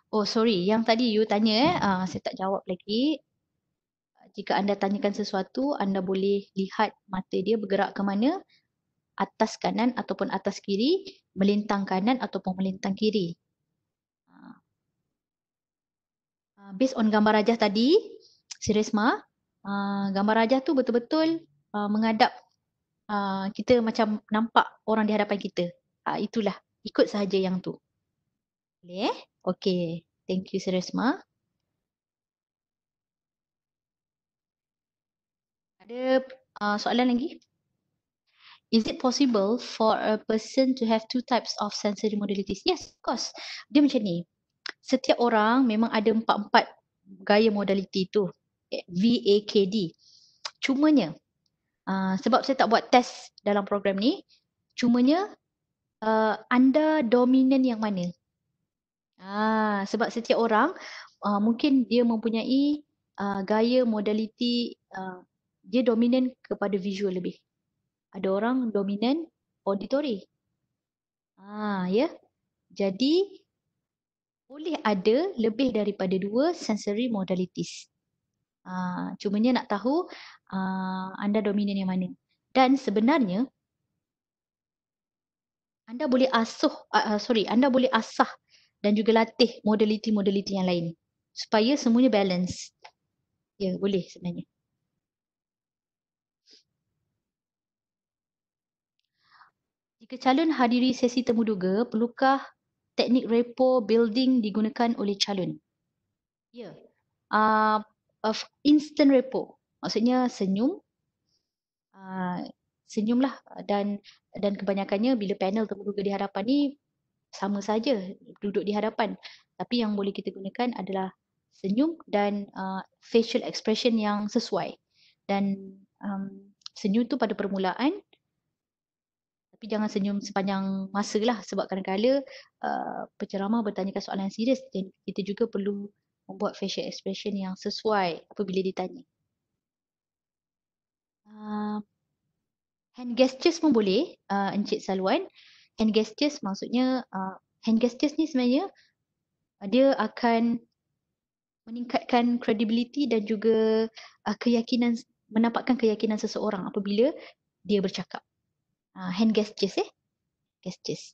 Oh, sorry. Yang tadi you tanya, saya tak jawab lagi. Jika anda tanyakan sesuatu, anda boleh lihat mata dia bergerak ke mana, atas kanan ataupun atas kiri, melintang kanan ataupun melintang kiri. Based on gambar rajah tadi, Sri Resma, gambar rajah tu betul-betul menghadap kita macam nampak orang di hadapan kita. Itulah, ikut sahaja yang tu. Boleh Okay. Thank you, Sri Resma. Ada soalan lagi? Is it possible for a person to have two types of sensory modalities? Yes, of course. Dia macam ni. Setiap orang memang ada 4 gaya modality tu. VAKD. Cumanya, sebab saya tak buat test dalam program ni, cumanya anda dominan yang mana? Sebab setiap orang mungkin dia mempunyai gaya modality, dia dominan kepada visual lebih. Ada orang dominan auditory. Ya. Jadi boleh ada lebih daripada 2 sensory modalities. Cumanya nak tahu anda dominan yang mana. Dan sebenarnya anda boleh anda boleh asah dan juga latih modality-modality yang lain supaya semuanya balance. Ya, boleh sebenarnya. Jika calon hadiri sesi temuduga, perlukah teknik rapport building digunakan oleh calon? Ya. Of instant rapport. Maksudnya senyum, senyumlah. Dan kebanyakannya bila panel termuka di hadapan ni sama saja duduk di hadapan. Tapi yang boleh kita gunakan adalah senyum dan facial expression yang sesuai. Dan senyum tu pada permulaan, tapi jangan senyum sepanjang masa lah, sebab kadang-kadang penceramah bertanyakan soalan serius dan kita juga perlu membuat facial expression yang sesuai apabila ditanya. Hand gestures pun boleh, Encik Salwan. Hand gestures maksudnya, hand gestures ni sebenarnya dia akan meningkatkan credibility dan juga keyakinan, menampakkan keyakinan seseorang apabila dia bercakap. Hand gestures gestures.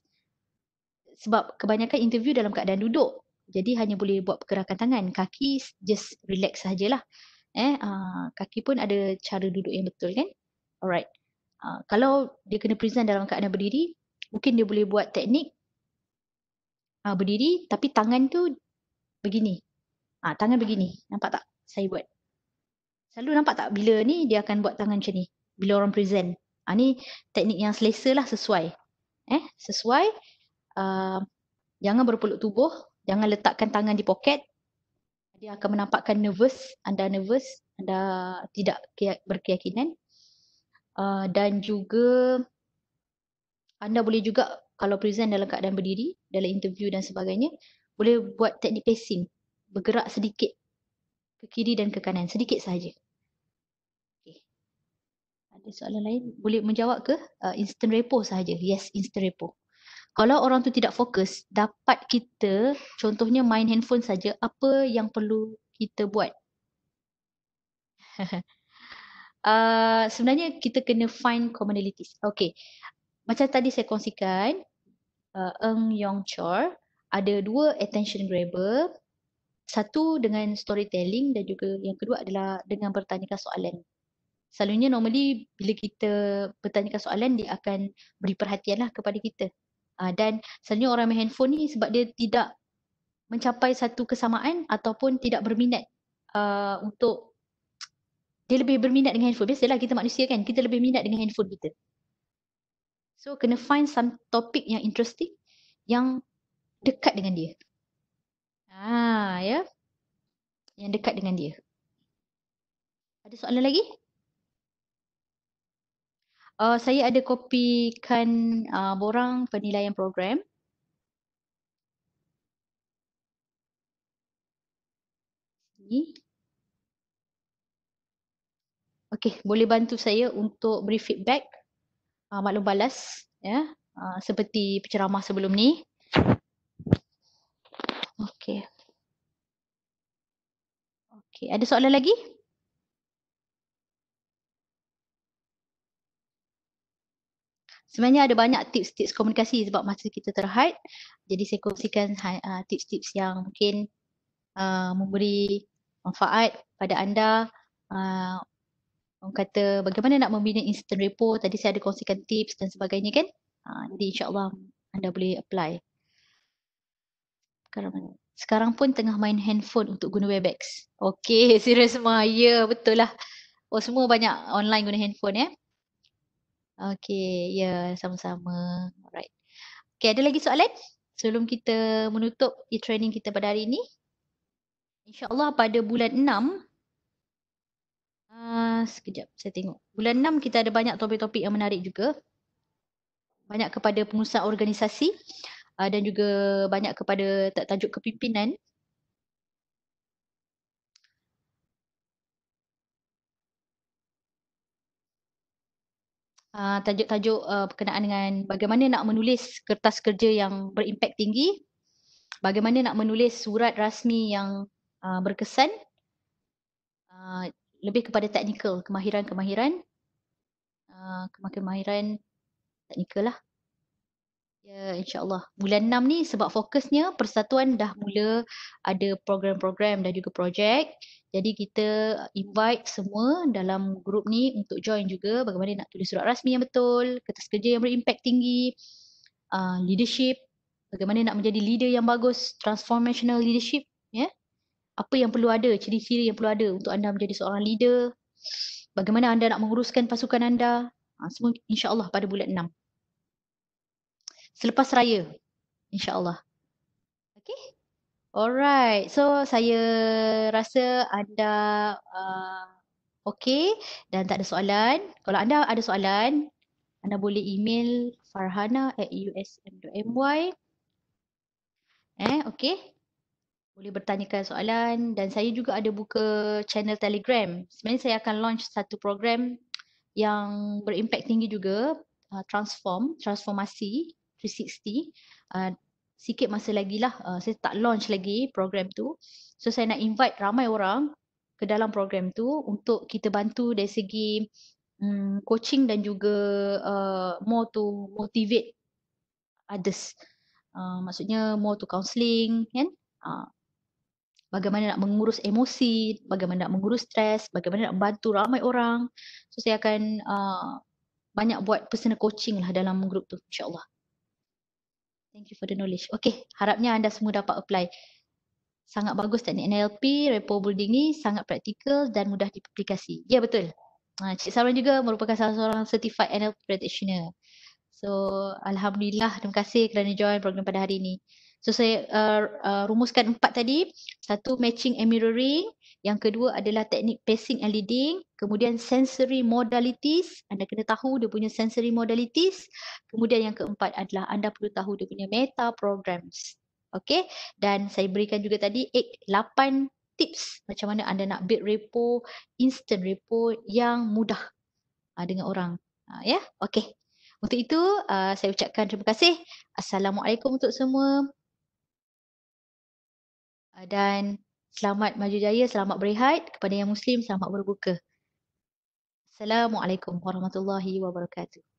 Sebab kebanyakan interview dalam keadaan duduk. Jadi hanya boleh buat pergerakan tangan. Kaki just relax sajalah. Kaki pun ada cara duduk yang betul kan? Alright. Kalau dia kena present dalam keadaan berdiri, mungkin dia boleh buat teknik berdiri tapi tangan tu begini. Tangan begini. Nampak tak saya buat? Selalu nampak tak bila ni dia akan buat tangan macam ni. Bila orang present. Ni teknik yang selesa lah, sesuai. Sesuai. Jangan berpeluk tubuh. Jangan letakkan tangan di poket. Dia akan menampakkan nervous. Anda nervous. Anda tidak berkeyakinan. Dan juga anda boleh juga kalau present dalam keadaan berdiri, dalam interview dan sebagainya, boleh buat teknik pacing. Bergerak sedikit ke kiri dan ke kanan. Sedikit sahaja. Okay. Ada soalan lain? Boleh menjawab ke? Instant repo sahaja. Yes, instant repo. Kalau orang tu tidak fokus, dapat kita contohnya main handphone saja, apa yang perlu kita buat? Sebenarnya kita kena find commonalities. Okay. Macam tadi saya kongsikan, Ng Yong Chor ada 2 attention grabber. Satu dengan storytelling dan juga yang kedua adalah dengan bertanyakan soalan. Selalunya normally bila kita bertanyakan soalan, dia akan beri perhatian lah kepada kita. Dan selalunya orang main handphone ni sebab dia tidak mencapai satu kesamaan ataupun tidak berminat untuk, dia lebih berminat dengan handphone. Biasalah kita manusia kan, kita lebih minat dengan handphone kita. So kena find some topic yang interesting, yang dekat dengan dia. Ya. Yang dekat dengan dia. Ada soalan lagi? Saya ada kopikan borang penilaian program. Ni. Okey, boleh bantu saya untuk beri feedback, maklum balas, ya, seperti penceramah sebelum ni. Okey. Okey, ada soalan lagi? Sebenarnya ada banyak tips-tips komunikasi sebab masa kita terhad. Jadi saya kongsikan tips-tips yang mungkin memberi manfaat pada anda. Orang kata bagaimana nak membina instant repo. Tadi saya ada kongsikan tips dan sebagainya kan. Jadi insyaAllah anda boleh apply. Sekarang pun tengah main handphone untuk guna Webex. Okey, serius semua. Ya, betul lah. Semua banyak online guna handphone ya. Okey, ya, sama-sama. Alright. Okey, ada lagi soalan? Sebelum kita menutup e-training kita pada hari ini. InsyaAllah pada bulan 6, sekejap saya tengok. Bulan 6 kita ada banyak topik-topik yang menarik juga. Banyak kepada pengusaha organisasi dan juga banyak kepada tajuk kepimpinan. Tajuk-tajuk berkenaan dengan bagaimana nak menulis kertas kerja yang berimpak tinggi, bagaimana nak menulis surat rasmi yang berkesan, lebih kepada teknikal, kemahiran teknikal lah. Ya, insyaAllah. Bulan 6 ni sebab fokusnya persatuan dah mula ada program-program dan juga projek. Jadi kita invite semua dalam grup ni untuk join juga bagaimana nak tulis surat rasmi yang betul, kertas kerja yang berimpak tinggi, leadership, bagaimana nak menjadi leader yang bagus, transformational leadership. Ya. Apa yang perlu ada, ciri-ciri yang perlu ada untuk anda menjadi seorang leader, bagaimana anda nak menguruskan pasukan anda. Semua insya-Allah pada bulan 6. Selepas raya, insya-Allah. Okey? Alright. So saya rasa anda okey dan tak ada soalan. Kalau anda ada soalan, anda boleh email farhana@usm.my. Okey. Boleh bertanyakan soalan dan saya juga ada buka channel Telegram. Sebenarnya saya akan launch satu program yang berimpak tinggi juga, transformasi 360. Sikit masa lagi lah, saya tak launch lagi program tu. So saya nak invite ramai orang ke dalam program tu untuk kita bantu dari segi coaching dan juga more to motivate others. Maksudnya more to counselling kan. Bagaimana nak mengurus emosi, bagaimana nak mengurus stres, bagaimana nak membantu ramai orang. So saya akan banyak buat personal coaching lah dalam grup tu, insyaAllah. Thank you for the knowledge. Okay, harapnya anda semua dapat apply. Sangat bagus teknik NLP, rapport building ni sangat praktikal dan mudah diaplikasi. Ya, betul. Cik Sarwan juga merupakan salah seorang certified NLP practitioner. So, Alhamdulillah, terima kasih kerana join program pada hari ini. So, saya rumuskan 4 tadi. Satu, matching and mirroring. Yang kedua adalah teknik pacing and leading. Kemudian sensory modalities. Anda kena tahu dia punya sensory modalities. Kemudian yang keempat adalah anda perlu tahu dia punya meta programs. Okay. Dan saya berikan juga tadi 8 tips macam mana anda nak build rapport, instant rapport yang mudah dengan orang. Ya, okay. Untuk itu, saya ucapkan terima kasih. Assalamualaikum untuk semua. Dan selamat maju jaya, selamat berehat. Kepada yang Muslim, selamat berbuka. Assalamualaikum warahmatullahi wabarakatuh.